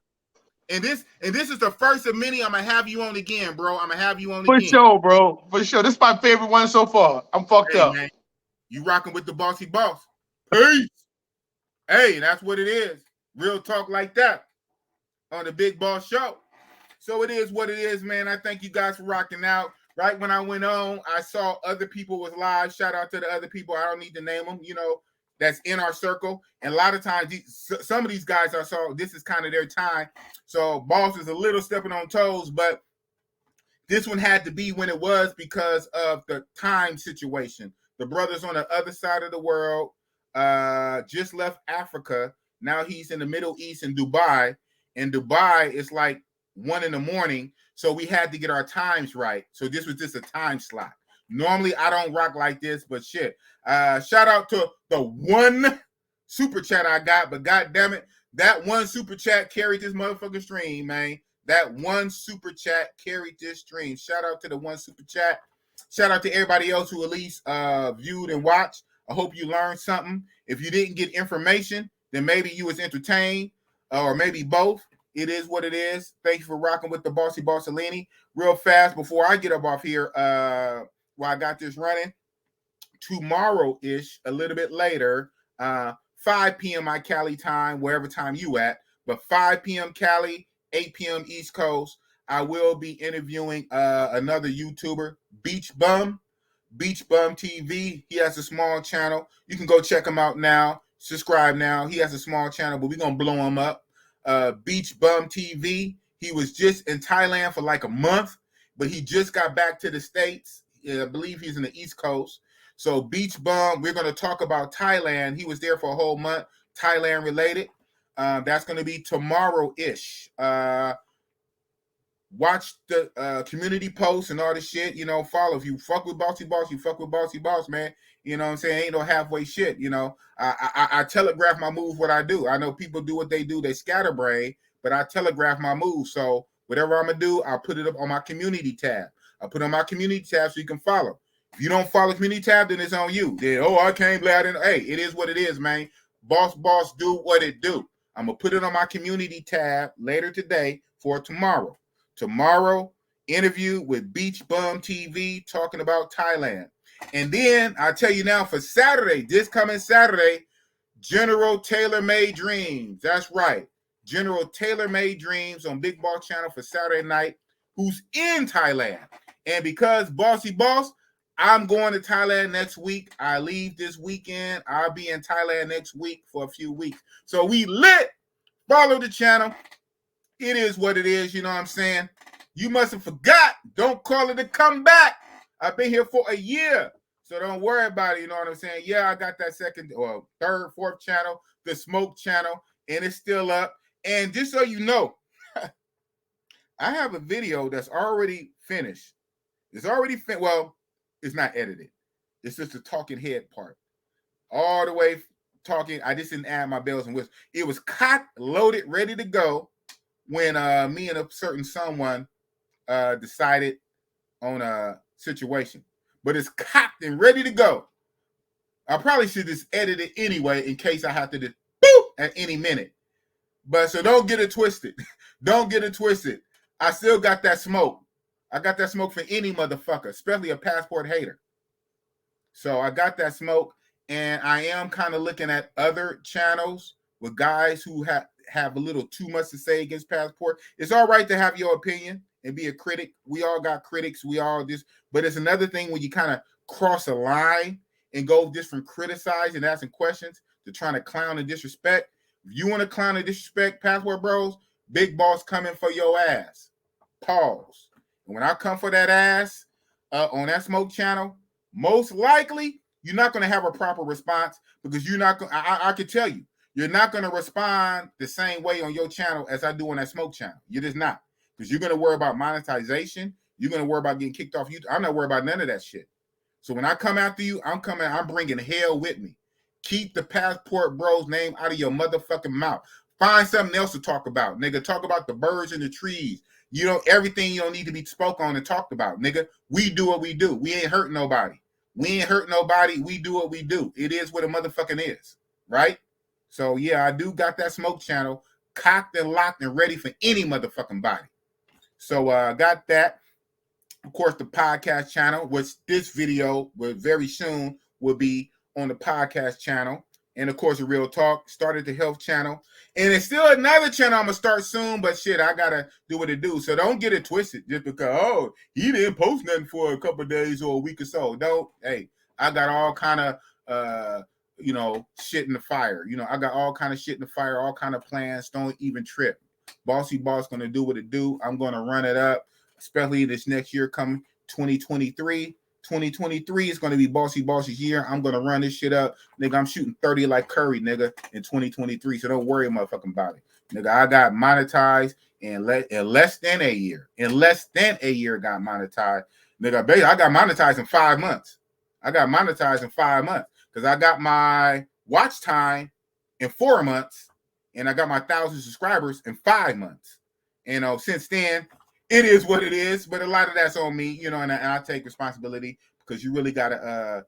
And this is the first of many. I'm gonna have you on again, bro. I'm gonna have you on again. For sure, bro. For sure. This is my favorite one so far. I'm fucked up. Man, you rocking with the bossy boss. Peace. Hey, that's what it is. Real talk like that on the Big Boss Show. So it is what it is, man. I thank you guys for rocking out. Right when I went on, I saw other people was live. Shout out to the other people. I don't need to name them, that's in our circle. And a lot of times, some of these guys I saw, this is kind of their time. So boss is a little stepping on toes, but this one had to be when it was because of the time situation. The brother's on the other side of the world, just left Africa. Now he's in the Middle East in Dubai. In Dubai, it's like 1 a.m. So we had to get our times right. So this was just a time slot. Normally, I don't rock like this, but shit. Shout out to the one super chat I got, but god damn it, that one super chat carried this motherfucking stream, man. That one super chat carried this stream. Shout out to the one super chat. Shout out to everybody else who at least viewed and watched. I hope you learned something. If you didn't get information, then maybe you was entertained, or maybe both. It is what it is. Thank you for rocking with the Bossy Boss Alini. Real fast before I get up off here, while I got this running, tomorrow-ish, a little bit later, 5 p.m. my Cali time, wherever time you at, but 5 p.m. Cali, 8 p.m. East Coast, I will be interviewing another YouTuber, Beach Bum TV. He has a small channel. You can go check him out now. Subscribe now. He has a small channel, but we're going to blow him up. Beach Bum TV. He was just in Thailand for like a month, but he just got back to the States. I believe he's in the East Coast. So Beach Bum, we're going to talk about Thailand. He was there for a whole month, Thailand related. That's going to be tomorrow-ish. Watch the community posts and all this shit. Follow. If you fuck with Bossy Boss, you fuck with Bossy Boss, man. You know what I'm saying? Ain't no halfway shit, I telegraph my moves, what I do. I know people do what they do. They scatterbrain, but I telegraph my moves. So whatever I'm going to do, I'll put it up on my community tab. I'll put it on my community tab so you can follow. If you don't follow community tab, then it's on you. Then, I can't play. Hey, it is what it is, man. Boss, do what it do. I'm going to put it on my community tab later today for tomorrow. Tomorrow, interview with Beach Bum TV talking about Thailand. And then I tell you now for Saturday, this coming Saturday, General Taylor Made Dreams. That's right. General Taylor Made Dreams on Big Boss Channel for Saturday night, who's in Thailand. And because Bossy Boss, I'm going to Thailand next week. I leave this weekend. I'll be in Thailand next week for a few weeks. So we lit. Follow the channel. It is what it is. You know what I'm saying? You must have forgot. Don't call it a comeback. I've been here for a year. So don't worry about it. You know what I'm saying? Yeah, I got that second or third, fourth channel, the Smoke channel, and it's still up. And just so you know, I have a video that's already finished. It's already finished. Well, it's not edited. It's just the talking head part. All the way talking. I just didn't add my bells and whistles. It was cocked, loaded, ready to go when me and a certain someone decided on a situation. But it's cocked and ready to go. I probably should just edit it anyway in case I have to just boop at any minute. But so don't get it twisted. Don't get it twisted. I still got that smoke. I got that smoke for any motherfucker, especially a passport hater. So I got that smoke, and I am kind of looking at other channels with guys who have a little too much to say against passport. It's all right to have your opinion and be a critic. We all got critics. We all just, but it's another thing when you kind of cross a line and go just from criticizing and asking questions to trying to clown and disrespect. If you want to clown and disrespect passport bros, Big Boss coming for your ass. Pause. And when I come for that ass on that Smoke channel, most likely you're not going to have a proper response because you're not going. I can tell you, you're not going to respond the same way on your channel as I do on that Smoke channel. You're just not, because you're going to worry about monetization. You're going to worry about getting kicked off YouTube. I'm not worried about none of that shit. So when I come after you, I'm bringing hell with me. Keep the passport bro's name out of your motherfucking mouth. Find something else to talk about, nigga. Talk about the birds and the trees. Everything you don't need to be spoke on and talked about, nigga. We do what we do. We ain't hurting nobody. We ain't hurt nobody. We do what we do. It is what a motherfucking is, right? So yeah, I do got that Smoke channel cocked and locked and ready for any motherfucking body. So I got that. Of course, the podcast channel, which this video will very soon will be on the podcast channel. And of course, the Real Talk started the health channel. And it's still another channel I'm going to start soon, but shit, I got to do what it do. So don't get it twisted just because, he didn't post nothing for a couple of days or a week or so. Don't. Hey, I got all kind of, shit in the fire. I got all kind of shit in the fire, all kind of plans. Don't even trip. Bossy Boss going to do what it do. I'm going to run it up, especially this next year coming, 2023. 2023 is going to be Bossy's year. I'm going to run this shit up. Nigga, I'm shooting 30 like Curry, nigga, in 2023. So don't worry, motherfucking about it. Nigga, I got monetized in less than a year. In less than a year, got monetized. Nigga, I got monetized in 5 months. Because I got my watch time in 4 months, and I got my 1,000 subscribers in 5 months. Since then, it is what it is, but a lot of that's on me, and I take responsibility because you really gotta,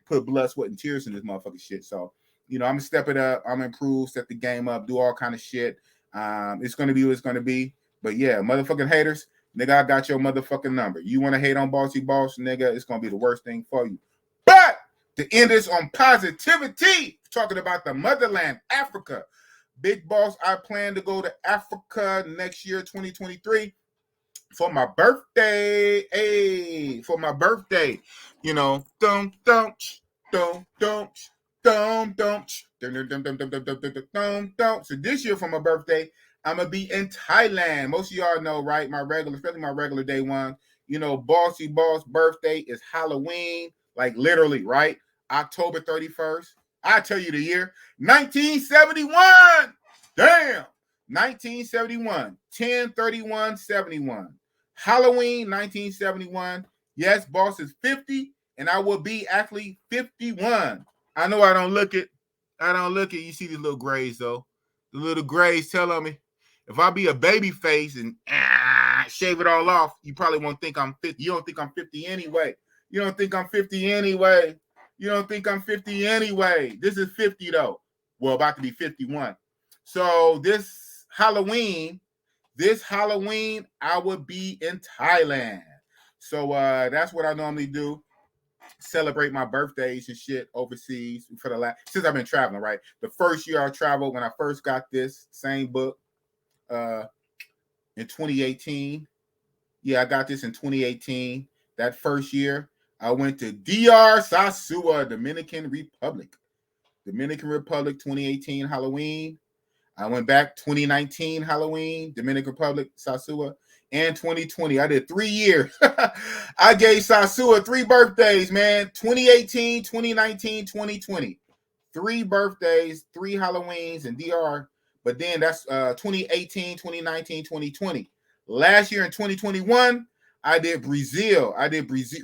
put blood, sweat, and tears in this motherfucking shit. So, I'm gonna step it up, I'm gonna improve, set the game up, do all kind of shit. It's gonna be what it's gonna be. But yeah, motherfucking haters, nigga, I got your motherfucking number. You want to hate on Bossy Boss, nigga? It's gonna be the worst thing for you. But to end this on positivity, talking about the motherland, Africa. Big Boss, I plan to go to Africa next year, 2023, for my birthday. Hey, for my birthday. So this year for my birthday, I'm going to be in Thailand. Most of y'all know, right? Especially my regular day one. Bossy Boss birthday is Halloween, like literally, right? October 31st. I'll tell you the year, 1971. Damn. 1971. 10/31/71. Halloween, 1971. Yes, Boss is 50, and I will be actually 51. I know I don't look it. You see these little grays, though. The little grays tell on me. If I be a baby face and shave it all off, you probably won't think I'm 50. You don't think I'm 50 anyway. You don't think I'm 50 anyway. You don't think I'm 50 anyway. This is 50 though. Well, about to be 51. So this Halloween, I would be in Thailand. So that's what I normally do. Celebrate my birthdays and shit overseas for the last, since I've been traveling, right? The first year I traveled, when I first got this same book in 2018. Yeah, I got this in 2018. That first year, I went to DR Sosua, Dominican Republic. 2018 Halloween. I went back 2019 Halloween, Dominican Republic, Sosua, and 2020. I did 3 years. I gave Sosua 3 birthdays, man. 2018, 2019, 2020. 3 birthdays, 3 Halloweens in DR. But then that's 2018, 2019, 2020. Last year in 2021, I did Brazil.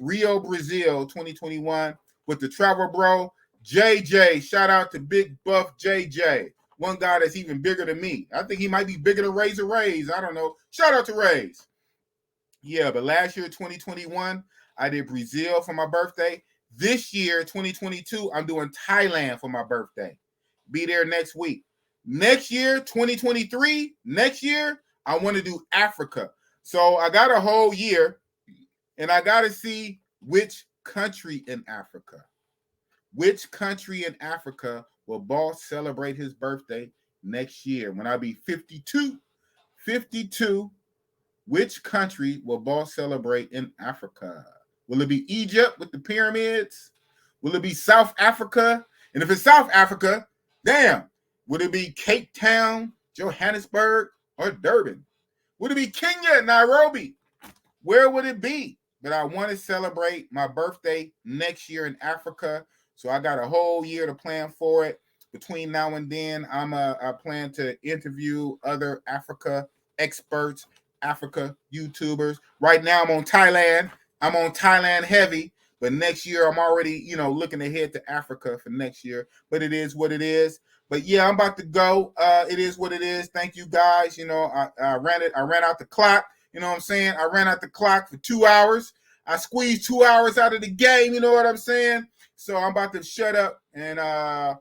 Rio, Brazil, 2021 with the travel bro, JJ. Shout out to Big Buff JJ. One guy that's even bigger than me. I think he might be bigger than Razor Rays. I don't know. Shout out to Rays. Yeah, but last year, 2021, I did Brazil for my birthday. This year, 2022, I'm doing Thailand for my birthday. Be there next week. Next year, 2023, I want to do Africa. So I got a whole year, and I got to see which country in Africa. Which country in Africa will Boss celebrate his birthday next year when I be 52? 52. Which country will Boss celebrate in Africa? Will it be Egypt with the pyramids? Will it be South Africa? And if it's South Africa, damn, would it be Cape Town, Johannesburg, or Durban? Would it be Kenya, Nairobi? Where would it be? But I want to celebrate my birthday next year in Africa. So I got a whole year to plan for it. Between now and then, I plan to interview other Africa experts, Africa YouTubers. Right now, I'm on Thailand. I'm on Thailand heavy. But next year, I'm already, looking ahead to Africa for next year. But it is what it is. But yeah, I'm about to go. It is what it is. Thank you guys. I ran out the clock. You know what I'm saying? I ran out the clock for 2 hours. I squeezed 2 hours out of the game. You know what I'm saying? So I'm about to shut up and and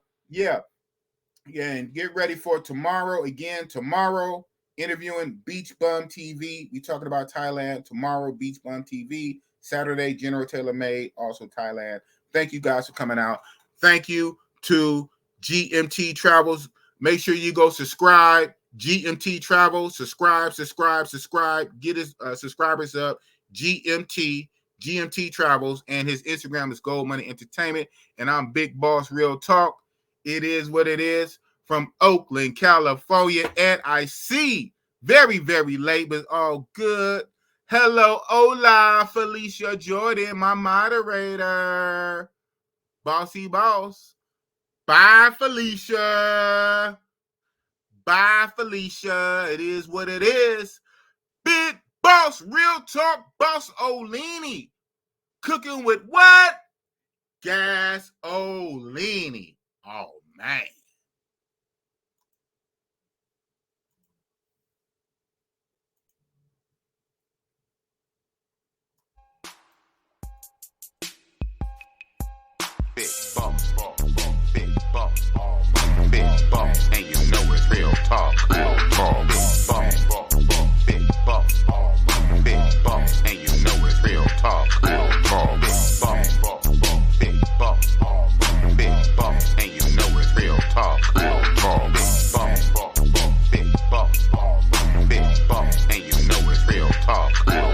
get ready for tomorrow. Again, tomorrow, interviewing Beach Bum TV. We talking about Thailand. Tomorrow, Beach Bum TV. Saturday, General Tailor Made, also Thailand. Thank you guys for coming out. Thank you to GMT Travels. Make sure you go subscribe. GMT Travels. Subscribe. Get his subscribers up. GMT Travels, and his Instagram is Gold Money Entertainment. And I'm Big Boss Real Talk. It is what it is from Oakland, California. And I see very, very late, but all good. Hello, hola, Felicia Jordan, my moderator. Bossy Boss. Bye, Felicia. Bye, Felicia. It is what it is. Big Boss, Real Talk, Boss Olini. Cooking with what? Gas Olini. Oh, man. Big boss, big boss, big boss, and you know it's real talk. Big boss, big boss, big boss, and you know it's real talk. Big boss, big boss, big boss, and you know it's real talk. Big boss, big boss, big boss, and you know it's real talk. Man.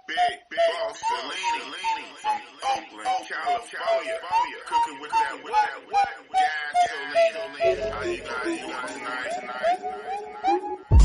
Big boss, Leaning from Oakland, California. Cooking with that gasoline. How you guys doing tonight?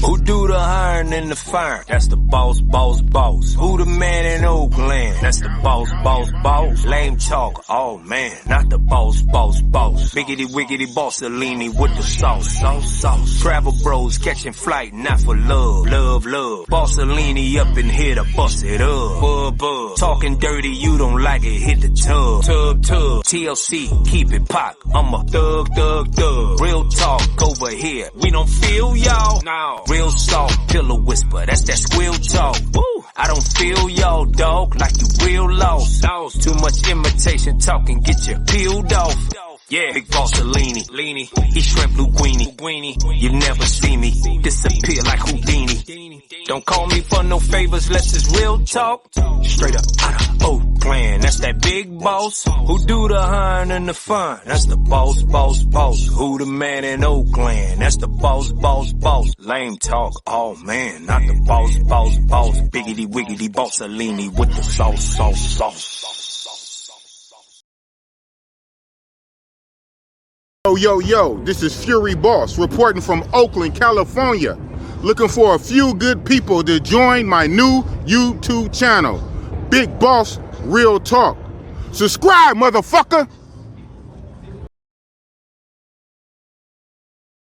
Who do the hiring? hiring and the firing. That's the boss, boss, boss. Who the man in Oakland? That's the boss, boss, boss. Lame talk, oh man, not the boss, boss, boss. Biggity, wiggity, bossellini with the sauce, sauce, sauce. Travel bros catching flight, not for love, love, love. Bossellini up in here to bust it up, bub, bub. Talking dirty, you don't like it, hit the tub, tub, tub. TLC, keep it pop, I'm a thug, thug, thug. Real talk over here, we don't feel y'all, no. Real soft, pillow whisper, that's that squeal talk. Woo! I don't feel y'all, dog, like you real lost. Too much imitation talking, get you peeled off. Yeah, big bossellini, leany, he shrimp linguine. You never see me disappear like Houdini. Don't call me for no favors, less it's real talk. Straight up out of Oakland, that's that big boss. Who do the hiring and the fun? That's the boss, boss, boss. Who the man in Oakland? That's the boss, boss, boss. Lame talk, oh man, not the boss, boss, boss. Biggity, wiggity, bossellini with the sauce, sauce, sauce. Yo, yo, yo, this is Fury Boss reporting from Oakland, California. Looking for a few good people to join my new YouTube channel, Big Boss Real Talk. Subscribe, motherfucker!